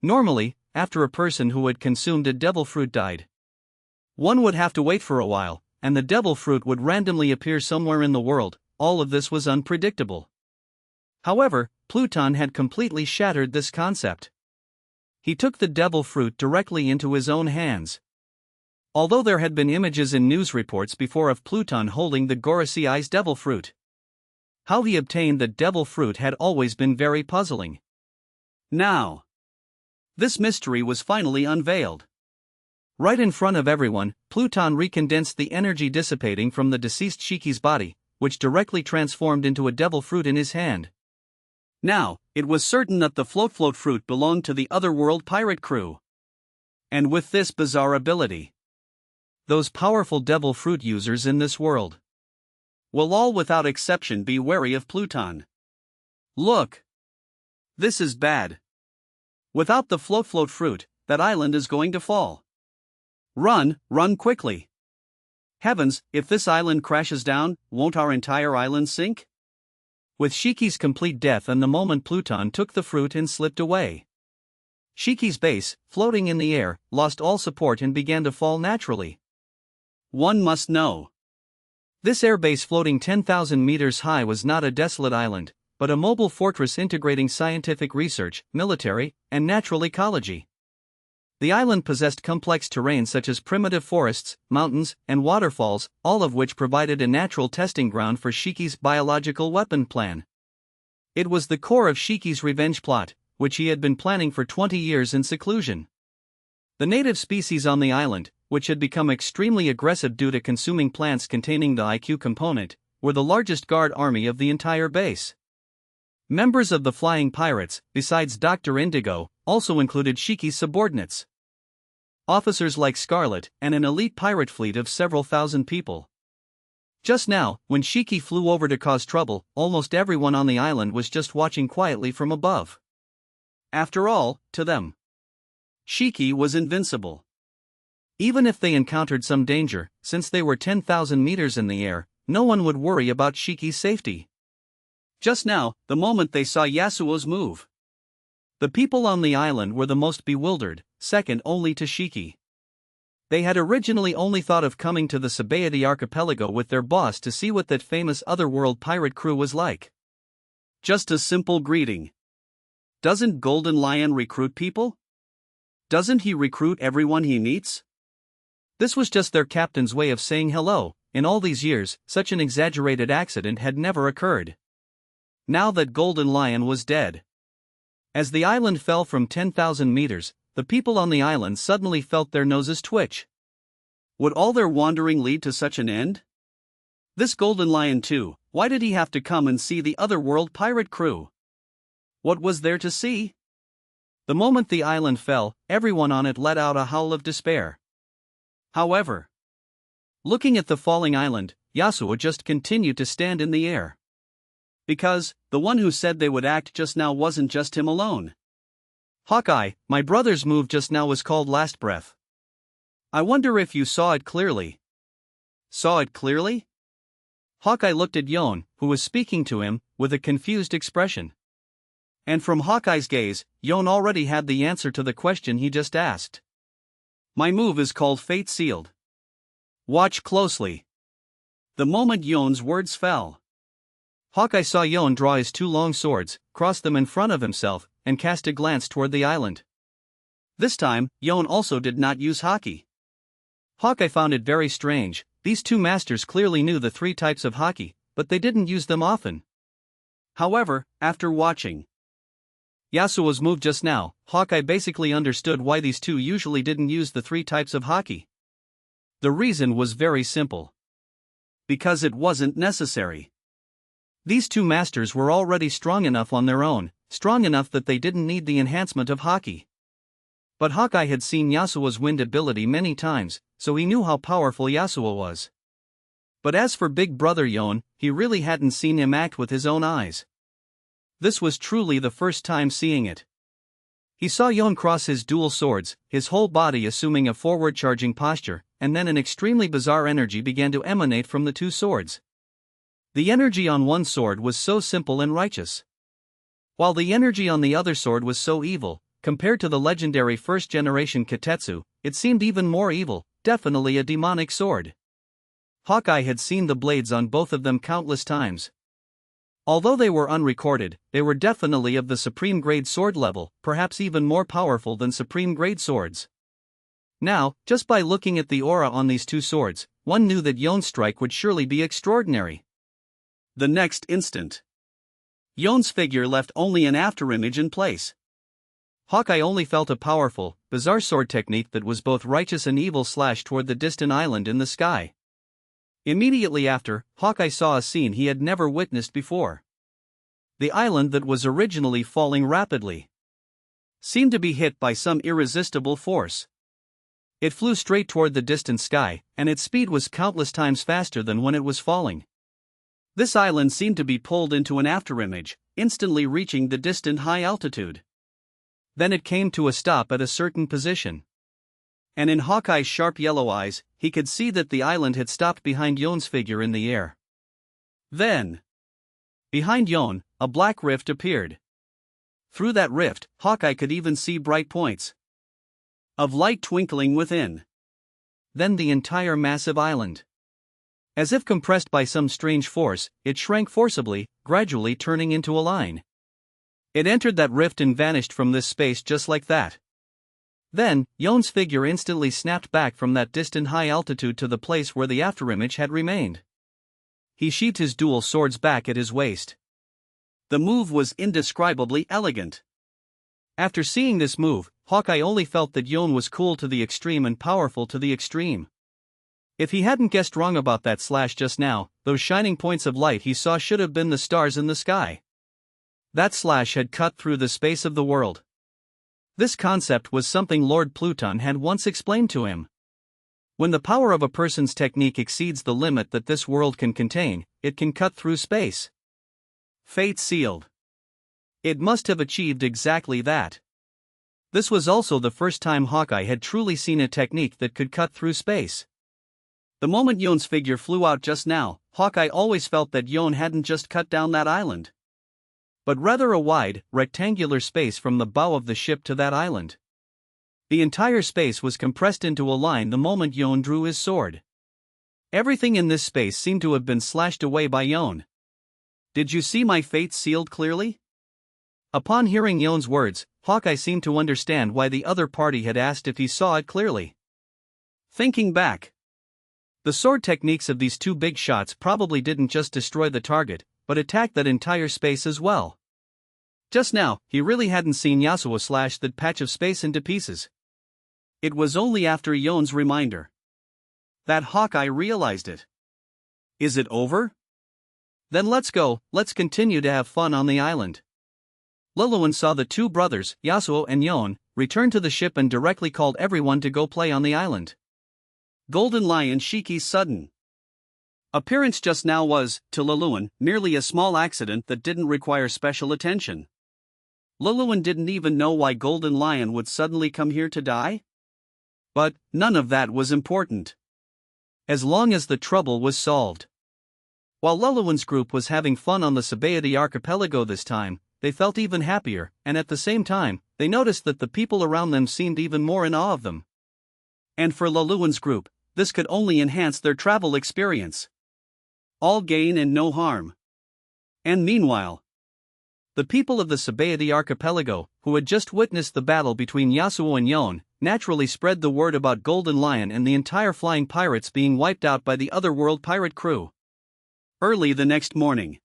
[SPEAKER 1] Normally, after a person who had consumed a devil fruit died, one would have to wait for a while, and the devil fruit would randomly appear somewhere in the world. All of this was unpredictable. However, Pluton had completely shattered this concept. He took the devil fruit directly into his own hands. Although there had been images in news reports before of Pluton holding the Gorosei's devil fruit, how he obtained the devil fruit had always been very puzzling. Now, this mystery was finally unveiled. Right in front of everyone, Pluton recondensed the energy dissipating from the deceased Shiki's body, which directly transformed into a devil fruit in his hand. Now, it was certain that the float fruit belonged to the otherworld pirate crew. And with this bizarre ability, those powerful devil fruit users in this world will all without exception be wary of Pluton. Look! This is bad. Without the float fruit, that island is going to fall. Run quickly. Heavens, if this island crashes down, won't our entire island sink? With Shiki's complete death and the moment Pluton took the fruit and slipped away, Shiki's base, floating in the air, lost all support and began to fall naturally. One must know. This airbase floating 10,000 meters high was not a desolate island, but a mobile fortress integrating scientific research, military, and natural ecology. The island possessed complex terrain such as primitive forests, mountains, and waterfalls, all of which provided a natural testing ground for Shiki's biological weapon plan. It was the core of Shiki's revenge plot, which he had been planning for 20 years in seclusion. The native species on the island, which had become extremely aggressive due to consuming plants containing the IQ component, were the largest guard army of the entire base. Members of the Flying Pirates, besides Dr. Indigo, also included Shiki's subordinates. Officers like Scarlet, and an elite pirate fleet of several thousand people. Just now, when Shiki flew over to cause trouble, almost everyone on the island was just watching quietly from above. After all, to them, Shiki was invincible. Even if they encountered some danger, since they were 10,000 meters in the air, no one would worry about Shiki's safety. Just now, the moment they saw Yasuo's move, the people on the island were the most bewildered, second only to Shiki. They had originally only thought of coming to the Sabaody archipelago with their boss to see what that famous otherworld pirate crew was like. Just a simple greeting. Doesn't Golden Lion recruit people? Doesn't he recruit everyone he meets? This was just their captain's way of saying hello. In all these years, such an exaggerated accident had never occurred. Now that Golden Lion was dead. As the island fell from 10,000 meters, the people on the island suddenly felt their noses twitch. Would all their wandering lead to such an end? This Golden Lion too, why did he have to come and see the otherworld pirate crew? What was there to see? The moment the island fell, everyone on it let out a howl of despair. However, looking at the falling island, Yasuo just continued to stand in the air. Because, the one who said they would act just now wasn't just him alone. Hawkeye, my brother's move just now was called Last Breath. I wonder if you saw it clearly. Saw it clearly? Hawkeye looked at Yon, who was speaking to him, with a confused expression. And from Hawkeye's gaze, Yon already had the answer to the question he just asked. My move is called Fate Sealed. Watch closely. The moment Yon's words fell, Hawkeye saw Yon draw his two long swords, cross them in front of himself, and cast a glance toward the island. This time, Yon also did not use Haki. Hawkeye found it very strange. These two masters clearly knew the three types of Haki, but they didn't use them often. However, after watching Yasuo's move just now, Hawkeye basically understood why these two usually didn't use the three types of haki. The reason was very simple. Because it wasn't necessary. These two masters were already strong enough on their own, strong enough that they didn't need the enhancement of haki. But Hawkeye had seen Yasuo's wind ability many times, so he knew how powerful Yasuo was. But as for Big Brother Yon, he really hadn't seen him act with his own eyes. This was truly the first time seeing it. He saw Yon cross his dual swords, his whole body assuming a forward-charging posture, and then an extremely bizarre energy began to emanate from the two swords. The energy on one sword was so simple and righteous, while the energy on the other sword was so evil. Compared to the legendary first-generation Katetsu, it seemed even more evil, definitely a demonic sword. Hawkeye had seen the blades on both of them countless times. Although they were unrecorded, they were definitely of the supreme grade sword level, perhaps even more powerful than supreme grade swords. Now, just by looking at the aura on these two swords, one knew that Yon's strike would surely be extraordinary. The next instant, Yon's figure left only an afterimage in place. Hawkeye only felt a powerful, bizarre sword technique that was both righteous and evil slash toward the distant island in the sky. Immediately after, Hawkeye saw a scene he had never witnessed before. The island that was originally falling rapidly seemed to be hit by some irresistible force. It flew straight toward the distant sky, and its speed was countless times faster than when it was falling. This island seemed to be pulled into an afterimage, instantly reaching the distant high altitude. Then it came to a stop at a certain position. And in Hawkeye's sharp yellow eyes, he could see that the island had stopped behind Yon's figure in the air. Then, behind Yon, a black rift appeared. Through that rift, Hawkeye could even see bright points of light twinkling within. Then the entire massive island, as if compressed by some strange force, it shrank forcibly, gradually turning into a line. It entered that rift and vanished from this space just like that. Then, Yon's figure instantly snapped back from that distant high altitude to the place where the afterimage had remained. He sheathed his dual swords back at his waist. The move was indescribably elegant. After seeing this move, Hawkeye only felt that Yon was cool to the extreme and powerful to the extreme. If he hadn't guessed wrong about that slash just now, those shining points of light he saw should have been the stars in the sky. That slash had cut through the space of the world. This concept was something Lord Pluton had once explained to him. When the power of a person's technique exceeds the limit that this world can contain, it can cut through space. Fate sealed. It must have achieved exactly that. This was also the first time Hawkeye had truly seen a technique that could cut through space. The moment Yon's figure flew out just now, Hawkeye always felt that Yon hadn't just cut down that island, but rather a wide, rectangular space from the bow of the ship to that island. The entire space was compressed into a line the moment Yon drew his sword. Everything in this space seemed to have been slashed away by Yon. Did you see my fate sealed clearly? Upon hearing Yon's words, Hawkeye seemed to understand why the other party had asked if he saw it clearly. Thinking back, the sword techniques of these two big shots probably didn't just destroy the target, but attacked that entire space as well. Just now, he really hadn't seen Yasuo slash that patch of space into pieces. It was only after Yon's reminder that Hawkeye realized it. Is it over? Then let's go, let's continue to have fun on the island. Luluan saw the two brothers, Yasuo and Yon, return to the ship and directly called everyone to go play on the island. Golden Lion Shiki's sudden appearance just now was, to Luluan, merely a small accident that didn't require special attention. Luluan didn't even know why Golden Lion would suddenly come here to die. But none of that was important, as long as the trouble was solved. While Luluan's group was having fun on the Sabaody archipelago this time, they felt even happier, and at the same time, they noticed that the people around them seemed even more in awe of them. And for Luluan's group, this could only enhance their travel experience. All gain and no harm. And meanwhile, the people of the Sabaody archipelago, who had just witnessed the battle between Yasuo and Yon, naturally spread the word about Golden Lion and the entire flying pirates being wiped out by the otherworld pirate crew. Early the next morning,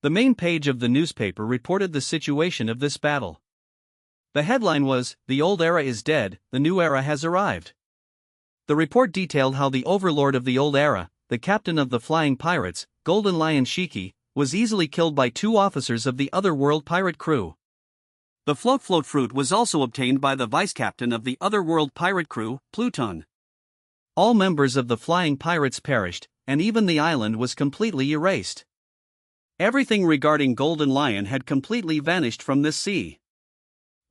[SPEAKER 1] The main page of the newspaper reported the situation of this battle. The headline was, "The old era is dead, the new era has arrived." The report detailed how the overlord of the old era, the captain of the flying pirates, Golden Lion Shiki, was easily killed by two officers of the Otherworld pirate crew. The float fruit was also obtained by the vice-captain of the Otherworld pirate crew, Pluton. All members of the flying pirates perished, and even the island was completely erased. Everything regarding Golden Lion had completely vanished from this sea.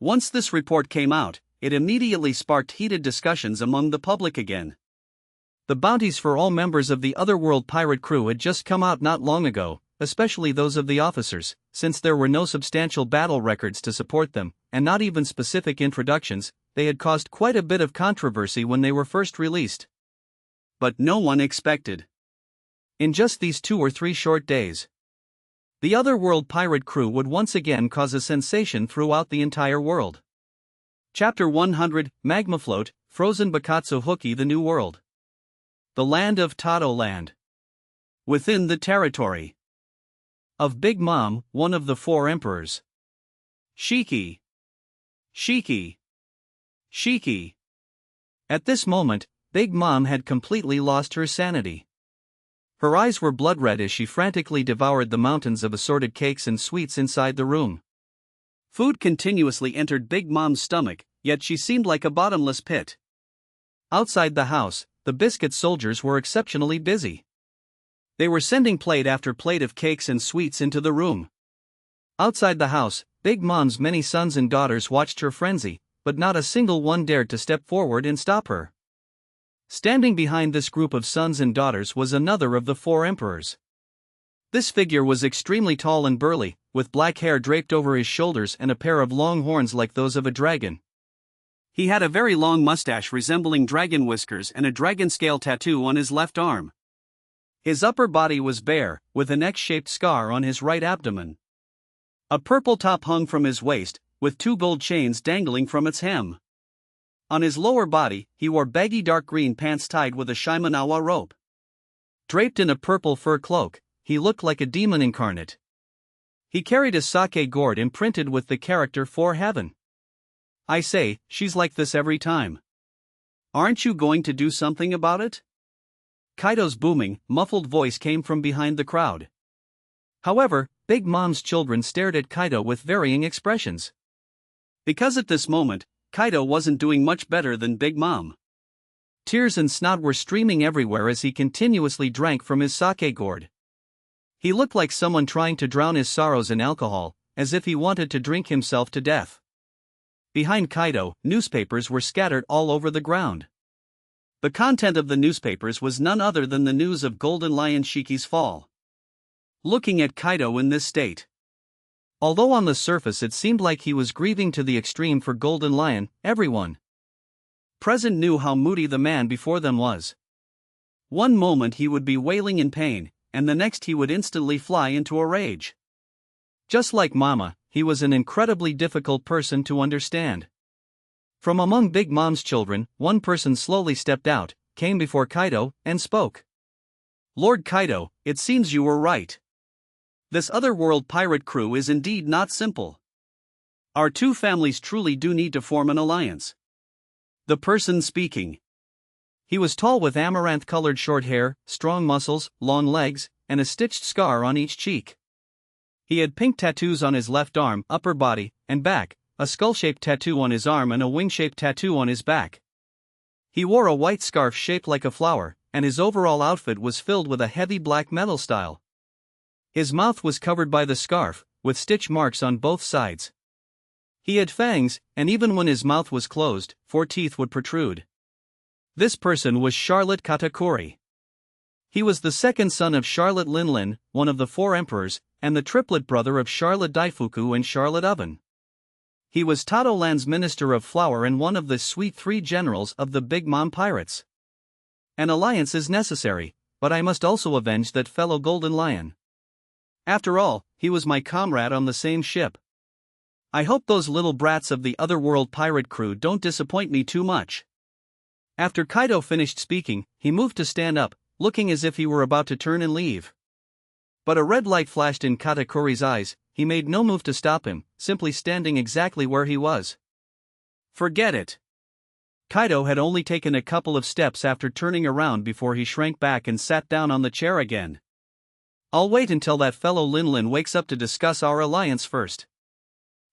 [SPEAKER 1] Once this report came out, it immediately sparked heated discussions among the public again. The bounties for all members of the Otherworld pirate crew had just come out not long ago, especially those of the officers, since there were no substantial battle records to support them, and not even specific introductions. They had caused quite a bit of controversy when they were first released. But no one expected. In just these 2 or 3 short days, the Otherworld pirate crew would once again cause a sensation throughout the entire world. Chapter 100, Magmafloat, Frozen Bakatsu Hooky, the New World. The land of Tato Land. Within the territory of Big Mom, one of the 4 emperors. Shiki. Shiki. Shiki. At this moment, Big Mom had completely lost her sanity. Her eyes were blood red as she frantically devoured the mountains of assorted cakes and sweets inside the room. Food continuously entered Big Mom's stomach, yet she seemed like a bottomless pit. Outside the house, the biscuit soldiers were exceptionally busy. They were sending plate after plate of cakes and sweets into the room. Outside the house, Big Mom's many sons and daughters watched her frenzy, but not a single one dared to step forward and stop her. Standing behind this group of sons and daughters was another of the 4 emperors. This figure was extremely tall and burly, with black hair draped over his shoulders and a pair of long horns like those of a dragon. He had a very long mustache resembling dragon whiskers and a dragon scale tattoo on his left arm. His upper body was bare, with an X-shaped scar on his right abdomen. A purple top hung from his waist, with 2 gold chains dangling from its hem. On his lower body, he wore baggy dark green pants tied with a Shimanawa rope. Draped in a purple fur cloak, he looked like a demon incarnate. He carried a sake gourd imprinted with the character "For Heaven." I say, she's like this every time. Aren't you going to do something about it? Kaido's booming, muffled voice came from behind the crowd. However, Big Mom's children stared at Kaido with varying expressions. Because at this moment, Kaido wasn't doing much better than Big Mom. Tears and snot were streaming everywhere as he continuously drank from his sake gourd. He looked like someone trying to drown his sorrows in alcohol, as if he wanted to drink himself to death. Behind Kaido, newspapers were scattered all over the ground. The content of the newspapers was none other than the news of Golden Lion Shiki's fall. Looking at Kaido in this state, although on the surface it seemed like he was grieving to the extreme for Golden Lion, everyone present knew how moody the man before them was. One moment he would be wailing in pain, and the next he would instantly fly into a rage. Just like Mama, he was an incredibly difficult person to understand. From among Big Mom's children, one person slowly stepped out, came before Kaido, and spoke. "Lord Kaido, it seems you were right. This Otherworld pirate crew is indeed not simple. Our 2 families truly do need to form an alliance." The person speaking. He was tall with amaranth-colored short hair, strong muscles, long legs, and a stitched scar on each cheek. He had pink tattoos on his left arm, upper body, and back, a skull-shaped tattoo on his arm and a wing-shaped tattoo on his back. He wore a white scarf shaped like a flower, and his overall outfit was filled with a heavy black metal style. His mouth was covered by the scarf, with stitch marks on both sides. He had fangs, and even when his mouth was closed, 4 teeth would protrude. This person was Charlotte Katakuri. He was the second son of Charlotte Linlin, one of the 4 emperors, and the triplet brother of Charlotte Daifuku and Charlotte Oven. He was Tato Land's Minister of Flour and one of the sweet 3 generals of the Big Mom Pirates. An alliance is necessary, but I must also avenge that fellow Golden Lion. After all, he was my comrade on the same ship. I hope those little brats of the Otherworld pirate crew don't disappoint me too much. After Kaido finished speaking, he moved to stand up, looking as if he were about to turn and leave. But a red light flashed in Katakuri's eyes. He made no move to stop him, simply standing exactly where he was. Forget it. Kaido had only taken a couple of steps after turning around before he shrank back and sat down on the chair again. I'll wait until that fellow Linlin wakes up to discuss our alliance first.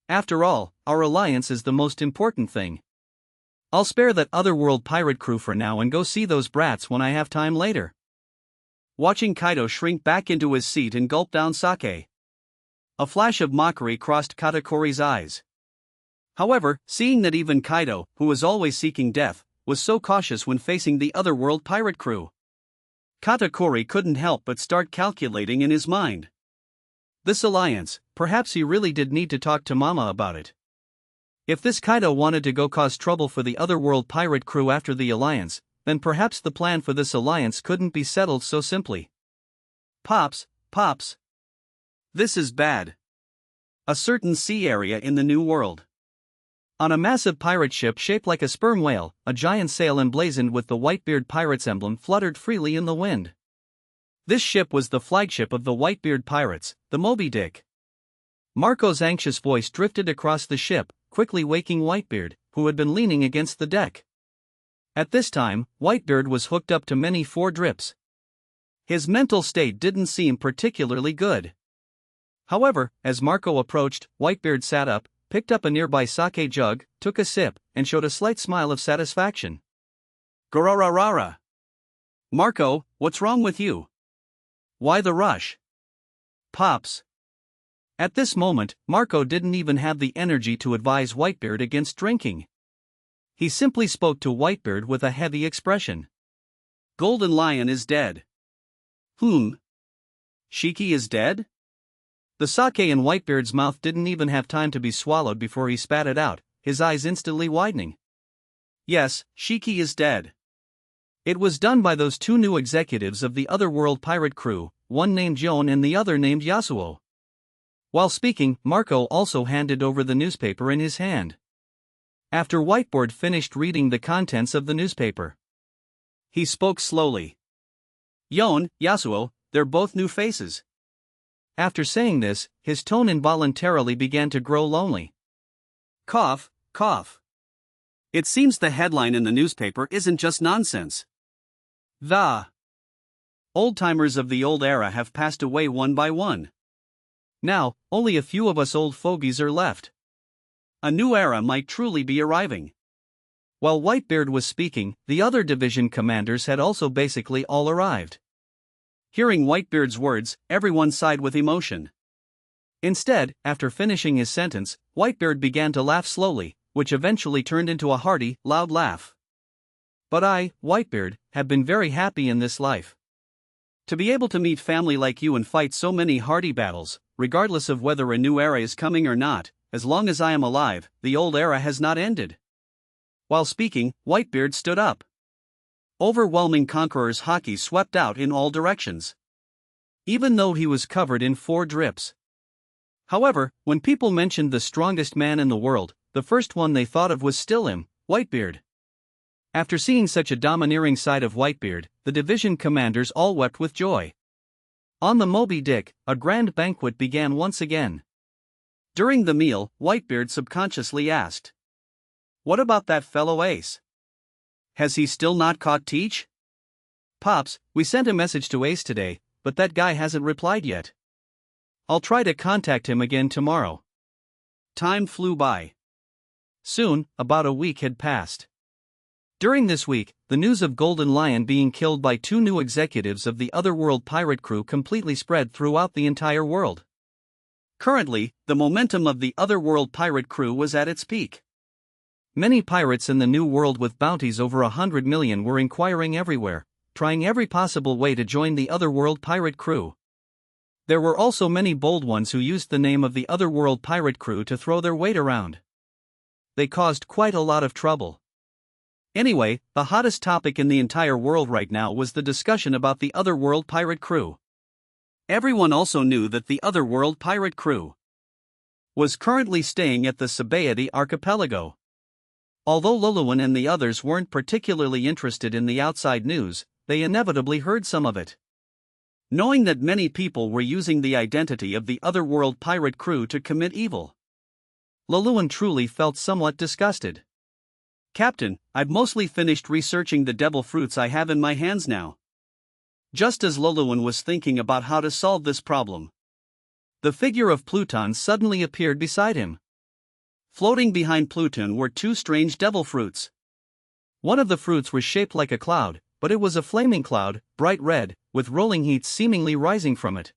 [SPEAKER 1] After all, our alliance is the most important thing. I'll spare that otherworld pirate crew for now and go see those brats when I have time later. Watching Kaido shrink back into his seat and gulp down sake. A flash of mockery crossed Katakuri's eyes. However, seeing that even Kaido, who was always seeking death, was so cautious when facing the otherworld pirate crew, Katakuri couldn't help but start calculating in his mind. This alliance, perhaps he really did need to talk to Mama about it. If this Kaido wanted to go cause trouble for the otherworld pirate crew after the alliance, then perhaps the plan for this alliance couldn't be settled so simply. Pops. This is bad. A certain sea area in the New World. On a massive pirate ship shaped like a sperm whale, a giant sail emblazoned with the Whitebeard Pirates emblem fluttered freely in the wind. This ship was the flagship of the Whitebeard Pirates, the Moby Dick. Marco's anxious voice drifted across the ship, quickly waking Whitebeard, who had been leaning against the deck. At this time, Whitebeard was hooked up to many 4-drips. His mental state didn't seem particularly good. However, as Marco approached, Whitebeard sat up, picked up a nearby sake jug, took a sip, and showed a slight smile of satisfaction. Garararara. Marco, what's wrong with you? Why the rush? Pops. At this moment, Marco didn't even have the energy to advise Whitebeard against drinking. He simply spoke to Whitebeard with a heavy expression. Golden Lion is dead. Shiki is dead? The sake in Whitebeard's mouth didn't even have time to be swallowed before he spat it out, his eyes instantly widening. Yes, Shiki is dead. It was done by those 2 new executives of the otherworld pirate crew, one named Yon and the other named Yasuo. While speaking, Marco also handed over the newspaper in his hand. After Whitebeard finished reading the contents of the newspaper, he spoke slowly. Yon, Yasuo, they're both new faces. After saying this, his tone involuntarily began to grow lonely. Cough. It seems the headline in the newspaper isn't just nonsense. The old-timers of the old era have passed away one by one. Now, only a few of us old fogies are left. A new era might truly be arriving. While Whitebeard was speaking, the other division commanders had also basically all arrived. Hearing Whitebeard's words, everyone sighed with emotion. Instead, after finishing his sentence, Whitebeard began to laugh slowly, which eventually turned into a hearty, loud laugh. But I, Whitebeard, have been very happy in this life. To be able to meet family like you and fight so many hearty battles, regardless of whether a new era is coming or not, as long as I am alive, the old era has not ended. While speaking, Whitebeard stood up. Overwhelming conqueror's haki swept out in all directions. Even though he was covered in 4 drips. However, when people mentioned the strongest man in the world, the first one they thought of was still him, Whitebeard. After seeing such a domineering side of Whitebeard, the division commanders all wept with joy. On the Moby Dick, a grand banquet began once again. During the meal, Whitebeard subconsciously asked, "What about that fellow Ace? Has he still not caught Teach?" "Pops, we sent a message to Ace today, but that guy hasn't replied yet. I'll try to contact him again tomorrow." Time flew by. Soon, about a week had passed. During this week, the news of Golden Lion being killed by 2 new executives of the otherworld pirate crew completely spread throughout the entire world. Currently, the momentum of the otherworld pirate crew was at its peak. Many pirates in the New World with bounties over 100 million were inquiring everywhere, trying every possible way to join the otherworld pirate crew. There were also many bold ones who used the name of the otherworld pirate crew to throw their weight around. They caused quite a lot of trouble. Anyway, the hottest topic in the entire world right now was the discussion about the otherworld pirate crew. Everyone also knew that the otherworld pirate crew was currently staying at the Sabaody archipelago. Although Luluan and the others weren't particularly interested in the outside news, they inevitably heard some of it. knowing that many people were using the identity of the otherworld pirate crew to commit evil. Luluan truly felt somewhat disgusted. "Captain, I've mostly finished researching the devil fruits I have in my hands now." Just as Luluan was thinking about how to solve this problem, the figure of Pluton suddenly appeared beside him. Floating behind Pluton were two strange devil fruits. One of the fruits was shaped like a cloud, but it was a flaming cloud, bright red, with rolling heat seemingly rising from it.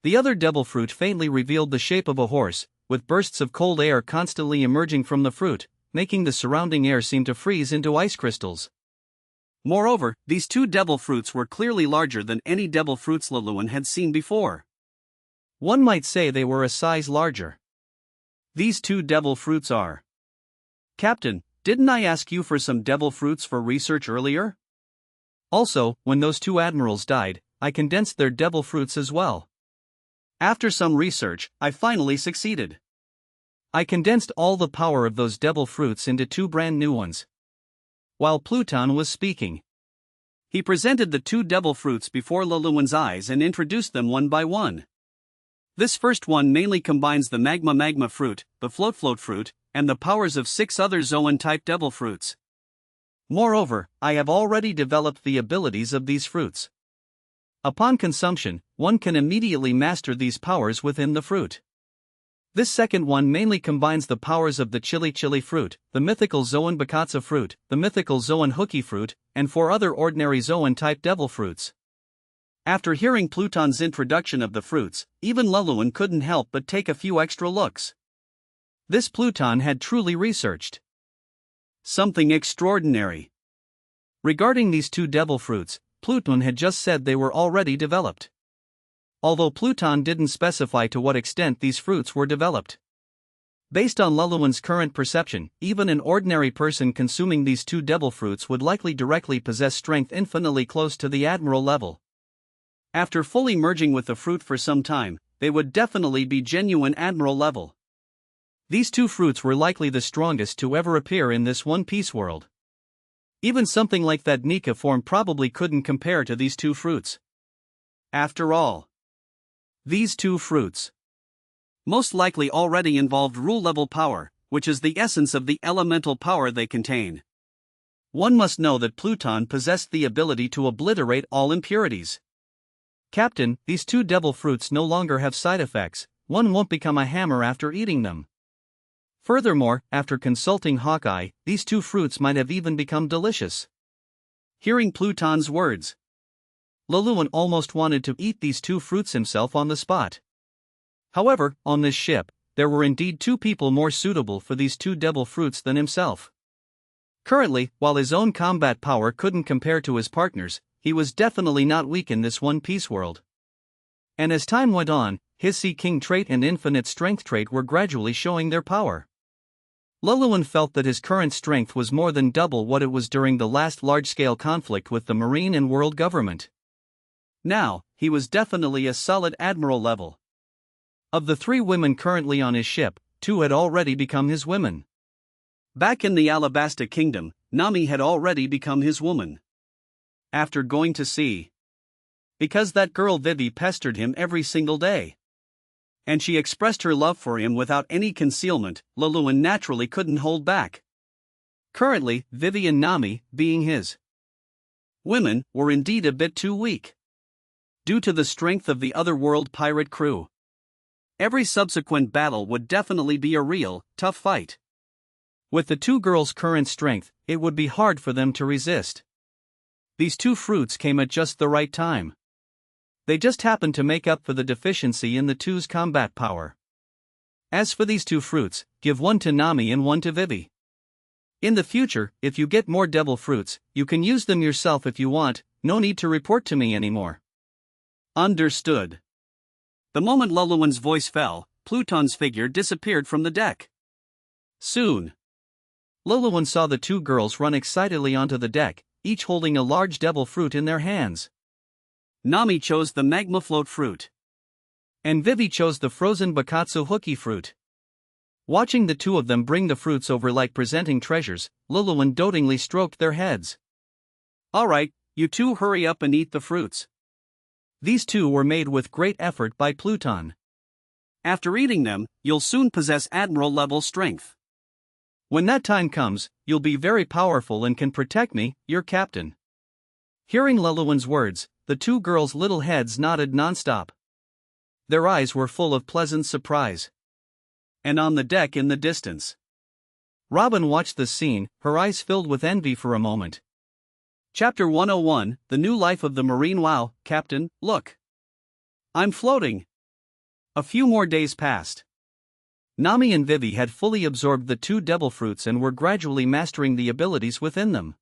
[SPEAKER 1] The other devil fruit faintly revealed the shape of a horse, with bursts of cold air constantly emerging from the fruit, making the surrounding air seem to freeze into ice crystals. Moreover, these two devil fruits were clearly larger than any devil fruits Luluan had seen before. One might say they were a size larger. These two devil fruits are. "Captain, didn't I ask you for some devil fruits for research earlier? Also, when those two admirals died, I condensed their devil fruits as well. After some research, I finally succeeded. I condensed all the power of those devil fruits into two brand new ones." While Pluton was speaking, he presented the two devil fruits before Luluan's eyes and introduced them one by one. This first one mainly combines the magma fruit, the float fruit, and the powers of 6 other Zoan-type devil fruits. Moreover, I have already developed the abilities of these fruits. Upon consumption, one can immediately master these powers within the fruit. This second one mainly combines the powers of the chili fruit, the mythical Zoan Bakatsa fruit, the mythical Zoan Hooky fruit, and 4 other ordinary Zoan-type devil fruits. After hearing Pluton's introduction of the fruits, even Luluan couldn't help but take a few extra looks. This Pluton had truly researched something extraordinary. Regarding these two devil fruits, Pluton had just said they were already developed. Although Pluton didn't specify to what extent these fruits were developed. Based on Luluan's current perception, even an ordinary person consuming these two devil fruits would likely directly possess strength infinitely close to the admiral level. After fully merging with the fruit for some time, they would definitely be genuine admiral level. These two fruits were likely the strongest to ever appear in this One Piece world. Even something like that Nika form probably couldn't compare to these two fruits. After all, these two fruits most likely already involved rule-level power, which is the essence of the elemental power they contain. One must know that Pluton possessed the ability to obliterate all impurities. "Captain, these two devil fruits no longer have side effects, one won't become a hammer after eating them. Furthermore, after consulting Hawkeye, these two fruits might have even become delicious." Hearing Pluton's words, Luluan almost wanted to eat these two fruits himself on the spot. However, on this ship, there were indeed two people more suitable for these two devil fruits than himself. Currently, while his own combat power couldn't compare to his partner's, he was definitely not weak in this One Piece world. And as time went on, his Sea King trait and infinite strength trait were gradually showing their power. Luluan felt that his current strength was more than double what it was during the last large-scale conflict with the Marine and world government. Now, he was definitely a solid admiral level. Of the 3 women currently on his ship, 2 had already become his women. Back in the Alabasta Kingdom, Nami had already become his woman. After going to sea. Because that girl Vivi pestered him every single day. And she expressed her love for him without any concealment, Luluan naturally couldn't hold back. Currently, Vivi and Nami, being his women, were indeed a bit too weak. Due to the strength of the otherworld pirate crew. Every subsequent battle would definitely be a real, tough fight. With the 2 girls' current strength, it would be hard for them to resist. These 2 fruits came at just the right time. They just happened to make up for the deficiency in the 2's combat power. As for these 2 fruits, give one to Nami and one to Vivi. In the future, if you get more devil fruits, you can use them yourself if you want, no need to report to me anymore. Understood. The moment Luluan's voice fell, Pluton's figure disappeared from the deck. Soon, Luluan saw the 2 girls run excitedly onto the deck, each holding a large devil fruit in their hands. Nami chose the magma float fruit. And Vivi chose the frozen Bakatsu hooky fruit. Watching the 2 of them bring the fruits over like presenting treasures, Luluan dotingly stroked their heads. "Alright, you 2 hurry up and eat the fruits. These two were made with great effort by Pluton.
[SPEAKER 2] After eating them, you'll soon possess admiral-level strength.
[SPEAKER 1] When that time comes, you'll be very powerful and can protect me, your captain. Hearing Luluan's words, the two girls' little heads nodded nonstop. Their eyes were full of pleasant surprise.
[SPEAKER 2] And on the deck in the distance,
[SPEAKER 1] Robin watched the scene, her eyes filled with envy for a moment.
[SPEAKER 2] Chapter 101, The New Life of the Marine. Wow, Captain, look. I'm floating.
[SPEAKER 1] A few more days passed. Nami and Vivi had fully absorbed the two devil fruits and were gradually mastering the abilities within them.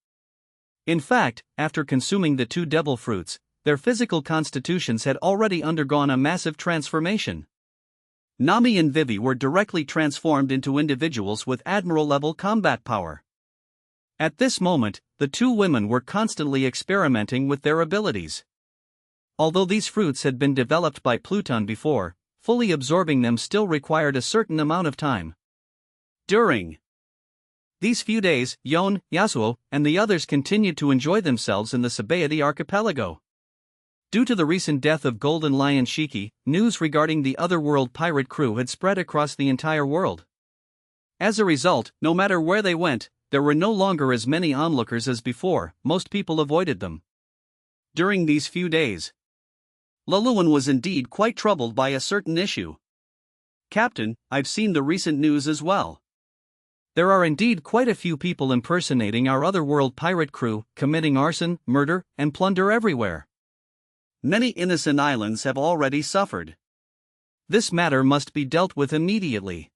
[SPEAKER 1] In fact, after consuming the two devil fruits, their physical constitutions had already undergone a massive transformation.
[SPEAKER 2] Nami and Vivi were directly transformed into individuals with admiral-level combat power.
[SPEAKER 1] At this moment, the two women were constantly experimenting with their abilities. Although these fruits had been developed by Pluton before, fully absorbing them still required a certain amount of time.
[SPEAKER 2] During
[SPEAKER 1] these few days, Yon, Yasuo, and the others continued to enjoy themselves in the Sabaody archipelago. Due to the recent death of Golden Lion Shiki, news regarding the Otherworld pirate crew had spread across the entire world.
[SPEAKER 2] As a result, no matter where they went, there were no longer as many onlookers as before. Most people avoided them. During these few days, Luluan was indeed quite troubled by a certain issue. Captain, I've seen the recent news as well.
[SPEAKER 1] There are indeed quite a few people impersonating our Otherworld pirate crew, committing arson, murder, and plunder everywhere.
[SPEAKER 2] Many innocent islands have already suffered.
[SPEAKER 1] This matter must be dealt with immediately.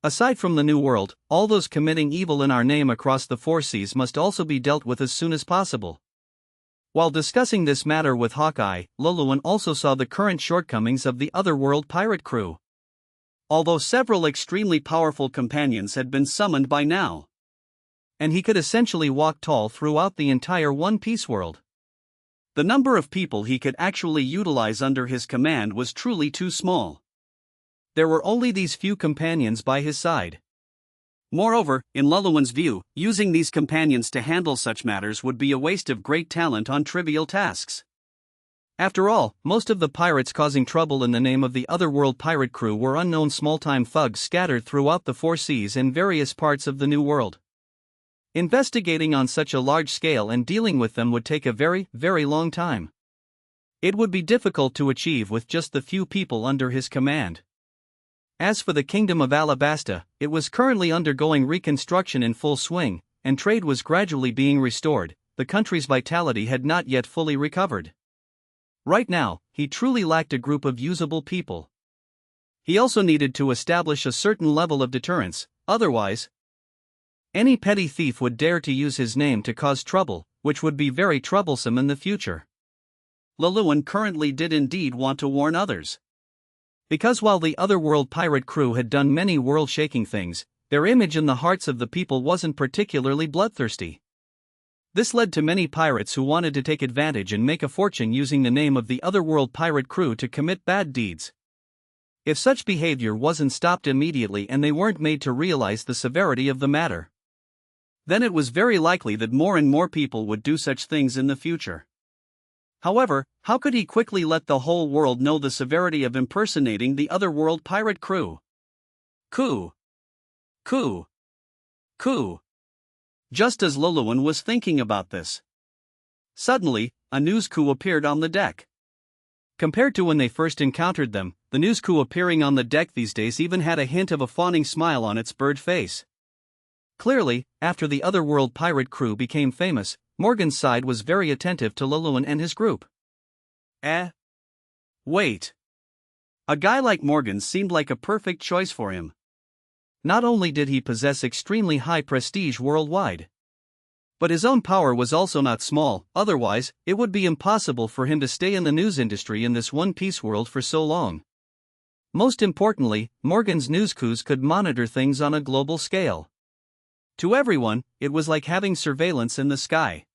[SPEAKER 1] Aside from the New World, all those committing evil in our name across the four seas must also be dealt with as soon as possible. While discussing this matter with Hawkeye, Luluan also saw the current shortcomings of the Otherworld pirate crew.
[SPEAKER 2] Although several extremely powerful companions had been summoned by now,
[SPEAKER 1] and he could essentially walk tall throughout the entire One Piece world,
[SPEAKER 2] the number of people he could actually utilize under his command was truly too small.
[SPEAKER 1] There were only these few companions by his side.
[SPEAKER 2] Moreover, in Luluan's view, using these companions to handle such matters would be a waste of great talent on trivial tasks.
[SPEAKER 1] After all, most of the pirates causing trouble in the name of the Otherworld pirate crew were unknown small-time thugs scattered throughout the four seas and various parts of the New World. Investigating on such a large scale and dealing with them would take a very, very long time. It would be difficult to achieve with just the few people under his command. As for the Kingdom of Alabasta, it was currently undergoing reconstruction in full swing, and trade was gradually being restored. The country's vitality had not yet fully recovered. Right now, he truly lacked a group of usable people. He also needed to establish a certain level of deterrence, otherwise, any petty thief would dare to use his name to cause trouble, which would be very troublesome in the future.
[SPEAKER 2] Luluan currently did indeed want to warn others.
[SPEAKER 1] Because while the Otherworld pirate crew had done many world-shaking things, their image in the hearts of the people wasn't particularly bloodthirsty. This led to many pirates who wanted to take advantage and make a fortune using the name of the Otherworld pirate crew to commit bad deeds. If such behavior wasn't stopped immediately and they weren't made to realize the severity of the matter,
[SPEAKER 2] then it was very likely that more and more people would do such things in the future. However, how could he quickly let the whole world know the severity of impersonating the Otherworld pirate crew? Coup! Coup! Coup! Just as Luluan was thinking about this, suddenly, a news coup appeared on the deck.
[SPEAKER 1] Compared to when they first encountered them, the news coup appearing on the deck these days even had a hint of a fawning smile on its bird face. Clearly, after the Otherworld pirate crew became famous, Morgan's side was very attentive to Luluan and his group.
[SPEAKER 2] Wait. A guy like Morgan seemed like a perfect choice for him.
[SPEAKER 1] Not only did he possess extremely high prestige worldwide, but his own power was also not small. Otherwise, it would be impossible for him to stay in the news industry in this One Piece world for so long. Most importantly, Morgan's news coups could monitor things on a global scale. To everyone, it was like having surveillance in the sky.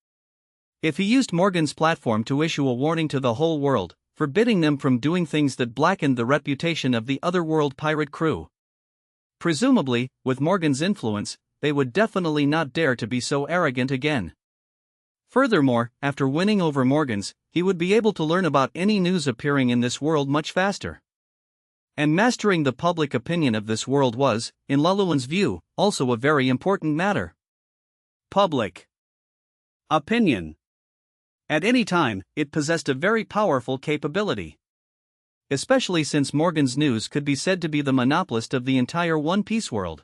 [SPEAKER 1] If he used Morgan's platform to issue a warning to the whole world, forbidding them from doing things that blackened the reputation of the Otherworld pirate crew, presumably, with Morgan's influence, they would definitely not dare to be so arrogant again. Furthermore, after winning over Morgan's,
[SPEAKER 2] he would be able to learn about any news appearing in this world much faster. And mastering the public opinion of this world was, in Luluan's view, also a very important matter. Public opinion. At any time, it possessed a very powerful capability. Especially since Morgan's News could be said to be the monopolist of the entire One Piece world.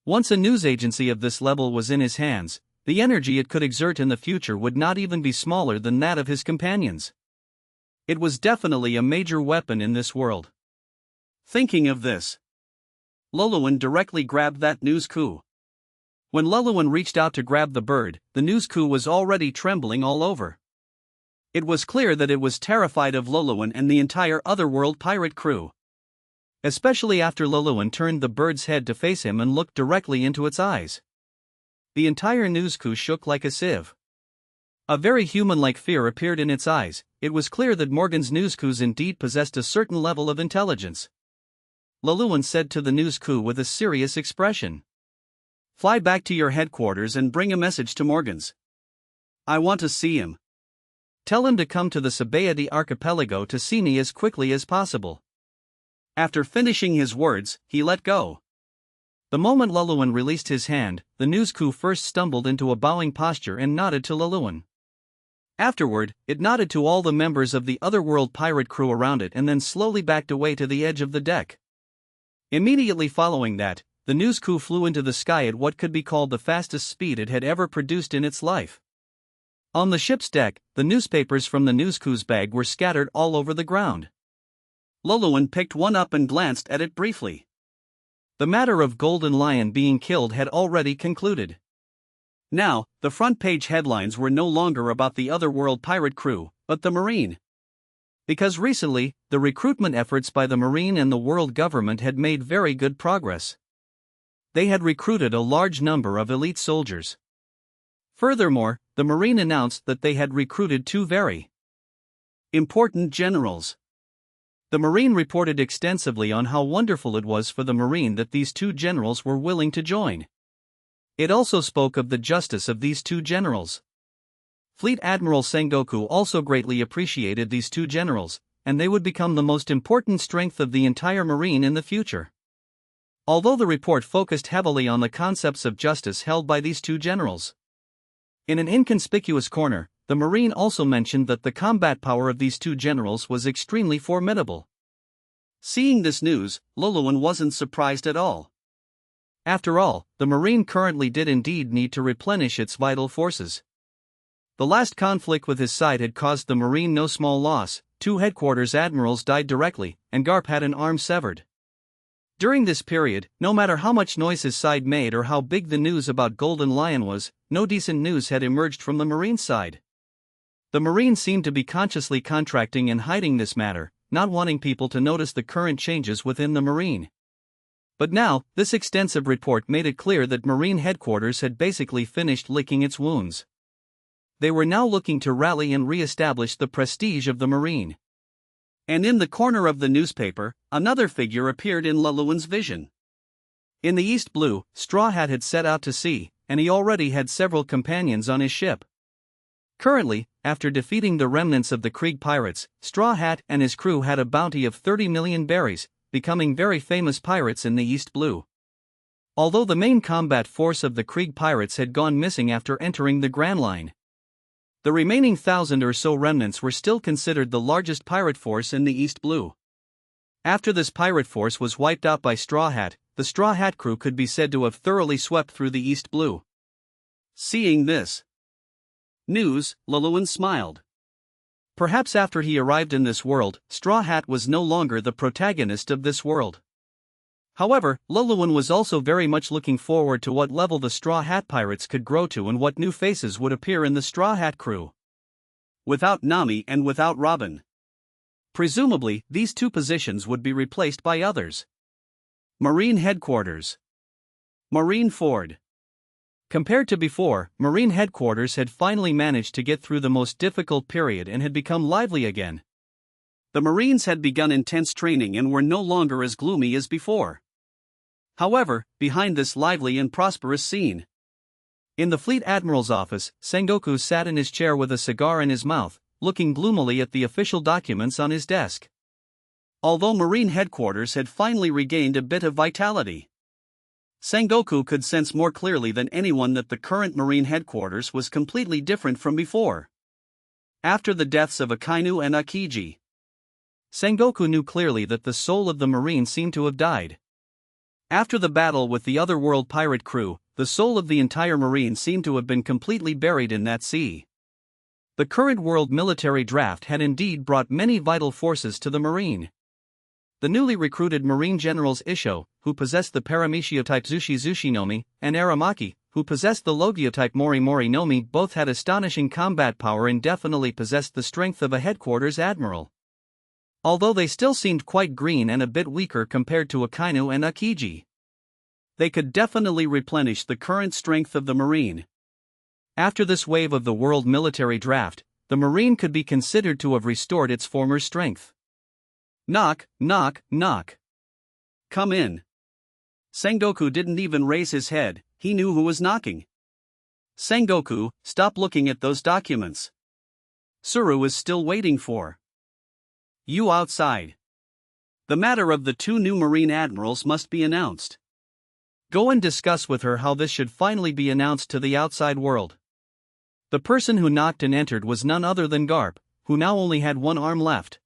[SPEAKER 2] Once a news agency of this level was in his hands, the energy it could exert in the future would not even be smaller than that of his companions. It was definitely a major weapon in this world. Thinking of this, Luluan directly grabbed that news coup. When Luluan reached out to grab the bird, the news coup was already trembling all over. It was clear that it was terrified of Luluan and the entire Otherworld pirate crew. Especially after Luluan turned the bird's head to face him and looked directly into its eyes. The entire news coup shook like a sieve. A very human-like fear appeared in its eyes. It was clear that Morgan's news coups indeed possessed a certain level of intelligence. Luluan said to the news coup with a serious expression, "Fly back to your headquarters and bring a message to Morgan's. I want to see him. Tell him to come to the Sabaody archipelago to see me as quickly as possible." After finishing his words, he let go. The moment Luluan released his hand, the news coup first stumbled into a bowing posture and nodded to Luluan. Afterward, it nodded to all the members of the Otherworld pirate crew around it and then slowly backed away to the edge of the deck. Immediately following that, the news coup flew into the sky at what could be called the fastest speed it had ever produced in its life. On the ship's deck, the newspapers from the news coup's bag were scattered all over the ground. Luluan picked one up and glanced at it briefly. The matter of Golden Lion being killed had already concluded. Now, the front page headlines were no longer about the Otherworld pirate crew, but the Marine. Because recently, the recruitment efforts by the Marine and the world government had made very good progress. They had recruited a large number of elite soldiers. Furthermore, the Marine announced that they had recruited two very important generals. The Marine reported extensively on how wonderful it was for the Marine that these two generals were willing to join. It also spoke of the justice of these two generals. Fleet Admiral Sengoku also greatly appreciated these two generals, and they would become the most important strength of the entire Marine in the future. Although the report focused heavily on the concepts of justice held by these two generals. In an inconspicuous corner, the Marine also mentioned that the combat power of these two generals was extremely formidable. Seeing this news, Luluan wasn't surprised at all. After all, the Marine currently did indeed need to replenish its vital forces. The last conflict with his side had caused the Marine no small loss. 2 headquarters admirals died directly, and Garp had an arm severed. During this period, no matter how much noise his side made or how big the news about Golden Lion was, no decent news had emerged from the Marine side. The Marine seemed to be consciously contracting and hiding this matter, not wanting people to notice the current changes within the Marine. But now, this extensive report made it clear that Marine headquarters had basically finished licking its wounds. They were now looking to rally and re-establish the prestige of the Marine. And in the corner of the newspaper, another figure appeared in Luluan's vision. In the East Blue, Straw Hat had set out to sea, and he already had several companions on his ship. Currently, after defeating the remnants of the Krieg pirates, Straw Hat and his crew had a bounty of 30 million berries, becoming very famous pirates in the East Blue. Although the main combat force of the Krieg pirates had gone missing after entering the Grand Line, the remaining 1,000 or so remnants were still considered the largest pirate force in the East Blue. After this pirate force was wiped out by Straw Hat, the Straw Hat crew could be said to have thoroughly swept through the East Blue. Seeing this news, Luluan smiled. Perhaps after he arrived in this world, Straw Hat was no longer the protagonist of this world. However, Luluan was also very much looking forward to what level the Straw Hat pirates could grow to and what new faces would appear in the Straw Hat crew. Without Nami and without Robin. Presumably, these two positions would be replaced by others. Marine Headquarters. Marineford. Compared to before, Marine Headquarters had finally managed to get through the most difficult period and had become lively again. The Marines had begun intense training and were no longer as gloomy as before. However, behind this lively and prosperous scene, in the Fleet Admiral's office, Sengoku sat in his chair with a cigar in his mouth, looking gloomily at the official documents on his desk. Although Marine headquarters had finally regained a bit of vitality, Sengoku could sense more clearly than anyone that the current Marine headquarters was completely different from before. After the deaths of Akainu and Akiji, Sengoku knew clearly that the soul of the Marine seemed to have died. After the battle with the otherworld pirate crew, the soul of the entire Marine seemed to have been completely buried in that sea. The current world military draft had indeed brought many vital forces to the Marine. The newly recruited Marine generals Isho, who possessed the Parameshio-type Zushi Nomi, and Aramaki, who possessed the Logio-type Mori Nomi, both had astonishing combat power and definitely possessed the strength of a headquarters admiral. Although they still seemed quite green and a bit weaker compared to Akainu and Akiji, they could definitely replenish the current strength of the Marine. After this wave of the world military draft, the Marine could be considered to have restored its former strength. Knock, knock, knock. Come in. Sengoku didn't even raise his head, he knew who was knocking. Sengoku, stop looking at those documents. Tsuru is still waiting for you outside. The matter of the two new Marine admirals must be announced. Go and discuss with her how this should finally be announced to the outside world. The person who knocked and entered was none other than Garp, who now only had one arm left.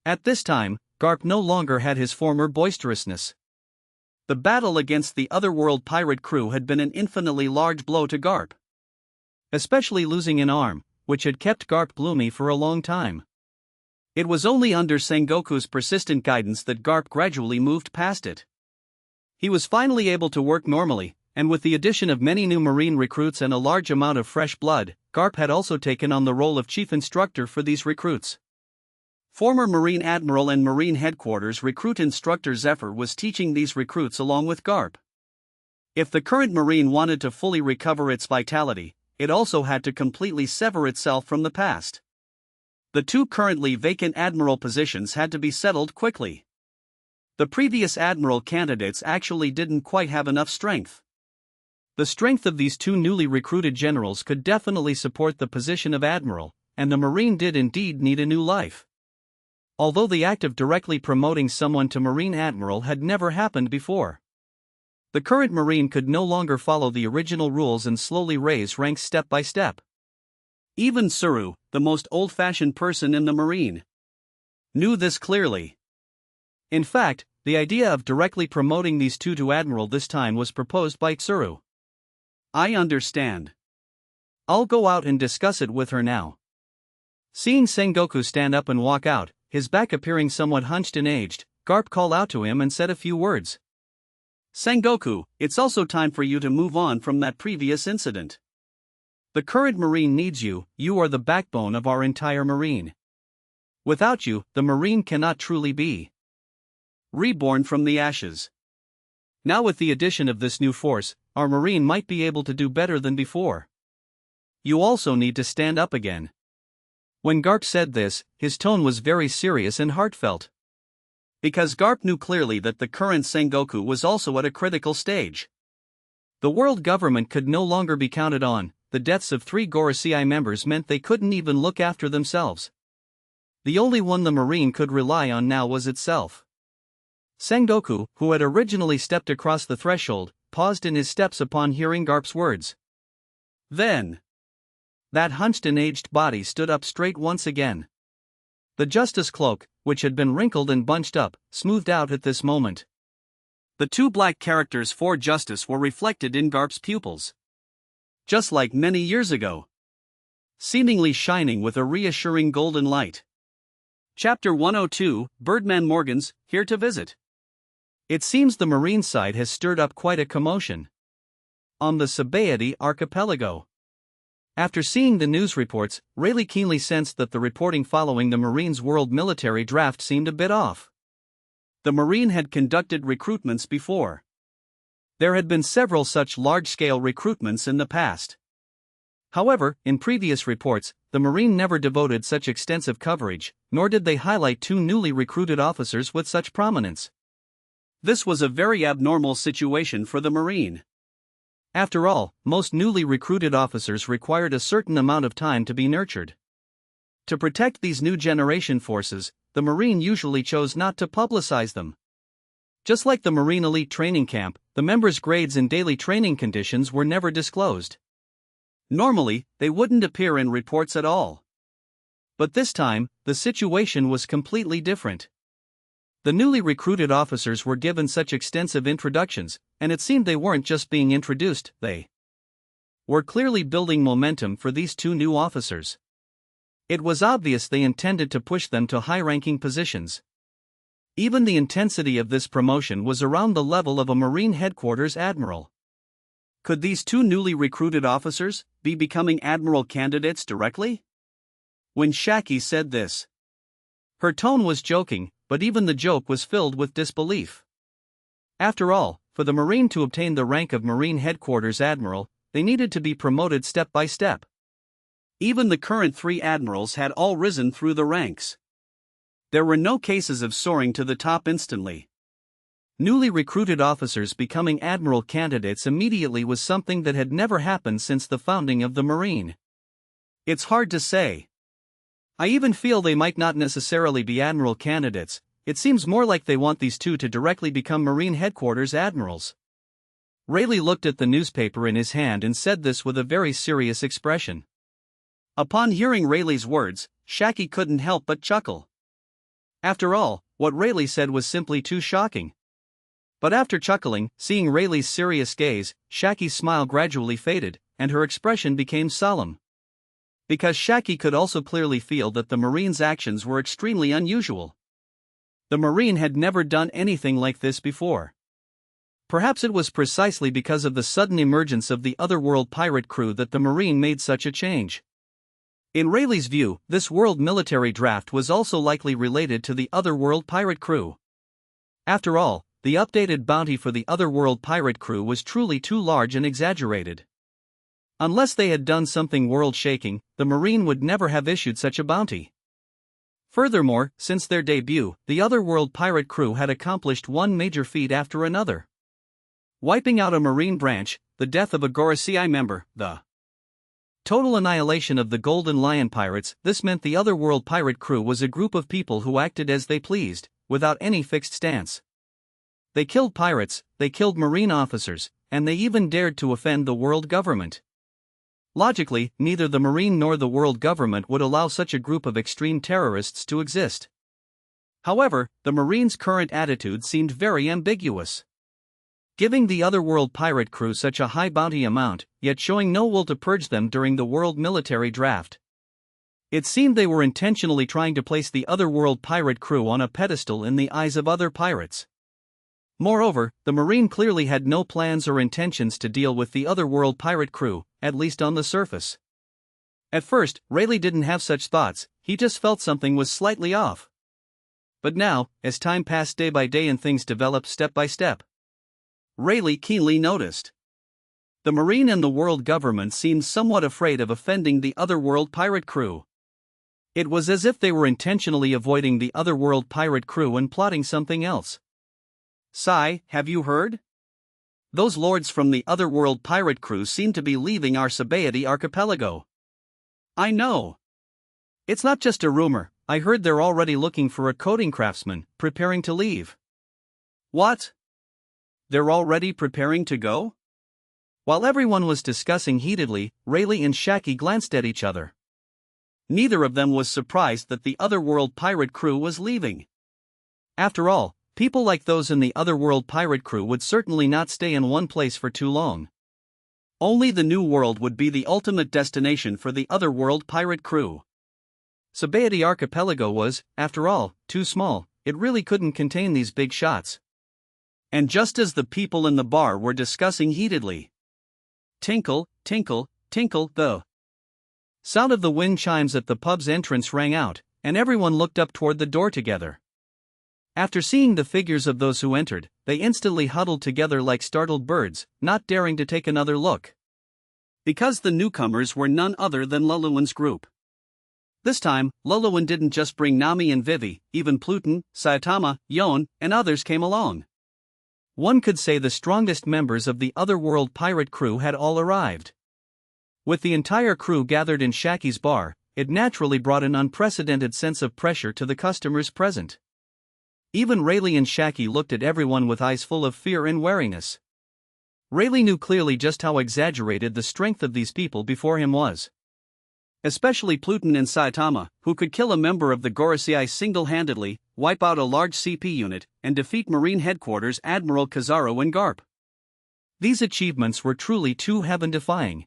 [SPEAKER 2] At this time, Garp no longer had his former boisterousness. The battle against the otherworld pirate crew had been an infinitely large blow to Garp, especially losing an arm, which had kept Garp gloomy for a long time. It was only under Sengoku's persistent guidance that Garp gradually moved past it. He was finally able to work normally, and with the addition of many new Marine recruits and a large amount of fresh blood, Garp had also taken on the role of chief instructor for these recruits. Former Marine Admiral and Marine Headquarters recruit instructor Zephyr was teaching these recruits along with Garp. If the current Marine wanted to fully recover its vitality, it also had to completely sever itself from the past. The two currently vacant admiral positions had to be settled quickly. The previous admiral candidates actually didn't quite have enough strength. The strength of these two newly recruited generals could definitely support the position of admiral, and the Marine did indeed need a new life. Although the act of directly promoting someone to Marine Admiral had never happened before, the current Marine could no longer follow the original rules and slowly raise ranks step by step. Even Tsuru, the most old-fashioned person in the Marine, knew this clearly. In fact, the idea of directly promoting these two to Admiral this time was proposed by Tsuru. I understand. I'll go out and discuss it with her now. Seeing Sengoku stand up and walk out, his back appearing somewhat hunched and aged, Garp called out to him and said a few words. Sengoku, it's also time for you to move on from that previous incident. The current Marine needs you, you are the backbone of our entire Marine. Without you, the Marine cannot truly be reborn from the ashes. Now with the addition of this new force, our Marine might be able to do better than before. You also need to stand up again. When Garp said this, his tone was very serious and heartfelt. Because Garp knew clearly that the current Sengoku was also at a critical stage. The world government could no longer be counted on. The deaths of 3 Gorosei members meant they couldn't even look after themselves. The only one the Marine could rely on now was itself. Sengoku, who had originally stepped across the threshold, paused in his steps upon hearing Garp's words. Then, that hunched and aged body stood up straight once again. The justice cloak, which had been wrinkled and bunched up, smoothed out at this moment. The 2 black characters for justice were reflected in Garp's pupils, just like many years ago, seemingly shining with a reassuring golden light. Chapter 102, Birdman Morgan's here to visit. It seems the Marine side has stirred up quite a commotion on the Sabaody archipelago. After seeing the news reports, Rayleigh keenly sensed that the reporting following the Marines' world military draft seemed a bit off. The Marine had conducted recruitments before. There had been several such large-scale recruitments in the past. However, in previous reports, the Marine never devoted such extensive coverage, nor did they highlight 2 newly recruited officers with such prominence. This was a very abnormal situation for the Marine. After all, most newly recruited officers required a certain amount of time to be nurtured. To protect these new generation forces, the Marine usually chose not to publicize them. Just like the Marine Elite Training Camp, the members' grades and daily training conditions were never disclosed. Normally, they wouldn't appear in reports at all. But this time, the situation was completely different. The newly recruited officers were given such extensive introductions, and it seemed they weren't just being introduced, they were clearly building momentum for these two new officers. It was obvious they intended to push them to high-ranking positions. Even the intensity of this promotion was around the level of a Marine headquarters admiral. Could these two newly recruited officers be becoming admiral candidates directly? When Shaki said this, her tone was joking, but even the joke was filled with disbelief. After all, for the Marine to obtain the rank of Marine headquarters admiral, they needed to be promoted step by step. Even the current 3 admirals had all risen through the ranks. There were no cases of soaring to the top instantly. Newly recruited officers becoming admiral candidates immediately was something that had never happened since the founding of the Marine. It's hard to say. I even feel they might not necessarily be admiral candidates. It seems more like they want these two to directly become Marine headquarters admirals. Rayleigh looked at the newspaper in his hand and said this with a very serious expression. Upon hearing Rayleigh's words, Shaki couldn't help but chuckle. After all, what Rayleigh said was simply too shocking. But after chuckling, seeing Rayleigh's serious gaze, Shaki's smile gradually faded, and her expression became solemn. Because Shaki could also clearly feel that the Marine's actions were extremely unusual. The Marine had never done anything like this before. Perhaps it was precisely because of the sudden emergence of the Otherworld pirate crew that the Marine made such a change. In Rayleigh's view, this world military draft was also likely related to the Otherworld pirate crew. After all, the updated bounty for the Otherworld pirate crew was truly too large and exaggerated. Unless they had done something world-shaking, the Marine would never have issued such a bounty. Furthermore, since their debut, the Otherworld pirate crew had accomplished one major feat after another. Wiping out a Marine branch, the death of a Gorosei member, the total annihilation of the Golden Lion pirates. This meant the Otherworld pirate crew was a group of people who acted as they pleased, without any fixed stance. They killed pirates, they killed Marine officers, and they even dared to offend the world government. Logically, neither the Marine nor the world government would allow such a group of extreme terrorists to exist. However, the Marine's current attitude seemed very ambiguous. Giving the Otherworld pirate crew such a high bounty amount, yet showing no will to purge them during the world military draft. It seemed they were intentionally trying to place the Otherworld pirate crew on a pedestal in the eyes of other pirates. Moreover, the Marine clearly had no plans or intentions to deal with the Otherworld pirate crew, at least on the surface. At first, Rayleigh didn't have such thoughts, he just felt something was slightly off. But now, as time passed day by day and things developed step by step, Rayleigh keenly noticed. The Marine and the world government seemed somewhat afraid of offending the Otherworld pirate crew. It was as if they were intentionally avoiding the Otherworld pirate crew and plotting something else. Sai, have you heard? Those lords from the Otherworld pirate crew seem to be leaving our Sabaody archipelago. I know. It's not just a rumor, I heard they're already looking for a coding craftsman, preparing to leave. What? They're already preparing to go? While everyone was discussing heatedly, Rayleigh and Shaki glanced at each other. Neither of them was surprised that the Otherworld pirate crew was leaving. After all, people like those in the Otherworld pirate crew would certainly not stay in one place for too long. Only the New World would be the ultimate destination for the Otherworld pirate crew. Sabaody archipelago was, after all, too small, it really couldn't contain these big shots. And just as the people in the bar were discussing heatedly, tinkle, tinkle, tinkle, the sound of the wind chimes at the pub's entrance rang out, and everyone looked up toward the door together. After seeing the figures of those who entered, they instantly huddled together like startled birds, not daring to take another look. Because the newcomers were none other than Luluan's group. This time, Luluan didn't just bring Nami and Vivi, even Pluton, Saitama, Yon, and others came along. One could say the strongest members of the Otherworld pirate crew had all arrived. With the entire crew gathered in Shaki's bar, it naturally brought an unprecedented sense of pressure to the customers present. Even Rayleigh and Shaki looked at everyone with eyes full of fear and wariness. Rayleigh knew clearly just how exaggerated the strength of these people before him was. Especially Pluton and Saitama, who could kill a member of the Gorosei single-handedly, wipe out a large CP unit, and defeat Marine Headquarters Admiral Kizaru and Garp. These achievements were truly too heaven-defying.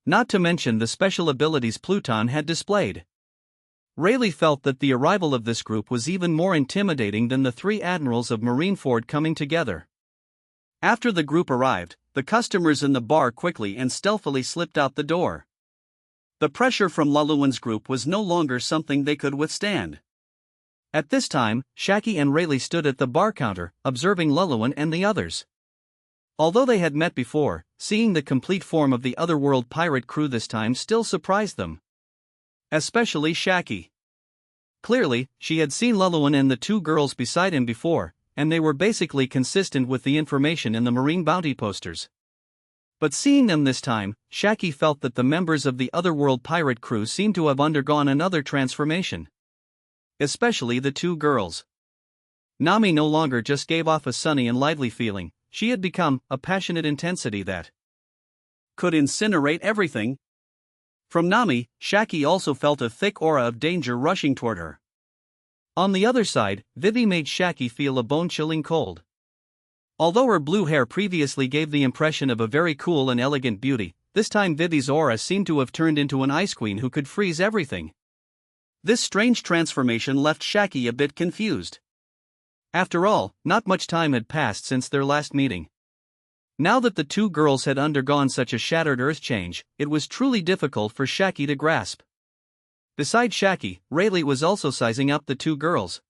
[SPEAKER 2] Not to mention the special abilities Pluton had displayed. Rayleigh felt that the arrival of this group was even more intimidating than the three admirals of Marineford coming together. After the group arrived, the customers in the bar quickly and stealthily slipped out the door. The pressure from Luluan's group was no longer something they could withstand. At this time, Shaki and Rayleigh stood at the bar counter, observing Luluan and the others. Although they had met before, seeing the complete form of the otherworld pirate crew this time still surprised them. Especially Shaki. Clearly, she had seen Luluan and the two girls beside him before, and they were basically consistent with the information in the marine bounty posters. But seeing them this time, Shaki felt that the members of the otherworld pirate crew seemed to have undergone another transformation. Especially the two girls. Nami no longer just gave off a sunny and lively feeling, she had become a passionate intensity that could incinerate everything. From Nami, Shaki also felt a thick aura of danger rushing toward her. On the other side, Vivi made Shaki feel a bone-chilling cold. Although her blue hair previously gave the impression of a very cool and elegant beauty, this time Vivi's aura seemed to have turned into an ice queen who could freeze everything. This strange transformation left Shaki a bit confused. After all, not much time had passed since their last meeting. Now that the two girls had undergone such a shattered earth change, it was truly difficult for Shaki to grasp. Besides Shaki, Rayleigh was also sizing up the two girls.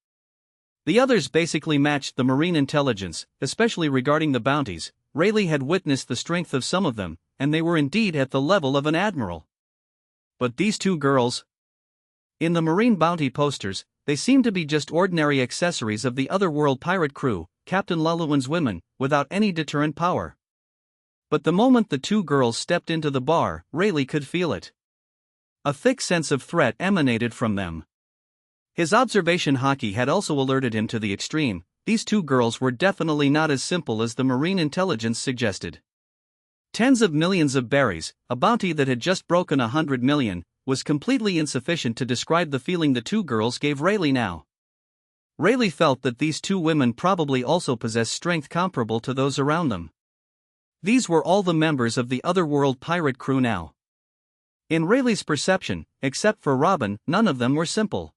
[SPEAKER 2] The others basically matched the marine intelligence, especially regarding the bounties. Rayleigh had witnessed the strength of some of them, and they were indeed at the level of an admiral. But these two girls? In the marine bounty posters, they seemed to be just ordinary accessories of the otherworld pirate crew, Captain Luluan's women, without any deterrent power. But the moment the two girls stepped into the bar, Rayleigh could feel it. A thick sense of threat emanated from them. His observation hockey had also alerted him to the extreme. These two girls were definitely not as simple as the marine intelligence suggested. Tens of millions of berries, a bounty that had just broken 100 million, was completely insufficient to describe the feeling the two girls gave Rayleigh now. Rayleigh felt that these two women probably also possessed strength comparable to those around them. These were all the members of the otherworld pirate crew now. In Rayleigh's perception, except for Robin, none of them were simple.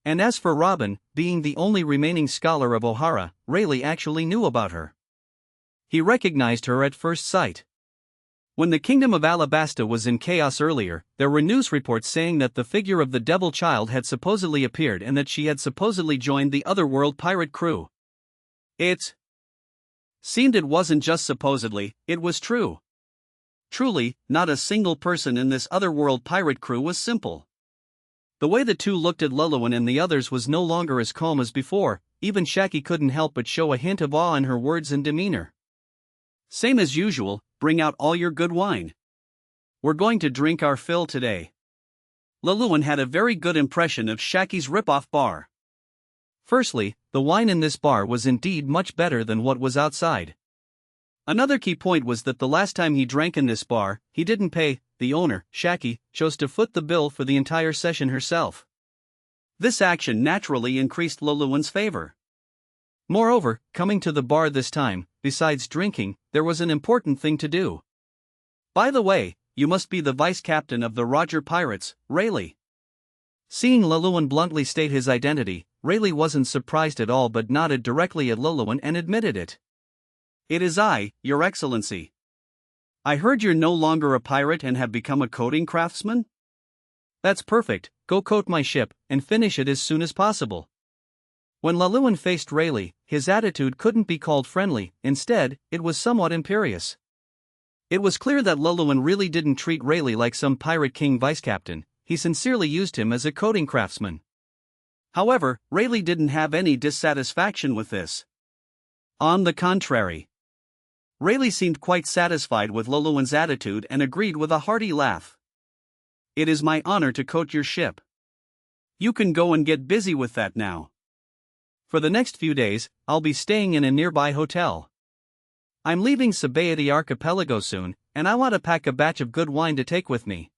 [SPEAKER 2] And as for Robin, being the only remaining scholar of Ohara, Rayleigh actually knew about her. He recognized her at first sight. When the kingdom of Alabasta was in chaos earlier, there were news reports saying that the figure of the Devil Child had supposedly appeared and that she had supposedly joined the otherworld pirate crew. It seemed it wasn't just supposedly, it was true. Truly, not a single person in this otherworld pirate crew was simple. The way the two looked at Luluan and the others was no longer as calm as before. Even Shaki couldn't help but show a hint of awe in her words and demeanor. Same as usual, bring out all your good wine. We're going to drink our fill today. Luluan had a very good impression of Shaki's rip-off bar. Firstly, the wine in this bar was indeed much better than what was outside. Another key point was that the last time he drank in this bar, he didn't pay. The owner, Shaki, chose to foot the bill for the entire session herself. This action naturally increased Luluan's favor. Moreover, coming to the bar this time, besides drinking, there was an important thing to do. By the way, you must be the vice captain of the Roger Pirates, Rayleigh. Seeing Luluan bluntly state his identity, Rayleigh wasn't surprised at all but nodded directly at Luluan and admitted it. It is I, Your Excellency. I heard you're no longer a pirate and have become a coating craftsman? That's perfect, go coat my ship, and finish it as soon as possible. When Luluan faced Rayleigh, his attitude couldn't be called friendly, instead, it was somewhat imperious. It was clear that Luluan really didn't treat Rayleigh like some pirate king vice-captain, he sincerely used him as a coating craftsman. However, Rayleigh didn't have any dissatisfaction with this. On the contrary. Rayleigh seemed quite satisfied with Luluan's attitude and agreed with a hearty laugh. It is my honor to coat your ship. You can go and get busy with that now. For the next few days, I'll be staying in a nearby hotel. I'm leaving Sabaody Archipelago soon, and I want to pack a batch of good wine to take with me."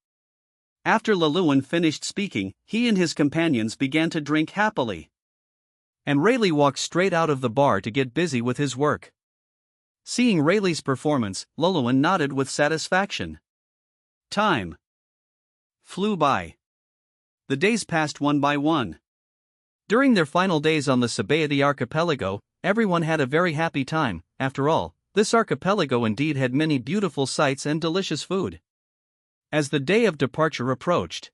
[SPEAKER 2] After Laluan finished speaking, he and his companions began to drink happily. And Rayleigh walked straight out of the bar to get busy with his work. Seeing Rayleigh's performance, Laluan nodded with satisfaction. Time flew by. The days passed one by one. During their final days on the Sabaody Archipelago, everyone had a very happy time. After all, this archipelago indeed had many beautiful sights and delicious food. As the day of departure approached,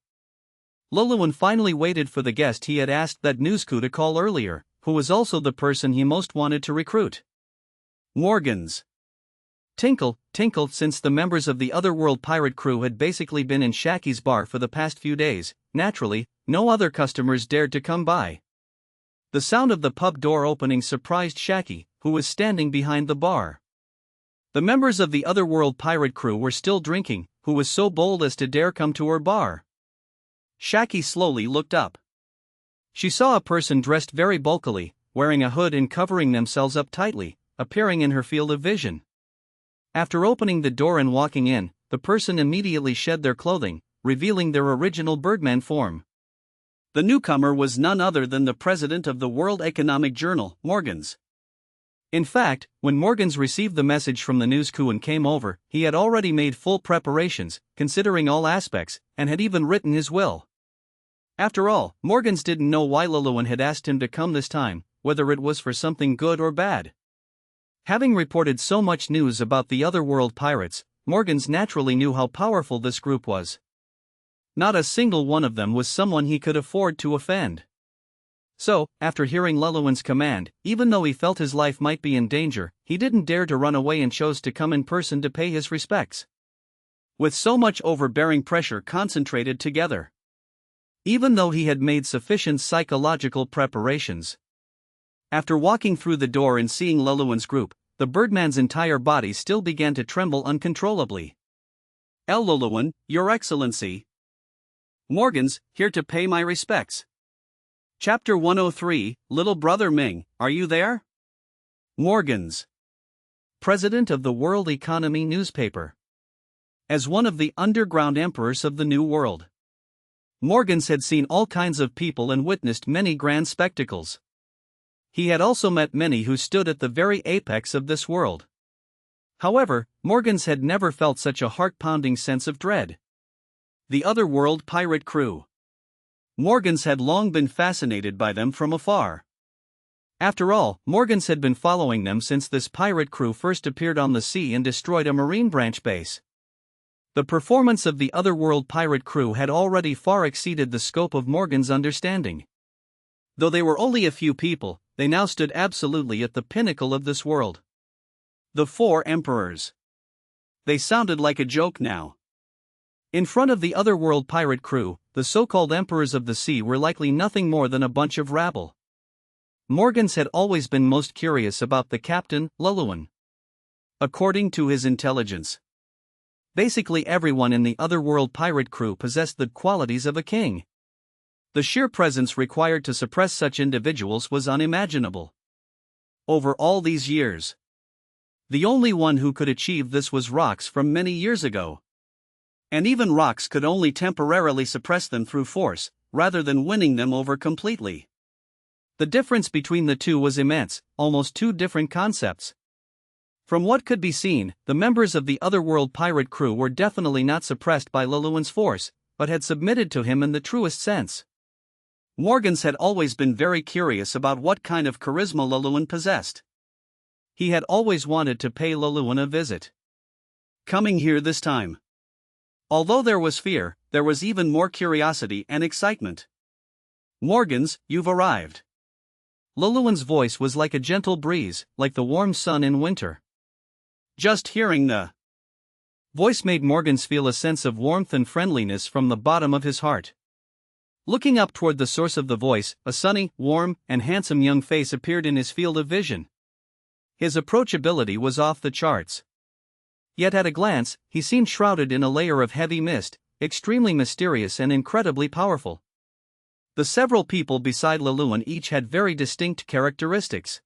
[SPEAKER 2] Laluan finally waited for the guest he had asked that Nusku to call earlier, who was also the person he most wanted to recruit. Morgans. Tinkle, tinkle. Since the members of the Otherworld pirate crew had basically been in Shaggy's bar for the past few days, naturally, no other customers dared to come by. The sound of the pub door opening surprised Shaggy, who was standing behind the bar. The members of the Otherworld pirate crew were still drinking. Who was so bold as to dare come to her bar? Shaggy slowly looked up. She saw a person dressed very bulkily, wearing a hood and covering themselves up tightly, appearing in her field of vision. After opening the door and walking in, the person immediately shed their clothing, revealing their original Birdman form. The newcomer was none other than the president of the World Economic Journal, Morgans. In fact, when Morgans received the message from the Nusku and came over, he had already made full preparations, considering all aspects, and had even written his will. After all, Morgans didn't know why Laluan had asked him to come this time, whether it was for something good or bad. Having reported so much news about the Otherworld pirates, Morgans naturally knew how powerful this group was. Not a single one of them was someone he could afford to offend. So, after hearing Laluan's command, even though he felt his life might be in danger, he didn't dare to run away and chose to come in person to pay his respects. With so much overbearing pressure concentrated together. Even though he had made sufficient psychological preparations. After walking through the door and seeing Laluan's group, the Birdman's entire body still began to tremble uncontrollably. Laluan, Your Excellency. Morgans, here to pay my respects. Chapter 103, Little Brother Ming, are you there? Morgans. President of the World Economy newspaper. As one of the underground emperors of the New World, Morgans had seen all kinds of people and witnessed many grand spectacles. He had also met many who stood at the very apex of this world. However, Morgans had never felt such a heart-pounding sense of dread. The Otherworld pirate crew. Morgans had long been fascinated by them from afar. After all, Morgans had been following them since this pirate crew first appeared on the sea and destroyed a marine branch base. The performance of the Otherworld pirate crew had already far exceeded the scope of Morgans' understanding. Though they were only a few people, they now stood absolutely at the pinnacle of this world. The Four Emperors. They sounded like a joke now. In front of the Otherworld pirate crew, the so-called Emperors of the Sea were likely nothing more than a bunch of rabble. Morgans had always been most curious about the captain, Laluan. According to his intelligence, basically everyone in the Otherworld pirate crew possessed the qualities of a king. The sheer presence required to suppress such individuals was unimaginable. Over all these years, the only one who could achieve this was Rox from many years ago. And even Rox could only temporarily suppress them through force, rather than winning them over completely. The difference between the two was immense, almost two different concepts. From what could be seen, the members of the Otherworld pirate crew were definitely not suppressed by Laluan's force, but had submitted to him in the truest sense. Morgans had always been very curious about what kind of charisma Laluan possessed. He had always wanted to pay Laluan a visit. Coming here this time. Although there was fear, there was even more curiosity and excitement. Morgans, you've arrived. Laluan's voice was like a gentle breeze, like the warm sun in winter. Just hearing the voice made Morgans feel a sense of warmth and friendliness from the bottom of his heart. Looking up toward the source of the voice, a sunny, warm, and handsome young face appeared in his field of vision. His approachability was off the charts. Yet at a glance, he seemed shrouded in a layer of heavy mist, extremely mysterious and incredibly powerful. The several people beside Luluan each had very distinct characteristics.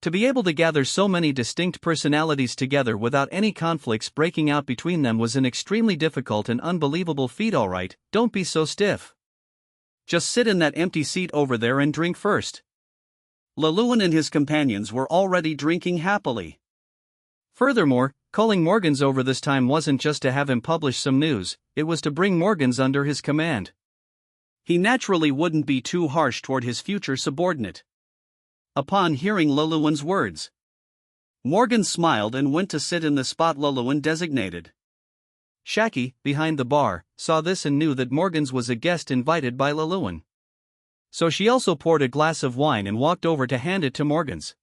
[SPEAKER 2] To be able to gather so many distinct personalities together without any conflicts breaking out between them was an extremely difficult and unbelievable feat. Alright, don't be so stiff. Just sit in that empty seat over there and drink first. Luluan and his companions were already drinking happily. Furthermore, calling Morgans over this time wasn't just to have him publish some news, it was to bring Morgans under his command. He naturally wouldn't be too harsh toward his future subordinate. Upon hearing Luluan's words, Morgan smiled and went to sit in the spot Luluan designated. Shaki, behind the bar, saw this and knew that Morgans was a guest invited by Luluan. So she also poured a glass of wine and walked over to hand it to Morgans.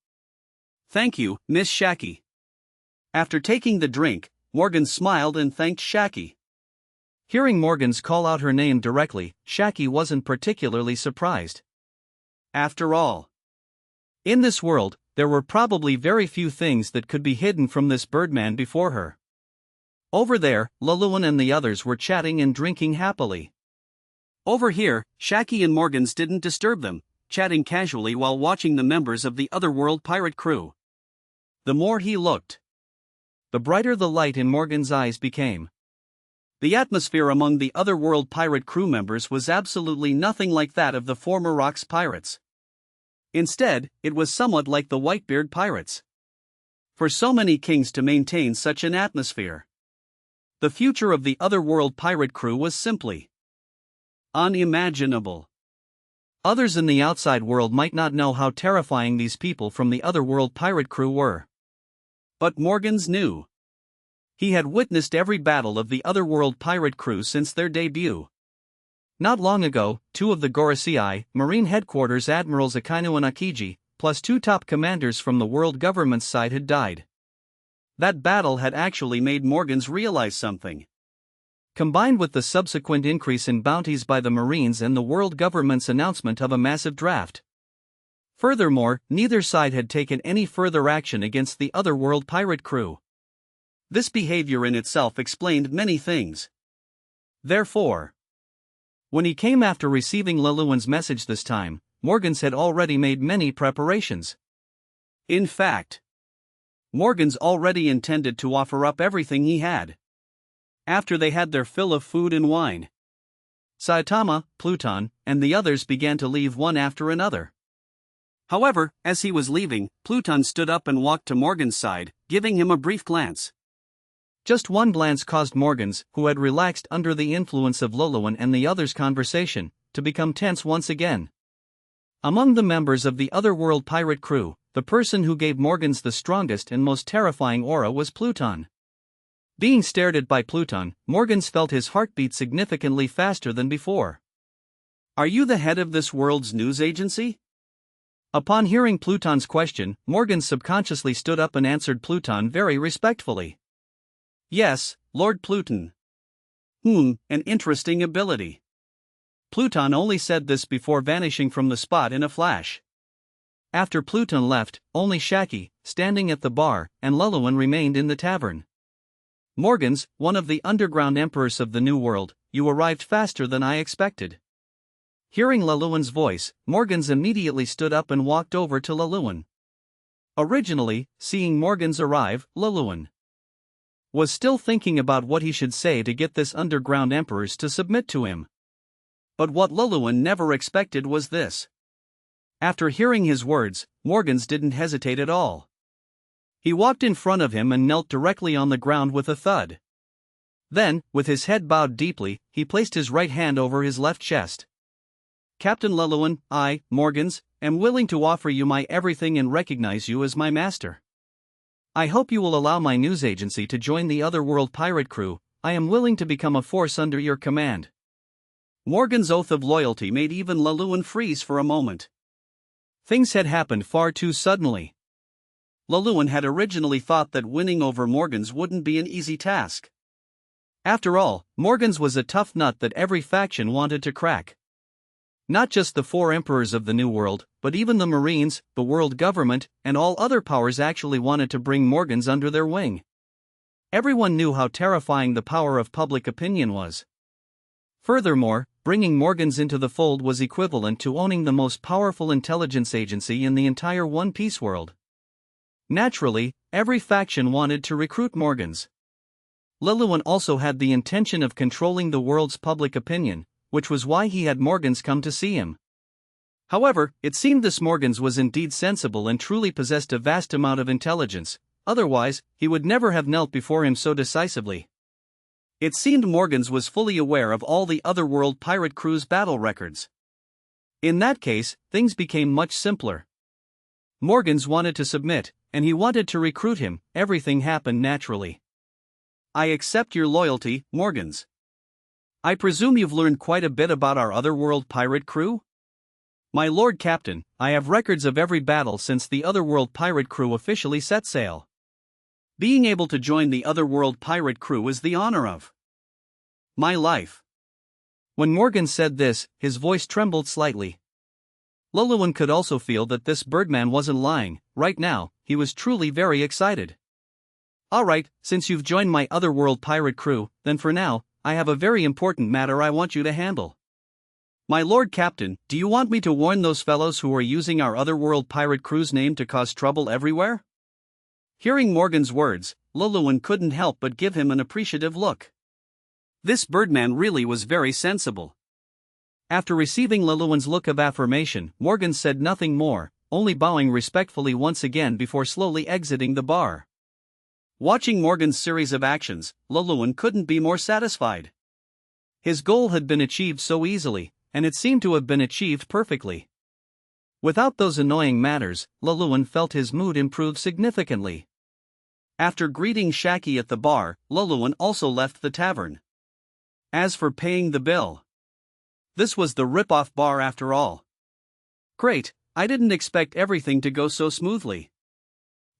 [SPEAKER 2] "Thank you, Miss Shaki." After taking the drink, Morgan smiled and thanked Shaki. Hearing Morgans call out her name directly, Shaki wasn't particularly surprised. After all, in this world, there were probably very few things that could be hidden from this birdman before her. Over there, Luluan and the others were chatting and drinking happily. Over here, Shaki and Morgans didn't disturb them, chatting casually while watching the members of the otherworld pirate crew. The more he looked, the brighter the light in Morgan's eyes became. The atmosphere among the otherworld pirate crew members was absolutely nothing like that of the former Rocks pirates. Instead, it was somewhat like the Whitebeard pirates. For so many kings to maintain such an atmosphere, the future of the otherworld pirate crew was simply unimaginable. Others in the outside world might not know how terrifying these people from the otherworld pirate crew were. But Morgans knew. He had witnessed every battle of the otherworld pirate crew since their debut. Not long ago, 2 of the Gorosei, Marine Headquarters Admirals Akainu and Akiji, plus 2 top commanders from the world government's side had died. That battle had actually made Morgans realize something. Combined with the subsequent increase in bounties by the Marines and the world government's announcement of a massive draft. Furthermore, neither side had taken any further action against the otherworld pirate crew. This behavior in itself explained many things. Therefore, when he came after receiving Luluan's message this time, Morgans had already made many preparations. In fact, Morgans already intended to offer up everything he had. After they had their fill of food and wine, Saitama, Pluton, and the others began to leave one after another. However, as he was leaving, Pluton stood up and walked to Morgan's side, giving him a brief glance. Just one glance caused Morgans, who had relaxed under the influence of Luluan and the others' conversation, to become tense once again. Among the members of the otherworld pirate crew, the person who gave Morgans the strongest and most terrifying aura was Pluton. Being stared at by Pluton, Morgans felt his heartbeat significantly faster than before. "Are you the head of this world's news agency?" Upon hearing Pluton's question, Morgans subconsciously stood up and answered Pluton very respectfully. "Yes, Lord Pluton." An interesting ability." Pluton only said this before vanishing from the spot in a flash. After Pluton left, only Shaki, standing at the bar, and Luluan remained in the tavern. "Morgans, one of the underground emperors of the New World, you arrived faster than I expected." Hearing Luluan's voice, Morgans immediately stood up and walked over to Luluan. Originally, seeing Morgans arrive, Luluan was still thinking about what he should say to get this underground emperors to submit to him. But what Luluan never expected was this. After hearing his words, Morgans didn't hesitate at all. He walked in front of him and knelt directly on the ground with a thud. Then, with his head bowed deeply, he placed his right hand over his left chest. "Captain Luluan, I, Morgans, am willing to offer you my everything and recognize you as my master. I hope you will allow my news agency to join the otherworld pirate crew. I am willing to become a force under your command." Morgan's oath of loyalty made even Luluan freeze for a moment. Things had happened far too suddenly. Luluan had originally thought that winning over Morgans wouldn't be an easy task. After all, Morgans was a tough nut that every faction wanted to crack. Not just the 4 emperors of the New World, but even the Marines, the world government, and all other powers actually wanted to bring Morgans under their wing. Everyone knew how terrifying the power of public opinion was. Furthermore, bringing Morgans into the fold was equivalent to owning the most powerful intelligence agency in the entire One Piece world. Naturally, every faction wanted to recruit Morgans. Liliwan also had the intention of controlling the world's public opinion, which was why he had Morgans come to see him. However, it seemed this Morgans was indeed sensible and truly possessed a vast amount of intelligence, otherwise, he would never have knelt before him so decisively. It seemed Morgans was fully aware of all the otherworld pirate crew's battle records. In that case, things became much simpler. Morgans wanted to submit, and he wanted to recruit him. Everything happened naturally. I accept your loyalty, Morgans. I presume you've learned quite a bit about our otherworld pirate crew? My Lord Captain, I have records of every battle since the otherworld pirate crew officially set sail. Being able to join the otherworld pirate crew is the honor of my life. When Morgan said this, his voice trembled slightly. Liliwan could also feel that this birdman wasn't lying. Right now, he was truly very excited. Alright, since you've joined my otherworld pirate crew, then for now, I have a very important matter I want you to handle. My Lord Captain, do you want me to warn those fellows who are using our otherworld pirate crew's name to cause trouble everywhere? Hearing Morgan's words, Liliwan couldn't help but give him an appreciative look. This birdman really was very sensible. After receiving Liliwan's look of affirmation, Morgan said nothing more, only bowing respectfully once again before slowly exiting the bar. Watching Morgan's series of actions, Liliwan couldn't be more satisfied. His goal had been achieved so easily, and it seemed to have been achieved perfectly. Without those annoying matters, Liliwan felt his mood improve significantly. After greeting Shaki at the bar, Liliwan also left the tavern. As for paying the bill, this was the rip-off bar after all. Great, I didn't expect everything to go so smoothly.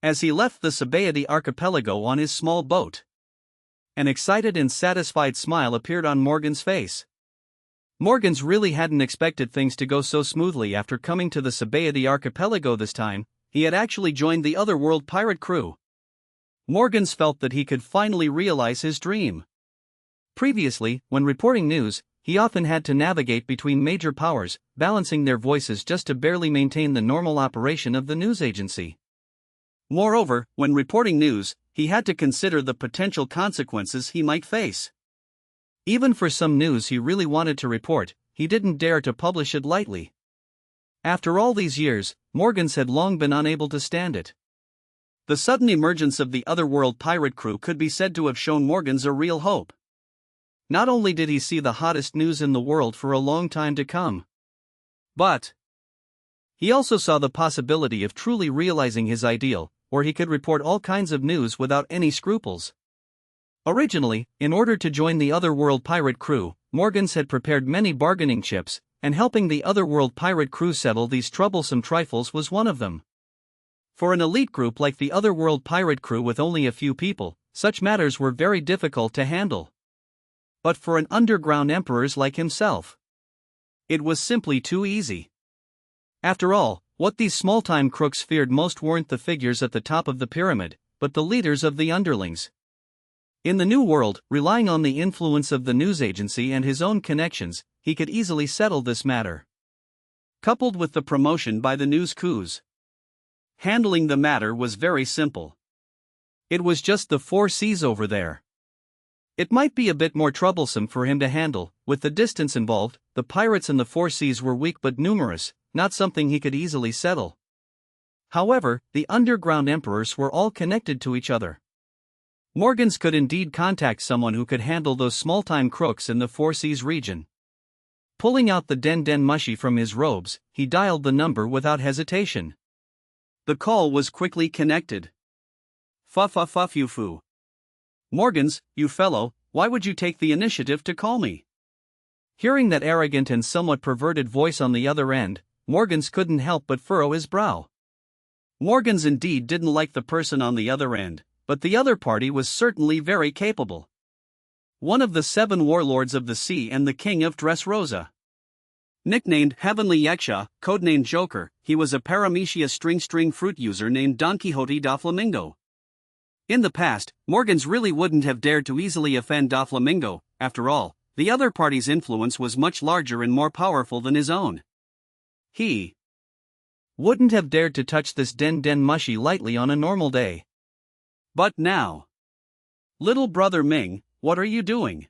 [SPEAKER 2] As he left the Sabaody archipelago on his small boat, an excited and satisfied smile appeared on Morgan's face. Morgans really hadn't expected things to go so smoothly after coming to the Sabaody archipelago this time. He had actually joined the otherworld pirate crew. Morgans felt that he could finally realize his dream. Previously, when reporting news, he often had to navigate between major powers, balancing their voices just to barely maintain the normal operation of the news agency. Moreover, when reporting news, he had to consider the potential consequences he might face. Even for some news he really wanted to report, he didn't dare to publish it lightly. After all these years, Morgans had long been unable to stand it. The sudden emergence of the otherworld pirate crew could be said to have shown Morgans a real hope. Not only did he see the hottest news in the world for a long time to come, but he also saw the possibility of truly realizing his ideal, where he could report all kinds of news without any scruples. Originally, in order to join the otherworld pirate crew, Morgans had prepared many bargaining chips, and helping the otherworld pirate crew settle these troublesome trifles was one of them. For an elite group like the otherworld pirate crew with only a few people, such matters were very difficult to handle. But for an underground emperor like himself, it was simply too easy. After all, what these small-time crooks feared most weren't the figures at the top of the pyramid, but the leaders of the underlings. In the new world, relying on the influence of the news agency and his own connections, he could easily settle this matter. Coupled with the promotion by the news coups, handling the matter was very simple. It was just the 4 seas over there. It might be a bit more troublesome for him to handle. With the distance involved, the pirates in the 4 seas were weak but numerous, not something he could easily settle. However, the underground emperors were all connected to each other. Morgans could indeed contact someone who could handle those small-time crooks in the 4 seas region. Pulling out the Den Den Mushi from his robes, he dialed the number without hesitation. The call was quickly connected. Fu. Morgans, you fellow, why would you take the initiative to call me? Hearing that arrogant and somewhat perverted voice on the other end, Morgans couldn't help but furrow his brow. Morgans indeed didn't like the person on the other end, but the other party was certainly very capable. One of the 7 warlords of the sea and the king of Dressrosa. Nicknamed Heavenly Yaksha, codenamed Joker, he was a Paramecia string fruit user named Don Quixote da Flamingo. In the past, Morgans really wouldn't have dared to easily offend da Flamingo. After all, The other party's influence was much larger and more powerful than his own. He
[SPEAKER 1] wouldn't have dared to touch this Den Mushy lightly on a normal day.
[SPEAKER 2] But now. Little brother Ming, what are you doing?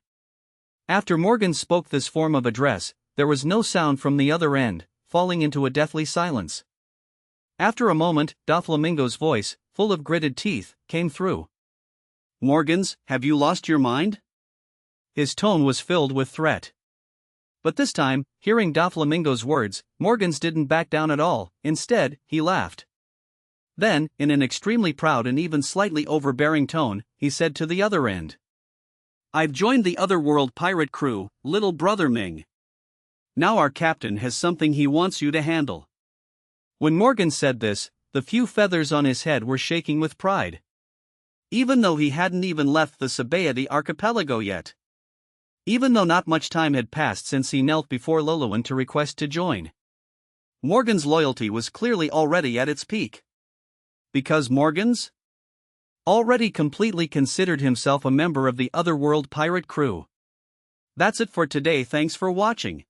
[SPEAKER 1] After Morgan spoke this form of address, there was no sound from the other end, falling into a deathly silence. After a moment, Doflamingo's voice, full of gritted teeth, came through.
[SPEAKER 2] Morgans, have you lost your mind?
[SPEAKER 1] His tone was filled with threat. But this time, hearing Doflamingo's words, Morgans didn't back down at all. Instead, he laughed. Then, in an extremely proud and even slightly overbearing tone, he said to the other end.
[SPEAKER 2] I've joined the Otherworld pirate crew, little brother Ming. Now our captain has something he wants you to handle.
[SPEAKER 1] When Morgan said this, the few feathers on his head were shaking with pride.
[SPEAKER 2] Even though he hadn't even left the Sabaody archipelago yet. Even though not much time had passed since he knelt before Luluan to request to join. Morgan's loyalty was clearly already at its peak. Because Morgan's already completely considered himself a member of the Otherworld pirate crew. That's it for today. Thanks for watching.